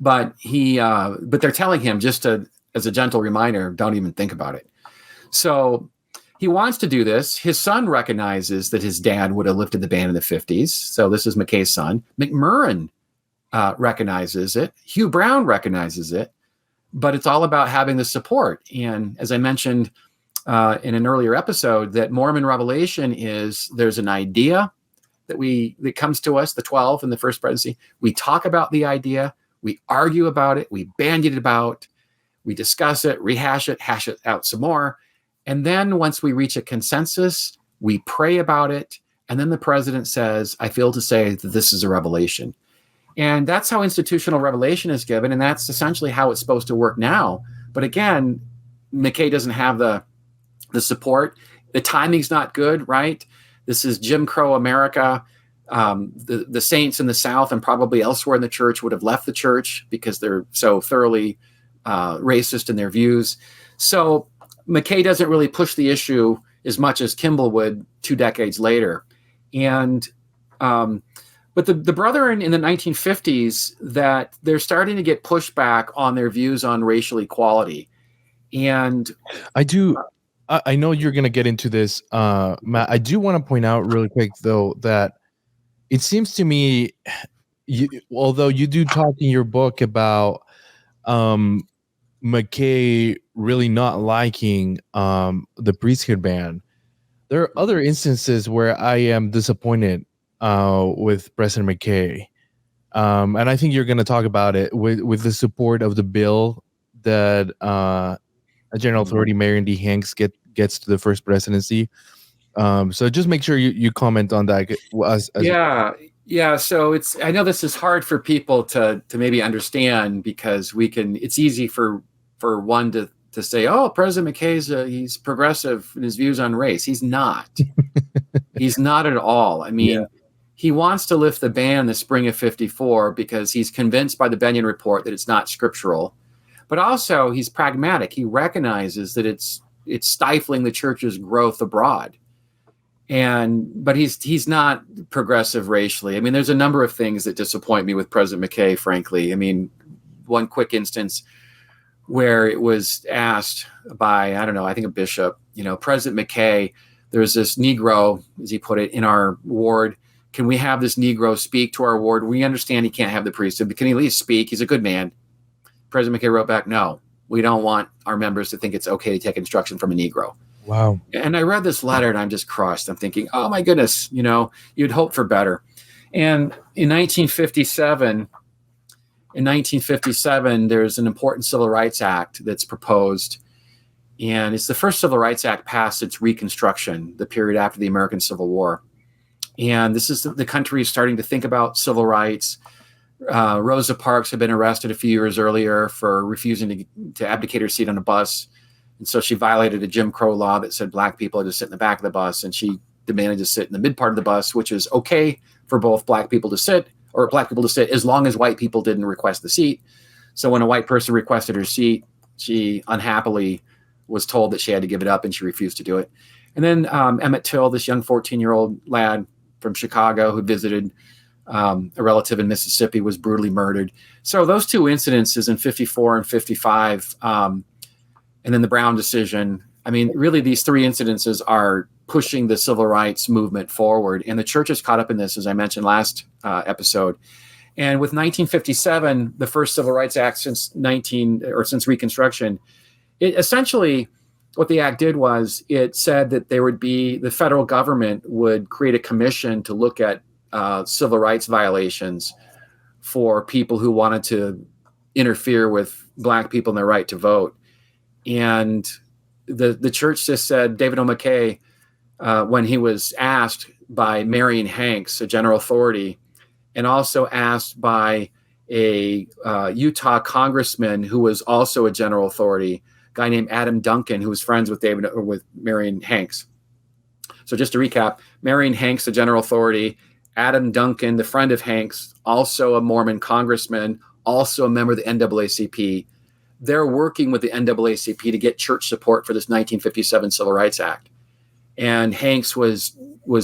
But they're telling him just as a gentle reminder, don't even think about it. So he wants to do this. His son recognizes that his dad would have lifted the ban in the 50s. So this is McKay's son. McMurrin recognizes it. Hugh Brown recognizes it. But it's all about having the support. And as I mentioned in an earlier episode, that Mormon revelation is there's an idea that comes to us, the 12 in the first presidency. We talk about the idea, we argue about it, we bandy it about, we discuss it, rehash it, hash it out some more. And then once we reach a consensus, we pray about it, And then the president says, I feel to say that this is a revelation. And that's how institutional revelation is given. And that's essentially how it's supposed to work now. But again, McKay doesn't have the support. The timing's not good, right? This is Jim Crow America. The saints in the South and probably elsewhere in the church would have left the church because they're so thoroughly racist in their views. So McKay doesn't really push the issue as much as Kimball would 2 decades later. And but the Brethren in the 1950s, that they're starting to get pushback on their views on racial equality. And I know you're going to get into this, Matt. I do want to point out really quick, though, that it seems to me, although you do talk in your book about McKay really not liking the priesthood ban, there are other instances where I am disappointed with President McKay. And I think you're going to talk about it with the support of the bill that General Authority Marion D. Hanks gets to the first presidency. So just make sure you comment on that. Yeah. So I know this is hard for people to maybe understand, because it's easy for one to say, oh, President McKay's he's progressive in his views on race. He's not. He's not at all. I mean, he wants to lift the ban in the spring of 54 because he's convinced by the Bennion report that it's not scriptural. But also he's pragmatic. He recognizes that it's stifling the church's growth abroad. But he's not progressive racially. I mean, there's a number of things that disappoint me with President McKay, frankly. I mean, one quick instance where it was asked by, I don't know, I think a bishop, President McKay, there's this Negro, as he put it, in our ward. Can we have this Negro speak to our ward? We understand he can't have the priesthood, but can he at least speak? He's a good man. President McKay wrote back, no, we don't want our members to think it's okay to take instruction from a Negro. Wow. And I read this letter and I'm just crushed. I'm thinking, oh my goodness, you'd hope for better. And in 1957, there's an important Civil Rights Act that's proposed. And it's the first Civil Rights Act past its Reconstruction, the period after the American Civil War. And this is the country is starting to think about civil rights. Rosa Parks had been arrested a few years earlier for refusing to abdicate her seat on a bus. And so she violated a Jim Crow law that said black people had to sit in the back of the bus. And she demanded to sit in the mid part of the bus, which is okay for both black people to sit as long as white people didn't request the seat. So when a white person requested her seat, she unhappily was told that she had to give it up, and she refused to do it. And then Emmett Till, this young 14-year-old lad from Chicago who visited a relative in Mississippi, was brutally murdered. So those two incidences in 54 and 55, and then the Brown decision, I mean, really these three incidences are pushing the civil rights movement forward. And the church is caught up in this, as I mentioned last episode. And with 1957, the first Civil Rights Act since Reconstruction, it essentially, what the act did was it said that the federal government would create a commission to look at civil rights violations for people who wanted to interfere with black people and their right to vote. And the church just said, David O. McKay, when he was asked by Marion Hanks, a general authority, and also asked by a Utah congressman who was also a general authority, a guy named Adam Duncan, who was friends with Marion Hanks. So just to recap, Marion Hanks, the general authority, Adam Duncan, the friend of Hanks, also a Mormon congressman, also a member of the NAACP. They're working with the NAACP to get church support for this 1957 Civil Rights Act. And Hanks was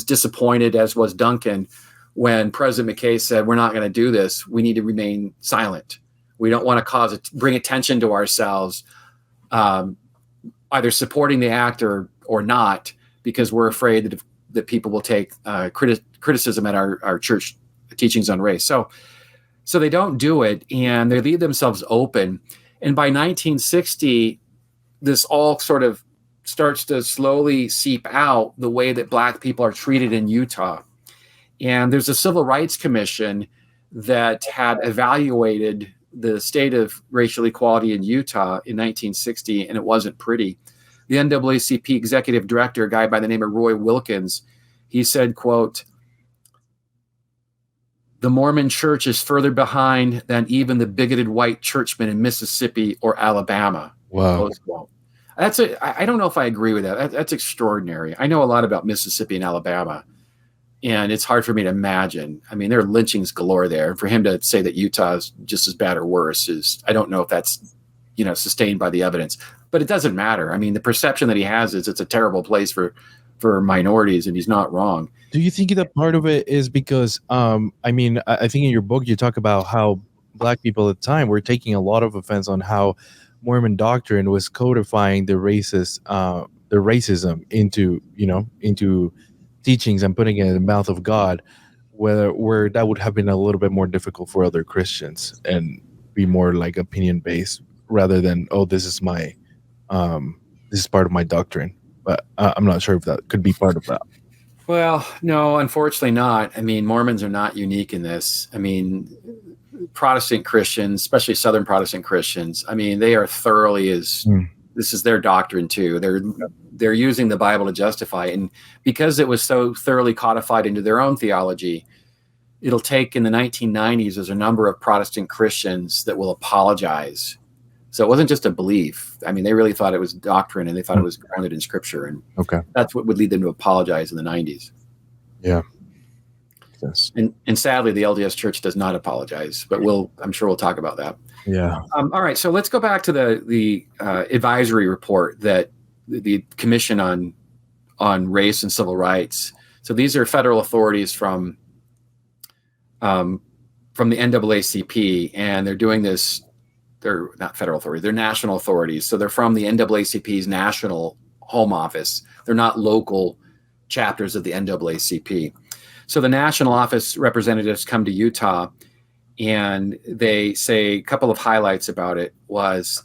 disappointed, as was Duncan, when President McKay said, we're not going to do this. We need to remain silent. We don't want to bring attention to ourselves, either supporting the act or not, because we're afraid that people will take criticism at our church teachings on race. So they don't do it, and they leave themselves open. And by 1960, this all sort of starts to slowly seep out, the way that black people are treated in Utah. And there's a Civil Rights Commission that had evaluated the state of racial equality in Utah in 1960, and it wasn't pretty. The NAACP executive director, a guy by the name of Roy Wilkins, He said, quote, "The Mormon church is further behind than even the bigoted white churchmen in Mississippi or Alabama." Wow. Close quote. I don't know if I agree with that. That's extraordinary. I know a lot about Mississippi and Alabama, and it's hard for me to imagine. I mean, there are lynchings galore there. For him to say that Utah is just as bad or worse I don't know if that's, sustained by the evidence. But it doesn't matter. I mean, the perception that he has is it's a terrible place for minorities, and he's not wrong. Do you think that part of it is because, I think in your book you talk about how Black people at the time were taking a lot of offense on how Mormon doctrine was codifying the racism into teachings and putting it in the mouth of God, where that would have been a little bit more difficult for other Christians and be more like opinion based rather than, oh, this is part of my doctrine. But I'm not sure if that could be part of that. Well, no, unfortunately not. I mean, Mormons are not unique in this. I mean, Protestant Christians, especially Southern Protestant Christians, I mean, they are thoroughly this is their doctrine too. They're using the Bible to justify it. And because it was so thoroughly codified into their own theology, it'll take in the 1990s, there's a number of Protestant Christians that will apologize. So it wasn't just a belief. I mean, they really thought it was doctrine, and they thought it was grounded in Scripture. And that's what would lead them to apologize in the 90s. Yeah. Yes. And sadly, the LDS Church does not apologize, but I'm sure we'll talk about that. Yeah. All right. So let's go back to the advisory report that the Commission on Race and Civil Rights. So these are federal authorities from the NAACP, and they're doing this. They're not federal authorities, they're national authorities. So they're from the NAACP's national home office. They're not local chapters of the NAACP. So the national office representatives come to Utah, and they say a couple of highlights about it was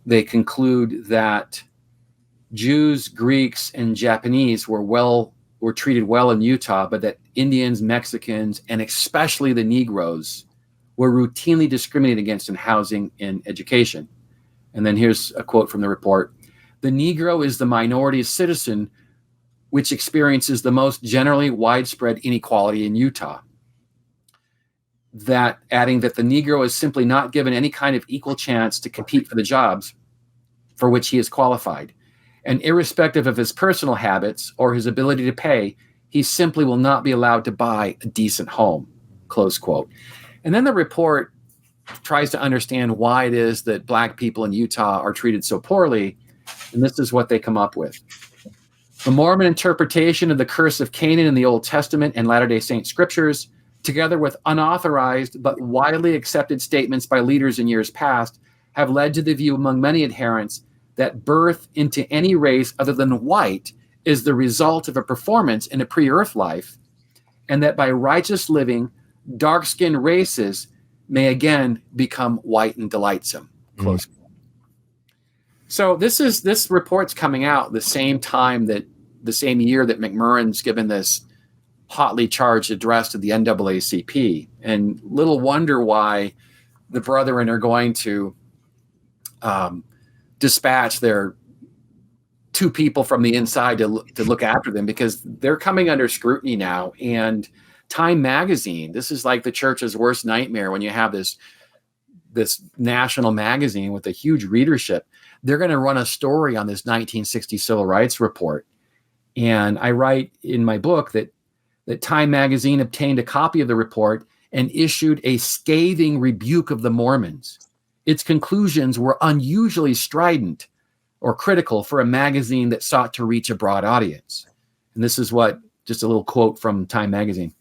they conclude that Jews, Greeks, and Japanese were treated well in Utah, but that Indians, Mexicans, and especially the Negroes were routinely discriminated against in housing and education. And then here's a quote from the report. "The Negro is the minority citizen which experiences the most generally widespread inequality in Utah." Adding that the Negro is simply not given any kind of equal chance to compete for the jobs for which he is qualified. And irrespective of his personal habits or his ability to pay, he simply will not be allowed to buy a decent home, close quote. And then the report tries to understand why it is that Black people in Utah are treated so poorly. And this is what they come up with. "The Mormon interpretation of the curse of Canaan in the Old Testament and Latter-day Saint scriptures, together with unauthorized but widely accepted statements by leaders in years past, have led to the view among many adherents that birth into any race other than white is the result of a performance in a pre-earth life, and that by righteous living, dark-skinned races may again become white and delightsome." Close. So this report's coming out the same year that McMurrin's given this hotly charged address to the NAACP, and little wonder why the brethren are going to dispatch their two people from the inside to look after them, because they're coming under scrutiny now. And Time magazine, this is like the church's worst nightmare when you have this national magazine with a huge readership. They're going to run a story on this 1960 Civil Rights Report. And I write in my book that Time magazine obtained a copy of the report and issued a scathing rebuke of the Mormons. Its conclusions were unusually strident or critical for a magazine that sought to reach a broad audience. And this is just a little quote from Time magazine.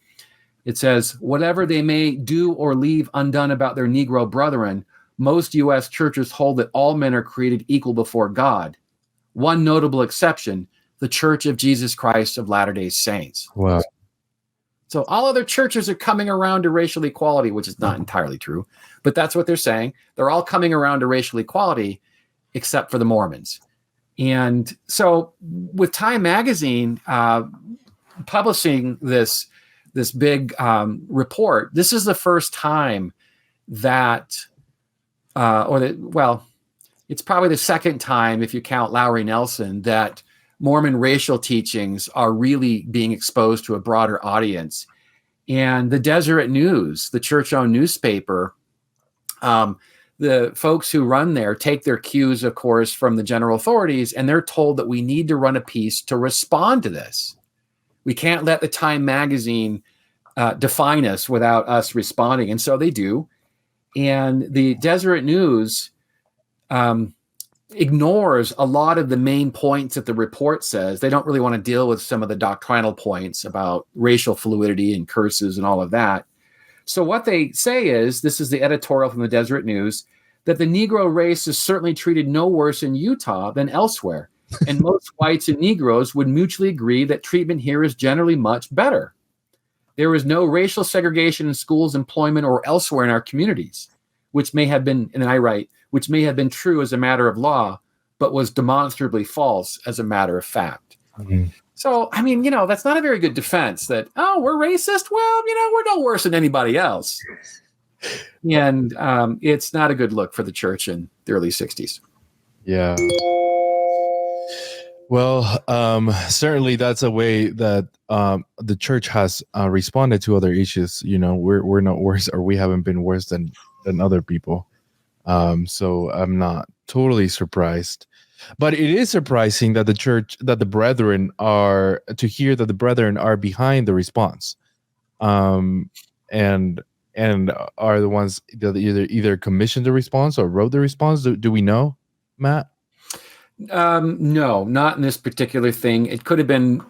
It says, "Whatever they may do or leave undone about their Negro brethren, most U.S. churches hold that all men are created equal before God. One notable exception, the Church of Jesus Christ of Latter-day Saints." Wow. So all other churches are coming around to racial equality, which is not entirely true, but that's what they're saying. They're all coming around to racial equality, except for the Mormons. And so with Time magazine publishing this big report, this is the first time that, it's probably the second time, if you count Lowry Nelson, that Mormon racial teachings are really being exposed to a broader audience. And the Deseret News, the church-owned newspaper, the folks who run there take their cues, of course, from the general authorities, and they're told that we need to run a piece to respond to this. We can't let the Time magazine define us without us responding. And so they do. And the Deseret News ignores a lot of the main points that the report says. They don't really want to deal with some of the doctrinal points about racial fluidity and curses and all of that. So what they say is, this is the editorial from the Deseret News, that the Negro race is certainly treated no worse in Utah than elsewhere. And most whites and Negroes would mutually agree that treatment here is generally much better. There is no racial segregation in schools, employment, or elsewhere in our communities, which may have been, and I write, which may have been true as a matter of law, but was demonstrably false as a matter of fact. Mm-hmm. So, I mean, that's not a very good defense that, oh, we're racist. Well, we're no worse than anybody else. And it's not a good look for the church in the early 60s. Yeah. Well, certainly that's a way that the church has responded to other issues. We're not worse, or we haven't been worse than other people. So I'm not totally surprised. But it is surprising that the brethren are behind the response, and are the ones that either commissioned the response or wrote the response. Do we know, Matt? No, not in this particular thing. It could have been.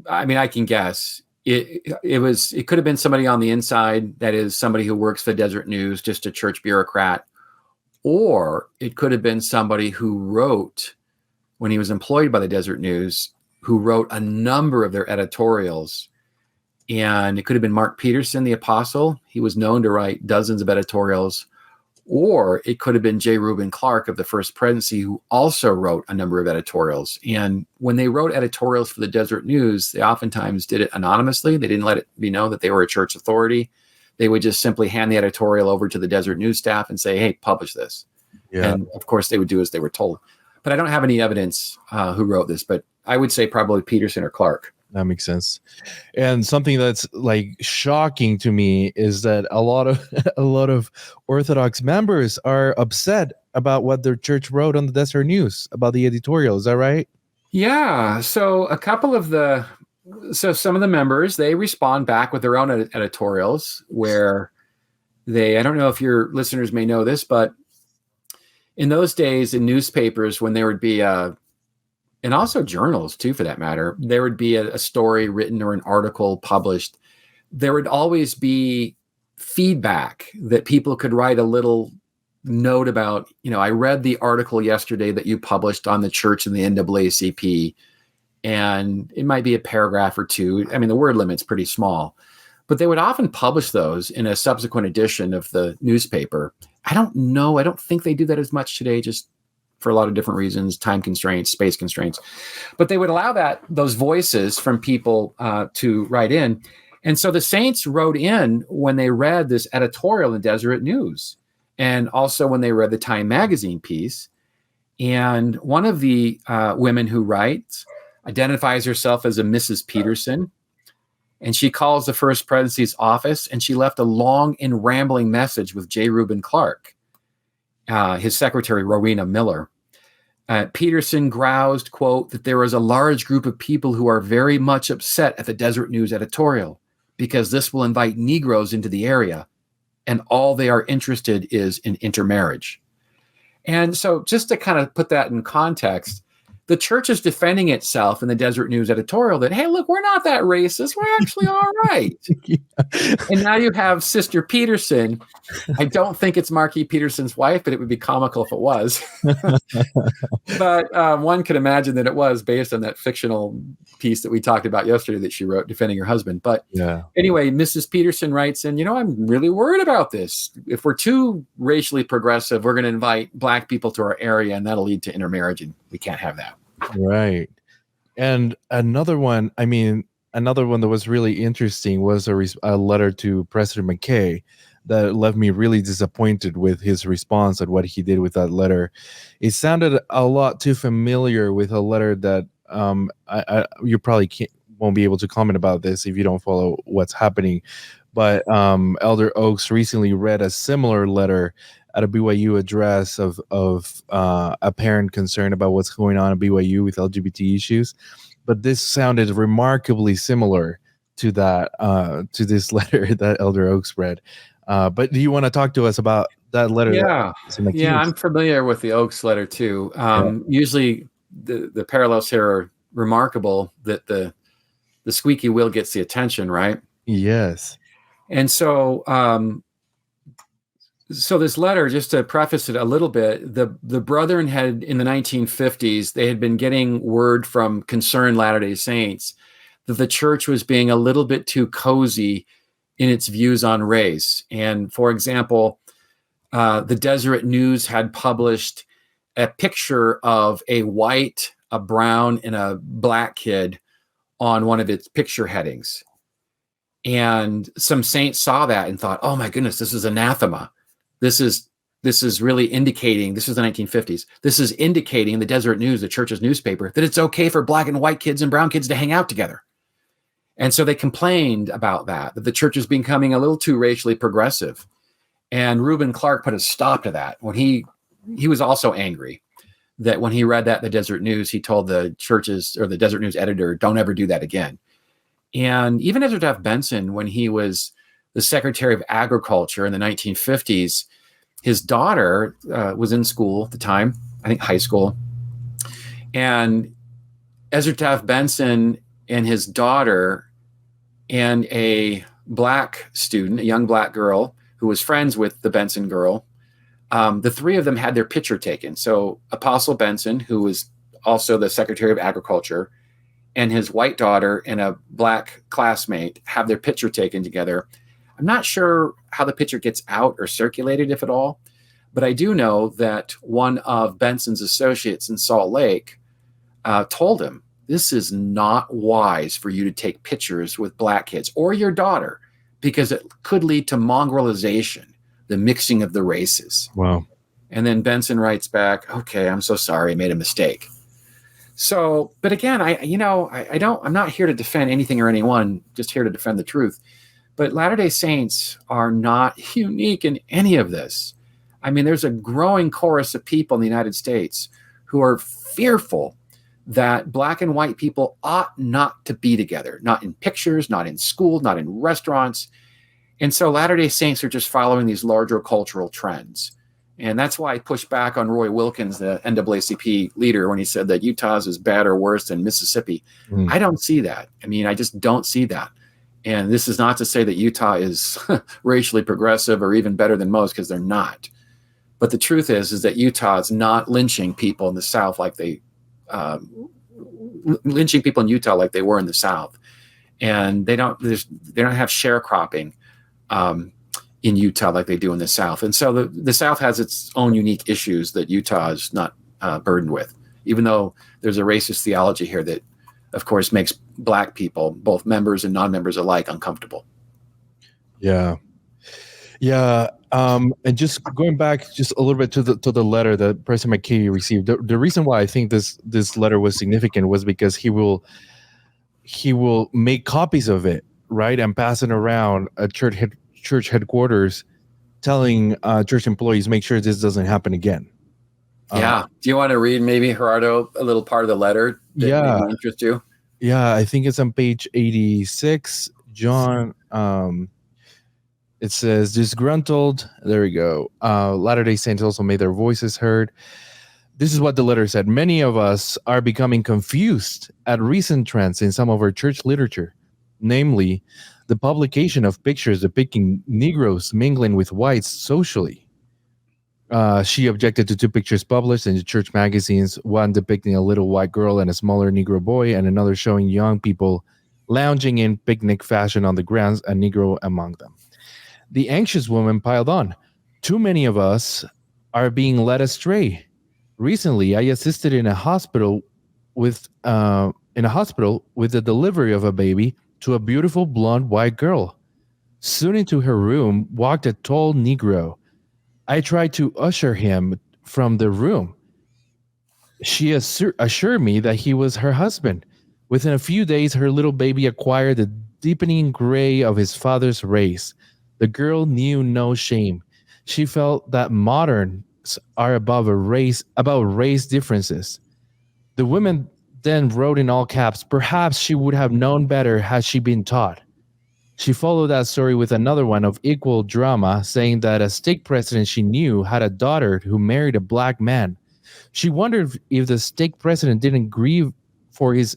I mean, I can guess. It could have been somebody on the inside, that is somebody who works for the Deseret News, just a church bureaucrat. Or it could have been somebody who wrote, when he was employed by the Deseret News, who wrote a number of their editorials. And it could have been Mark Peterson, the apostle. He was known to write dozens of editorials. Or it could have been J. Reuben Clark of the First Presidency, who also wrote a number of editorials. And when they wrote editorials for the Deseret News, they oftentimes did it anonymously. They didn't let it be known that they were a church authority. They would just simply hand the editorial over to the Deseret News staff and say, hey, publish this. Yeah. And of course, they would do as they were told. But I don't have any evidence who wrote this, but I would say probably Peterson or Clark. That makes sense. And something that's like shocking to me is that a lot of Orthodox members are upset about what their church wrote on the Deseret News about the editorial. Is that right? Yeah. So some of the members, they respond back with their own editorials where I don't know if your listeners may know this, but in those days in newspapers, when there would be and also journals too, for that matter, there would be a story written or an article published. There would always be feedback that people could write a little note about, I read the article yesterday that you published on the church and the NAACP. And it might be a paragraph or two. I mean, the word limit's pretty small, but they would often publish those in a subsequent edition of the newspaper. I don't know. I don't think they do that as much today, just for a lot of different reasons, time constraints, space constraints. But they would allow those voices from people to write in. And so the saints wrote in when they read this editorial in Deseret News, and also when they read the Time magazine piece. And one of the women who writes identifies herself as a Mrs. Peterson, and she calls the First Presidency's office, and she left a long and rambling message with J. Reuben Clark, his secretary, Rowena Miller. Peterson groused, quote, that there is a large group of people who are very much upset at the Deseret News editorial because this will invite Negroes into the area, and all they are interested is in intermarriage. And so just to kind of put that in context, the church is defending itself in the Deseret News editorial that, hey, look, we're not that racist. We're actually all right. Yeah. And now you have Sister Peterson. I don't think it's Mark E. Peterson's wife, but it would be comical if it was. But one could imagine that it was, based on that fictional piece that we talked about yesterday that she wrote defending her husband. But anyway, Mrs. Peterson writes in, I'm really worried about this. If we're too racially progressive, we're going to invite Black people to our area, and that'll lead to intermarriage, and we can't have that. Right. And another one that was really interesting was a letter to President McKay that left me really disappointed with his response and what he did with that letter. It sounded a lot too familiar with a letter that you probably won't be able to comment about this if you don't follow what's happening. But Elder Oaks recently read a similar letter at a BYU address of apparent concern about what's going on at BYU with LGBT issues. But this sounded remarkably similar to that to this letter that Elder Oaks read. But do you want to talk to us about that letter? Yeah, I'm familiar with the Oaks letter too. Usually, the parallels here are remarkable. That the squeaky wheel gets the attention, right? Yes. And so, so this letter, just to preface it a little bit, the Brethren had, in the 1950s, they had been getting word from concerned Latter-day Saints that the church was being a little bit too cozy in its views on race. And for example, the Deseret News had published a picture of a white, a brown, and a black kid on one of its picture headings. And some saints saw that and thought, oh my goodness, this is anathema. This is really indicating, this is the 1950s, this is indicating the Deseret News, the church's newspaper, that it's okay for black and white kids and brown kids to hang out together. And so they complained about that the church is becoming a little too racially progressive. And Reuben Clark put a stop to that. When he was also angry that when he read that in the Deseret News, he told the churches, or the Deseret News editor, don't ever do that again. And even Ezra Taft Benson, when he was the Secretary of Agriculture in the 1950s, his daughter was in school at the time, I think high school. And Ezra Taft Benson and his daughter and a black student, a young black girl who was friends with the Benson girl, the three of them had their picture taken. So Apostle Benson, who was also the Secretary of Agriculture, and his white daughter and a black classmate have their picture taken together. I'm not sure how the picture gets out or circulated, if at all, but I do know that one of Benson's associates in Salt Lake told him, this is not wise for you to take pictures with black kids or your daughter, because it could lead to mongrelization, the mixing of the races. Wow. And then Benson writes back, okay, I'm so sorry, I made a mistake. So, but again, I'm not here to defend anything or anyone, just here to defend the truth. But Latter-day Saints are not unique in any of this. I mean, there's a growing chorus of people in the United States who are fearful that black and white people ought not to be together, not in pictures, not in school, not in restaurants. And so Latter-day Saints are just following these larger cultural trends. And that's why I pushed back on Roy Wilkins, the NAACP leader, when he said that Utah's is bad or worse than Mississippi. I don't see that. I mean, I just don't see that. And this is not to say that Utah is racially progressive or even better than most, because they're not. But the truth is that Utah is not lynching people in the South like they lynching people in Utah like they were in the South. And they don't have sharecropping in Utah like they do in the South. And so the South has its own unique issues that Utah is not burdened with, even though there's a racist theology here that, of course, makes black people, both members and non-members alike, uncomfortable. Yeah. Yeah. And just going back just a little bit to the letter that President McKay received, the reason why I think this letter was significant was because he will make copies of it, right, and pass it around at church headquarters, telling church employees, make sure this doesn't happen again. Yeah. Do you want to read maybe, Gerardo, a little part of the letter that may interest you? Yeah, I think it's on page 86. John, it says, disgruntled, there we go. Latter-day Saints also made their voices heard. This is what the letter said. Many of us are becoming confused at recent trends in some of our church literature, namely the publication of pictures depicting Negroes mingling with whites socially. She objected to two pictures published in the church magazines, one depicting a little white girl and a smaller Negro boy, and another showing young people lounging in picnic fashion on the grounds, a Negro among them. The anxious woman piled on. Too many of us are being led astray. Recently, I assisted in a hospital with the delivery of a baby to a beautiful blonde white girl. Soon into her room walked a tall Negro. I tried to usher him from the room. She assured me that he was her husband. Within a few days, her little baby acquired the deepening gray of his father's race. The girl knew no shame. She felt that moderns are about race differences. The women then wrote in all caps, perhaps she would have known better had she been taught. She followed that story with another one of equal drama, saying that a stake president she knew had a daughter who married a black man. She wondered if the stake president didn't grieve for his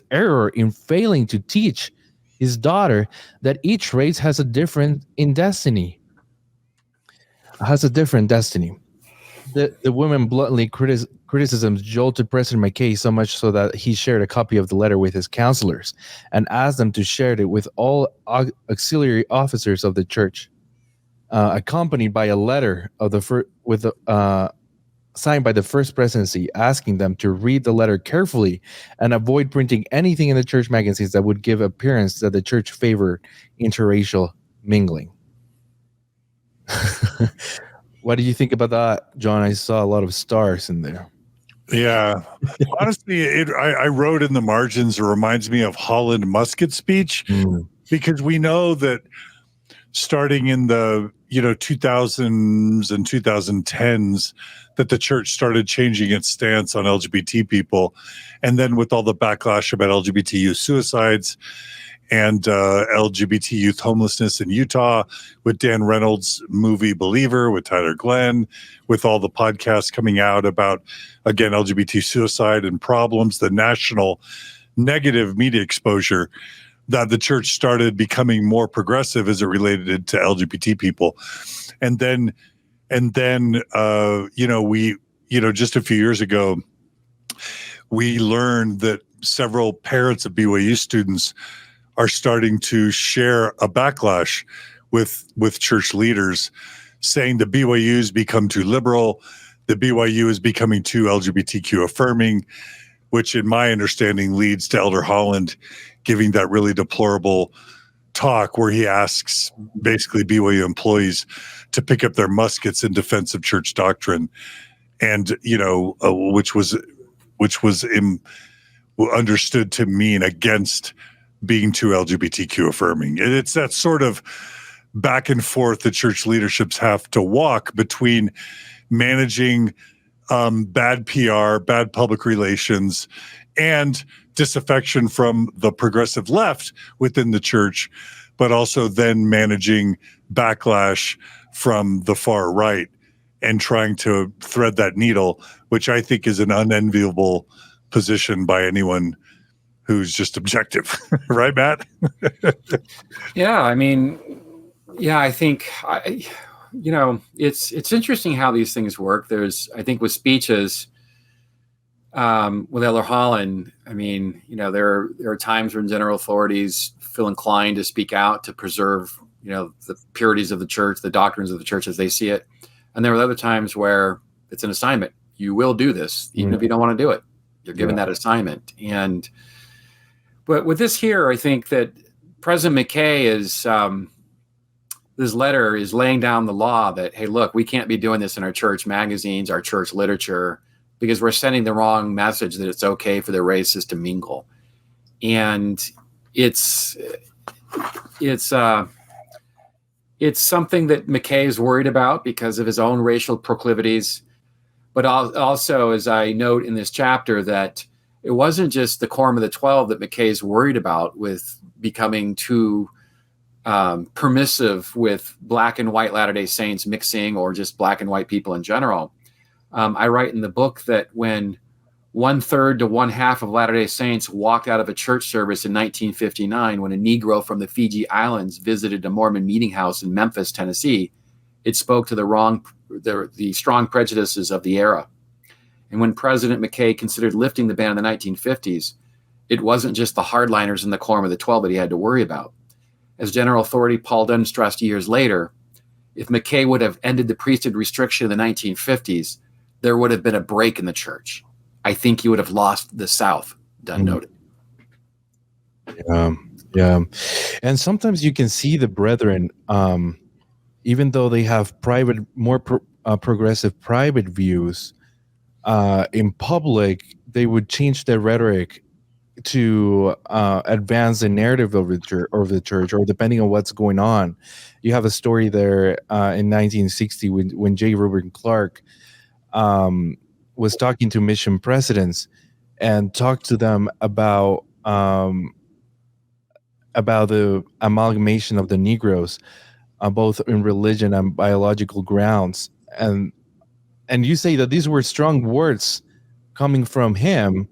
error in failing to teach his daughter that each race has a different destiny. The women bluntly criticisms jolted President McKay so much so that he shared a copy of the letter with his counselors and asked them to share it with all auxiliary officers of the church, accompanied by a letter of signed by the first presidency, asking them to read the letter carefully and avoid printing anything in the church magazines that would give appearance that the church favored interracial mingling. What do you think about that, John? I saw a lot of stars in there. Yeah. Honestly, I wrote in the margins, it reminds me of Holland Musket speech, because we know that starting in the 2000s and 2010s, that the church started changing its stance on LGBT people. And then with all the backlash about LGBT youth suicides and LGBT youth homelessness in Utah, with Dan Reynolds' movie Believer, with Tyler Glenn, with all the podcasts coming out about, again, LGBT suicide and problems, the national negative media exposure, that the church started becoming more progressive as it related to LGBT people. And then just a few years ago, we learned that several parents of BYU students are starting to share a backlash with church leaders, saying the BYU's become too liberal, the BYU is becoming too LGBTQ affirming, which in my understanding leads to Elder Holland giving that really deplorable talk where he asks basically BYU employees to pick up their muskets in defense of church doctrine, and which was understood to mean against being too LGBTQ affirming. And it's that sort of back and forth that church leaderships have to walk between managing bad PR, bad public relations, and disaffection from the progressive left within the church, but also then managing backlash from the far right and trying to thread that needle, which I think is an unenviable position by anyone who's just objective. Right, Matt? Yeah, I mean, I think it's interesting how these things work. I think with speeches, with Elder Holland, I mean, there are times when general authorities feel inclined to speak out to preserve, the purities of the church, the doctrines of the church as they see it. And there are other times where it's an assignment. You will do this, even if you don't want to do it. You're given that assignment. But with this here, I think that President McKay this letter is laying down the law that, hey, look, we can't be doing this in our church magazines, our church literature, because we're sending the wrong message that it's okay for the races to mingle. And it's something that McKay is worried about because of his own racial proclivities. But also, as I note in this chapter, that it wasn't just the Quorum of the 12 that McKay is worried about with becoming too permissive with Black and white Latter-day Saints mixing, or just Black and white people in general. I write in the book that when 1/3 to 1/2 of Latter-day Saints walked out of a church service in 1959 when a Negro from the Fiji Islands visited a Mormon meeting house in Memphis, Tennessee, it spoke to the strong prejudices of the era. And when President McKay considered lifting the ban in the 1950s, it wasn't just the hardliners in the Quorum of the 12 that he had to worry about. As General Authority Paul Dunn stressed years later, if McKay would have ended the priesthood restriction in the 1950s, there would have been a break in the church. I think he would have lost the South, Dunn noted. Yeah. And sometimes you can see the brethren, even though they have more progressive private views, in public, they would change their rhetoric to advance the narrative of the church, or depending on what's going on. You have a story there in 1960 when J. Reuben Clark was talking to mission presidents and talked to them about the amalgamation of the Negroes, both in religion and biological grounds. And you say that these were strong words coming from him,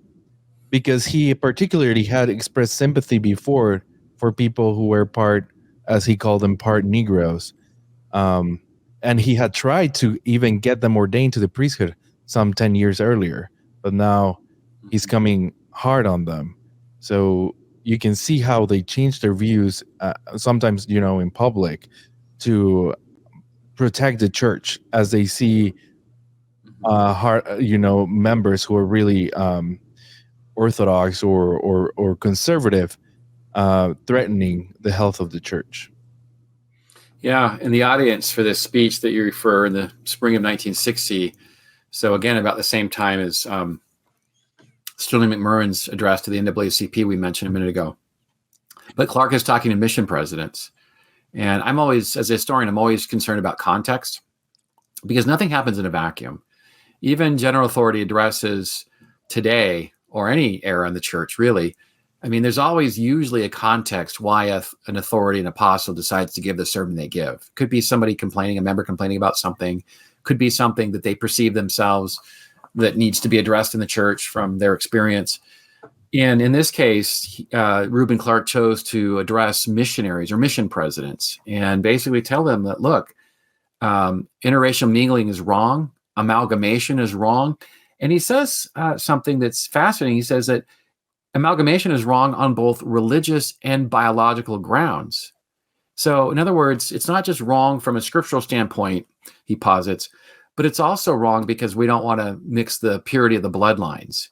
because he particularly had expressed sympathy before for people who were part, as he called them, part Negroes. And he had tried to even get them ordained to the priesthood some 10 years earlier, but now he's coming hard on them. So you can see how they change their views, sometimes, in public, to protect the church, as they see members who are really orthodox or conservative threatening the health of the church. Yeah, and the audience for this speech that you refer in the spring of 1960, so again, about the same time as Sterling McMurrin's address to the NAACP we mentioned a minute ago. But Clark is talking to mission presidents. And I'm always, as a historian, I'm always concerned about context, because nothing happens in a vacuum. Even general authority addresses today, or any era in the church, really, I mean, there's always usually a context why an authority, an apostle, decides to give the sermon they give. Could be somebody complaining, a member complaining about something. Could be something that they perceive themselves that needs to be addressed in the church from their experience. And in this case, Reuben Clark chose to address missionaries or mission presidents and basically tell them that, look, interracial mingling is wrong. Amalgamation is wrong. And he says something that's fascinating. He says that amalgamation is wrong on both religious and biological grounds. So, in other words, it's not just wrong from a scriptural standpoint, he posits, but it's also wrong because we don't want to mix the purity of the bloodlines.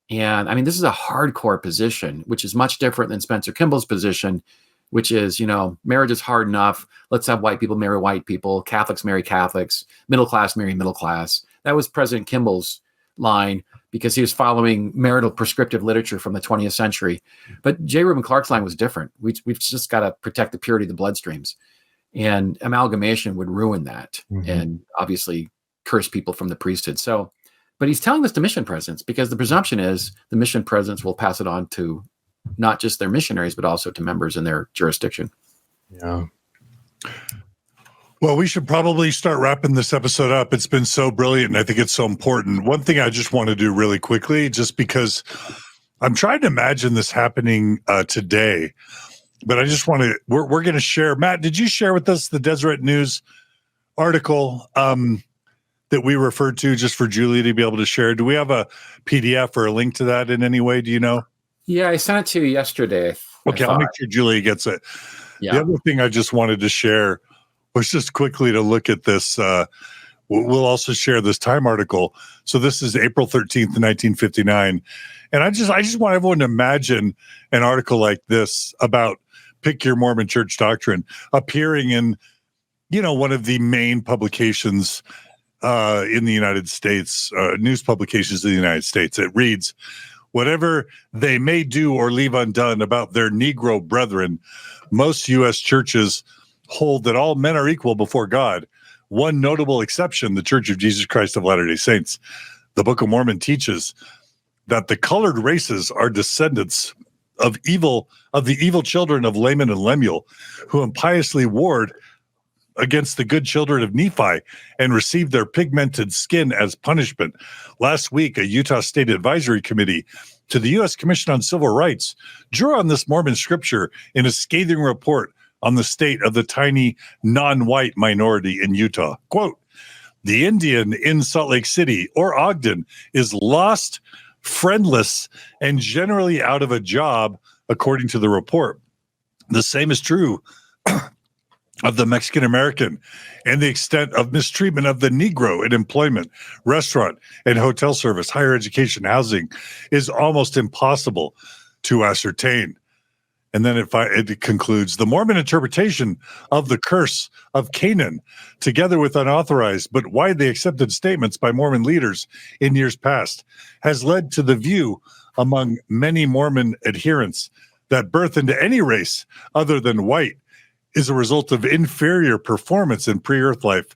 And I mean, this is a hardcore position, which is much different than Spencer Kimball's position, which is, marriage is hard enough. Let's have white people marry white people, Catholics marry Catholics, middle class marry middle class. That was President Kimball's line, because he was following marital prescriptive literature from the 20th century. But J. Reuben Clark's line was different. We've just got to protect the purity of the bloodstreams. And amalgamation would ruin that, and obviously curse people from the priesthood. So, but he's telling this to mission presidents, because the presumption is the mission presidents will pass it on to not just their missionaries, but also to members in their jurisdiction. Yeah. Well, we should probably start wrapping this episode up. It's been so brilliant, and I think it's so important. One thing I just want to do really quickly, just because I'm trying to imagine this happening today, but I just want to, we're going to share. Matt, did you share with us the Deseret News article that we referred to, just for Julie to be able to share? Do we have a PDF or a link to that in any way? Do you know? Yeah, I sent it to you yesterday. Okay, I'll make sure Julie gets it. Yeah. The other thing I just wanted to share was just quickly to look at this. We'll also share this Time article. So this is April 13th, 1959. And I just want everyone to imagine an article like this about Pick Your Mormon Church Doctrine appearing in, one of the main publications in the United States, news publications in the United States. It reads, "Whatever they may do or leave undone about their Negro brethren, most U.S. churches hold that all men are equal before God. One notable exception, the Church of Jesus Christ of Latter-day Saints. The Book of Mormon teaches that the colored races are descendants of the evil children of Laman and Lemuel, who impiously warred against the good children of Nephi and received their pigmented skin as punishment. Last week, a Utah State Advisory Committee to the U.S. Commission on Civil Rights drew on this Mormon scripture in a scathing report on the state of the tiny non-white minority in Utah. Quote, "The Indian in Salt Lake City or Ogden is lost, friendless, and generally out of a job, according to the report. The same is true of the Mexican American, and the extent of mistreatment of the Negro in employment, restaurant, and hotel service, higher education, housing is almost impossible to ascertain." And then it concludes, the Mormon interpretation of the curse of Canaan, together with unauthorized but widely accepted statements by Mormon leaders in years past, has led to the view among many Mormon adherents that birth into any race other than white is a result of inferior performance in pre-earth life,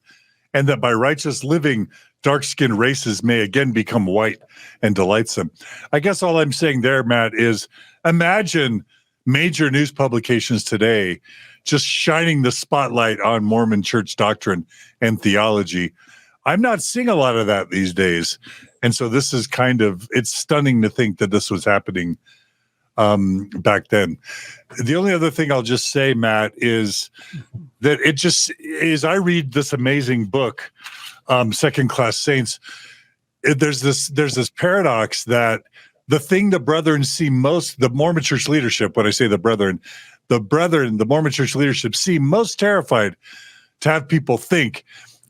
and that by righteous living, dark-skinned races may again become white and delightsome. I guess all I'm saying there, Matt, is imagine major news publications today just shining the spotlight on Mormon church doctrine and theology. I'm not seeing a lot of that these days. And so this is it's stunning to think that this was happening back then. The only other thing I'll just say, Matt, is that I read this amazing book, Second Class Saints, there's this paradox that the thing the brethren see most, the Mormon church leadership, when I say the Mormon church leadership seem most terrified to have people think,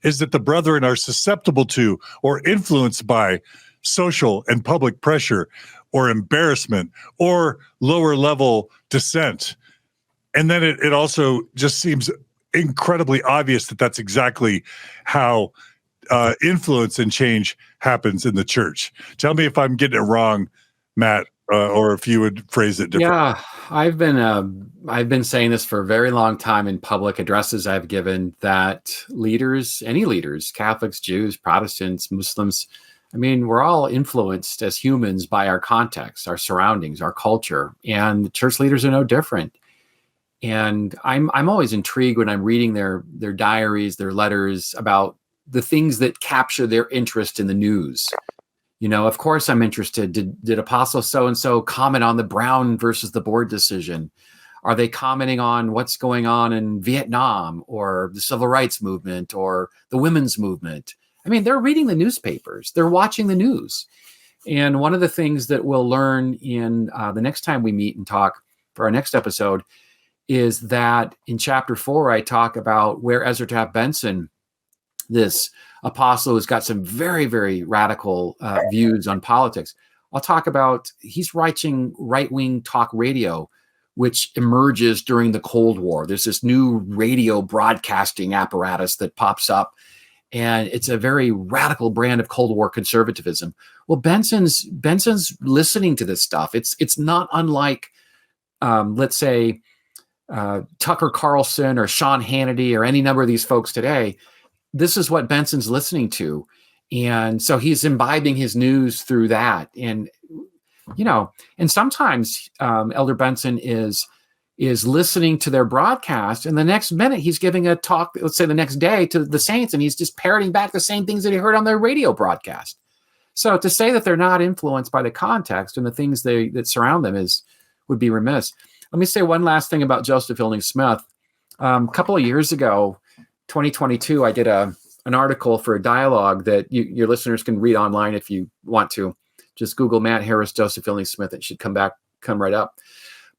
is that the brethren are susceptible to or influenced by social and public pressure or embarrassment or lower level dissent. And then it also just seems incredibly obvious that that's exactly how influence and change happens in the church. Tell me if I'm getting it wrong, Matt, or if you would phrase it differently. Yeah, I've been saying this for a very long time in public addresses I've given, that any leaders, Catholics, Jews, Protestants, Muslims, I mean, we're all influenced as humans by our context, our surroundings, our culture, and the church leaders are no different. And I'm always intrigued when I'm reading their diaries, their letters about the things that capture their interest in the news. You know, of course, I'm interested. Did Apostle so-and-so comment on the Brown versus the Board decision? Are they commenting on what's going on in Vietnam or the civil rights movement or the women's movement? I mean, they're reading the newspapers. They're watching the news. And one of the things that we'll learn in the next time we meet and talk for our next episode is that in chapter 4, I talk about where Ezra Taft Benson, this apostle who's got some very, very radical views on politics. I'll talk about, he's writing right-wing talk radio, which emerges during the Cold War. There's this new radio broadcasting apparatus that pops up, and it's a very radical brand of Cold War conservatism. Well, Benson's listening to this stuff. It's not unlike, let's say, Tucker Carlson or Sean Hannity or any number of these folks today. This is what Benson's listening to. And so he's imbibing his news through that. And, you know, and sometimes Elder Benson is listening to their broadcast, and the next minute he's giving a talk, let's say the next day, to the saints, and he's just parroting back the same things that he heard on their radio broadcast. So to say that they're not influenced by the context and the things that surround them would be remiss. Let me say one last thing about Joseph Fielding Smith. A couple of years ago, 2022, I did an article for a dialogue that your listeners can read online if you want to. Just Google Matt Harris, Joseph Fielding Smith. It should come right up.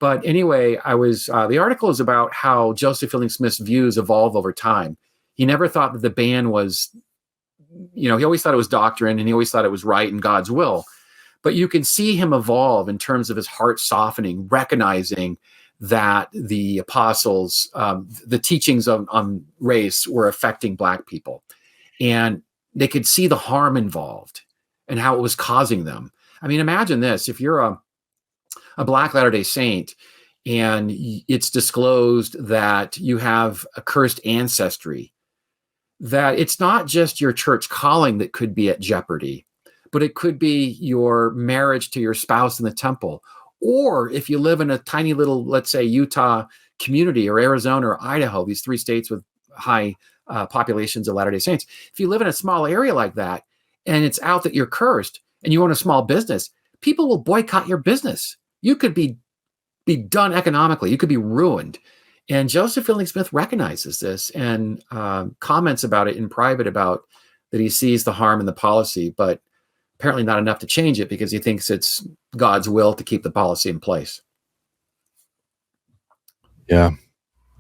But anyway, the article is about how Joseph Fielding Smith's views evolve over time. He never thought that the ban was, he always thought it was doctrine, and he always thought it was right and God's will. But you can see him evolve in terms of his heart softening, recognizing that the apostles, the teachings on race were affecting Black people. And they could see the harm involved and how it was causing them. I mean, imagine this. If you're a Black Latter-day Saint and it's disclosed that you have a cursed ancestry, that it's not just your church calling that could be at jeopardy, but it could be your marriage to your spouse in the temple. Or if you live in a tiny little, let's say, Utah community or Arizona or Idaho, these 3 states with high populations of Latter-day Saints, if you live in a small area like that and it's out that you're cursed and you own a small business, people will boycott your business. You could be done economically. You could be ruined. And Joseph Fielding Smith recognizes this and comments about it in private, about that he sees the harm in the policy, but apparently not enough to change it because he thinks it's God's will to keep the policy in place. Yeah.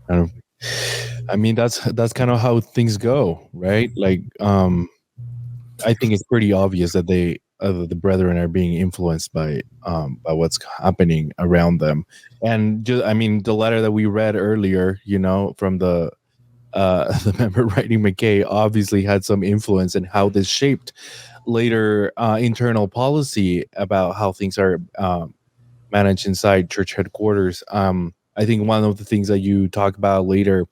I mean, that's kind of how things go, right? Like, I think it's pretty obvious that the brethren are being influenced by what's happening around them. And just, I mean, the letter that we read earlier, from the member writing McKay, obviously had some influence in how this shaped later internal policy about how things are managed inside church headquarters. I think one of the things that you talk about later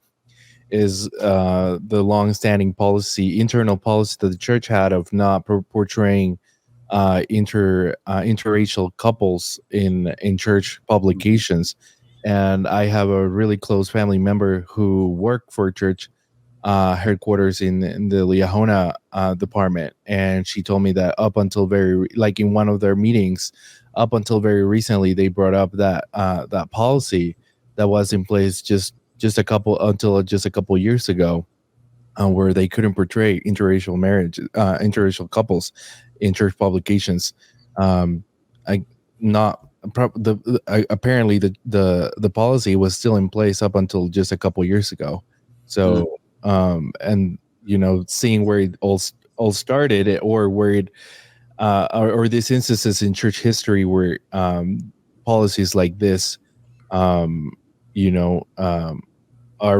is the long-standing internal policy that the church had of not portraying interracial couples in church publications. And I have a really close family member who worked for church headquarters in the Liahona department, and she told me that up until in one of their meetings, up until very recently, they brought up that that policy that was in place just a couple years ago, where they couldn't portray interracial interracial couples in church publications. Apparently the policy was still in place up until just a couple years ago. So and seeing where it all started, or where it or these instances in church history where policies like this are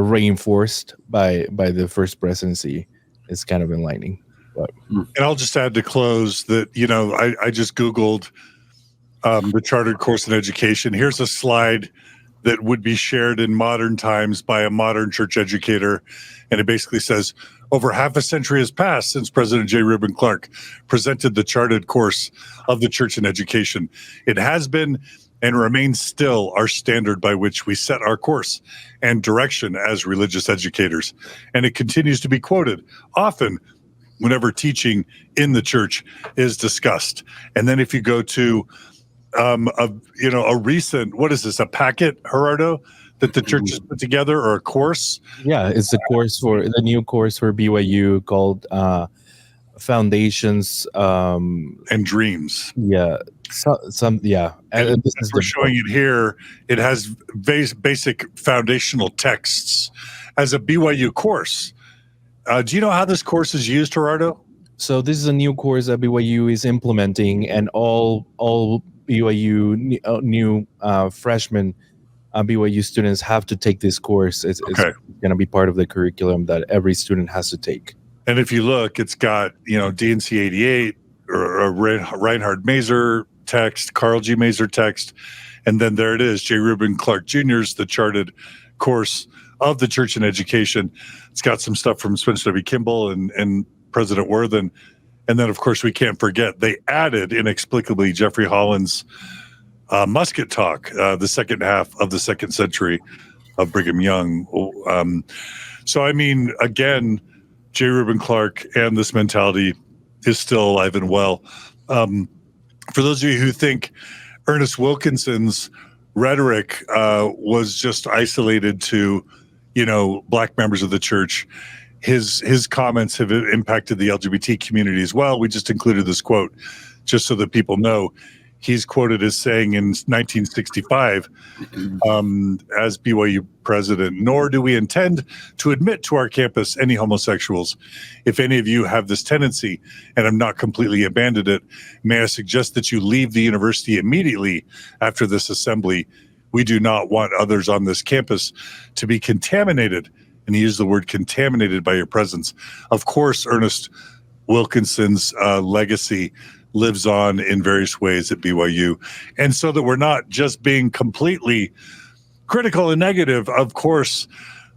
reinforced by the first presidency is kind of enlightening. But. And I'll just add to close that, I just Googled the Chartered Course in Education. Here's a slide that would be shared in modern times by a modern church educator. And it basically says, over half a century has passed since President J. Reuben Clark presented the Chartered Course of the Church in Education. It has been and remains still our standard by which we set our course and direction as religious educators. And it continues to be quoted often whenever teaching in the church is discussed. And then if you go to a recent, what is this, a packet, Gerardo, that the church has put together, or a course? Yeah, it's the new course for BYU called Foundations and Dreams. Yeah. And we're showing it here. It has basic foundational texts as a BYU course. Do you know how this course is used, Gerardo? So this is a new course that BYU is implementing, and all BYU new freshmen BYU students have to take this course. It's going to be part of the curriculum that every student has to take. And if you look, it's got D&C 88 or Reinhard Mazer text, Carl G. Mazer text, and then there it is, J. Reuben Clark Jr.'s The Charted Course of the Church in Education. It's got some stuff from Spencer W. Kimball and President Worthen. And then, of course, we can't forget, they added inexplicably Jeffrey Holland's Musket Talk, the second half of the second century of Brigham Young. So, I mean, again, J. Reuben Clark and this mentality is still alive and well. For those of you who think Ernest Wilkinson's rhetoric was just isolated to, Black members of the church, his comments have impacted the LGBT community as well. We just included this quote just so that people know. He's quoted as saying in 1965, as BYU president, "Nor do we intend to admit to our campus any homosexuals. If any of you have this tendency and have not completely abandoned it, may I suggest that you leave the university immediately after this assembly. We do not want others on this campus to be contaminated," and he used the word contaminated, "by your presence." Of course, Ernest Wilkinson's legacy lives on in various ways at BYU. And so that we're not just being completely critical and negative, of course,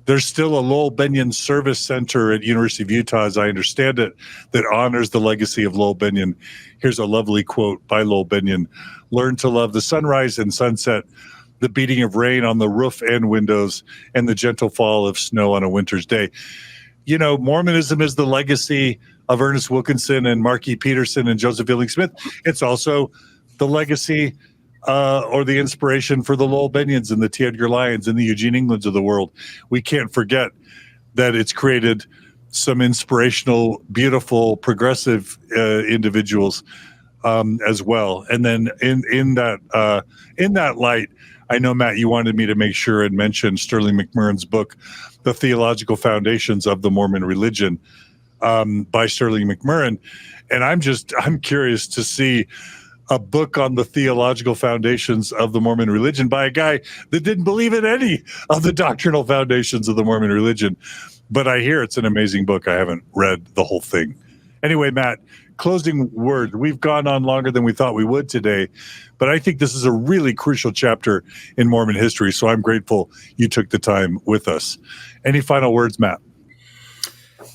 there's still a Lowell Bennion Service Center at University of Utah, as I understand it, that honors the legacy of Lowell Bennion. Here's a lovely quote by Lowell Bennion: "Learn to love the sunrise and sunset, the beating of rain on the roof and windows, and the gentle fall of snow on a winter's day." Mormonism is the legacy of Ernest Wilkinson and Mark E. Peterson and Joseph Fielding Smith. It's also the legacy or the inspiration for the Lowell Bennions and the T. Edgar Lyons and the Eugene Englands of the world. We can't forget that it's created some inspirational, beautiful, progressive individuals as well. And then in that light, I know, Matt, you wanted me to make sure and mention Sterling McMurrin's book, The Theological Foundations of the Mormon Religion. by Sterling McMurrin. And I'm curious to see a book on the theological foundations of the Mormon religion by a guy that didn't believe in any of the doctrinal foundations of the Mormon religion. But I hear it's an amazing book. I haven't read the whole thing. Anyway, Matt, closing word. We've gone on longer than we thought we would today, but I think this is a really crucial chapter in Mormon history. So I'm grateful you took the time with us. Any final words, Matt?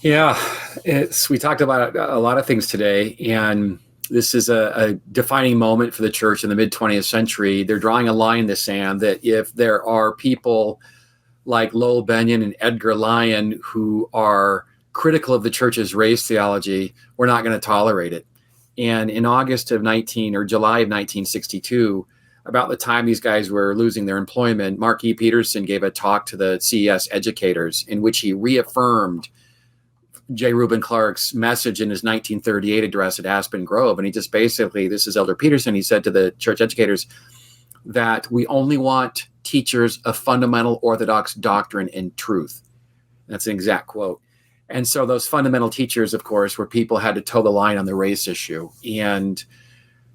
Yeah, we talked about a lot of things today, and this is a defining moment for the church in the mid-20th century. They're drawing a line in the sand that if there are people like Lowell Bennion and Edgar Lyon who are critical of the church's race theology, we're not going to tolerate it. And in July of 1962, about the time these guys were losing their employment, Mark E. Peterson gave a talk to the CES educators in which he reaffirmed J. Reuben Clark's message in his 1938 address at Aspen Grove. And he just basically, this is Elder Peterson, he said to the church educators that we only want teachers of fundamental orthodox doctrine and truth. That's an exact quote. And so those fundamental teachers, of course, were people who had to toe the line on the race issue. And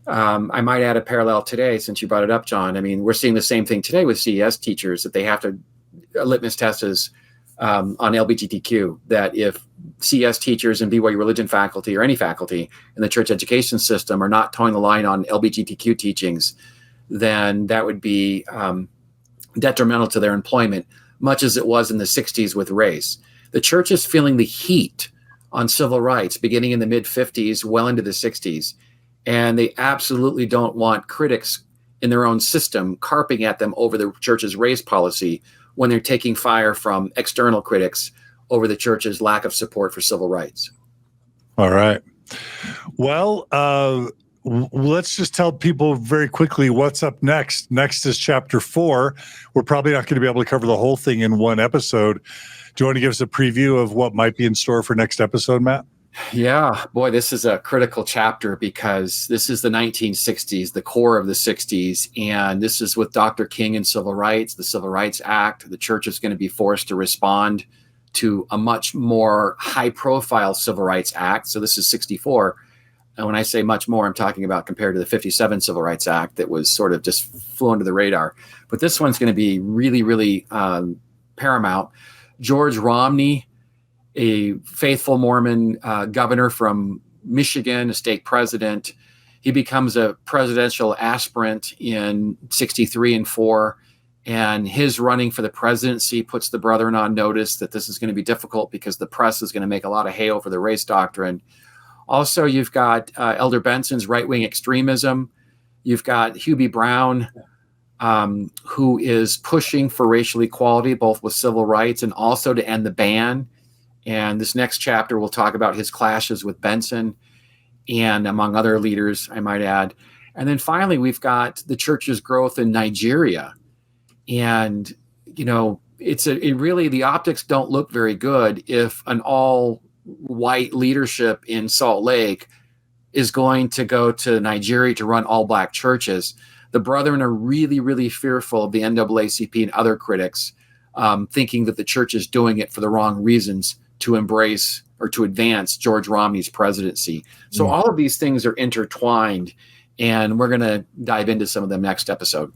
I might add a parallel today, since you brought it up, John. I mean, we're seeing the same thing today with CES teachers, that they have to, a litmus test is on LGBTQ, that if CS teachers and BYU religion faculty or any faculty in the church education system are not towing the line on LGBTQ teachings, then that would be detrimental to their employment, much as it was in the 60s with race. The church is feeling the heat on civil rights beginning in the mid-50s, well into the 60s, and they absolutely don't want critics in their own system carping at them over the church's race policy when they're taking fire from external critics over the church's lack of support for civil rights. All right. Well, let's just tell people very quickly what's up next. Next is chapter 4. We're probably not going to be able to cover the whole thing in one episode. Do you want to give us a preview of what might be in store for next episode, Matt? Yeah, boy, this is a critical chapter because this is the 1960s, the core of the 60s, and this is with Dr. King and civil rights, the Civil Rights Act. The church is going to be forced to respond to a much more high-profile Civil Rights Act. So this is 64. And when I say much more, I'm talking about compared to the 57 Civil Rights Act that was sort of just flew under the radar. But this one's going to be really, really paramount. George Romney, a faithful Mormon governor from Michigan, a state president. He becomes a presidential aspirant in 63 and 4. And his running for the presidency puts the brethren on notice that this is going to be difficult because the press is going to make a lot of hay over the race doctrine. Also, you've got Elder Benson's right-wing extremism. You've got Hubie Brown, who is pushing for racial equality, both with civil rights and also to end the ban. And this next chapter will talk about his clashes with Benson and among other leaders, I might add. And then finally, we've got the church's growth in Nigeria. And, you know, really, the optics don't look very good if an all-white leadership in Salt Lake is going to go to Nigeria to run all-black churches. The brethren are really, really fearful of the NAACP and other critics, thinking that the church is doing it for the wrong reasons to embrace or to advance George Romney's presidency. So all of these things are intertwined, and we're going to dive into some of them next episode.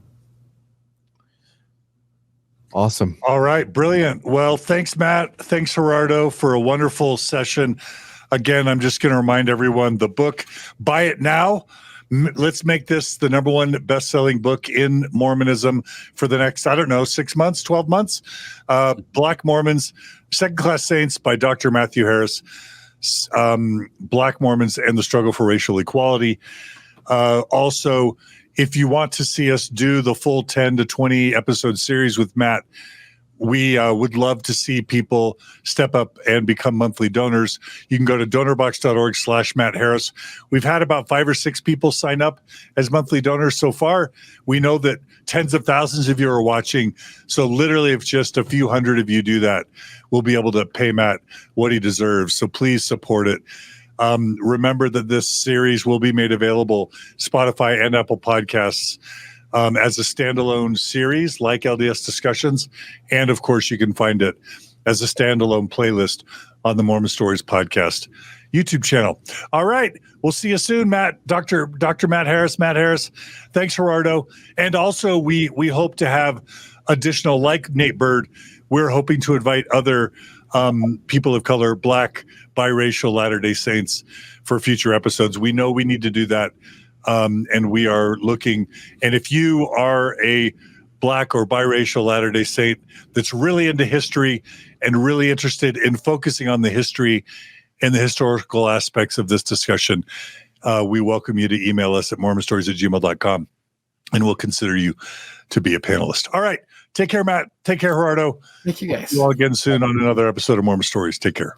Awesome. All right. Brilliant. Well, thanks, Matt. Thanks, Gerardo, for a wonderful session. Again, I'm just going to remind everyone the book, buy it now. Let's make this the number one best-selling book in Mormonism for the next, 6 months, 12 months. Black Mormons, Second-Class Saints by Dr. Matthew Harris. Black Mormons and the Struggle for Racial Equality. Also, if you want to see us do the full 10 to 20 episode series with Matt, we would love to see people step up and become monthly donors. You can go to donorbox.org/Matt Harris. We've had about 5 or 6 people sign up as monthly donors so far. We know that tens of thousands of you are watching. So literally, if just a few hundred of you do that, we'll be able to pay Matt what he deserves. So please support it. Remember that this series will be made available Spotify and Apple Podcasts as a standalone series like LDS Discussions. And of course, you can find it as a standalone playlist on the Mormon Stories podcast YouTube channel. All right. We'll see you soon, Matt. Dr. Matt Harris. Matt Harris. Thanks, Gerardo. And also, we hope to have additional, like Nate Bird, we're hoping to invite other people of color, Black, biracial Latter-day Saints for future episodes. We know we need to do that. And we are looking. And if you are a Black or biracial Latter-day Saint that's really into history and really interested in focusing on the history and the historical aspects of this discussion, we welcome you to email us at mormonstories@gmail.com, and we'll consider you to be a panelist. All right. Take care, Matt. Take care, Gerardo. Thank you, guys. See you all again soon on another episode of Mormon Stories. Take care.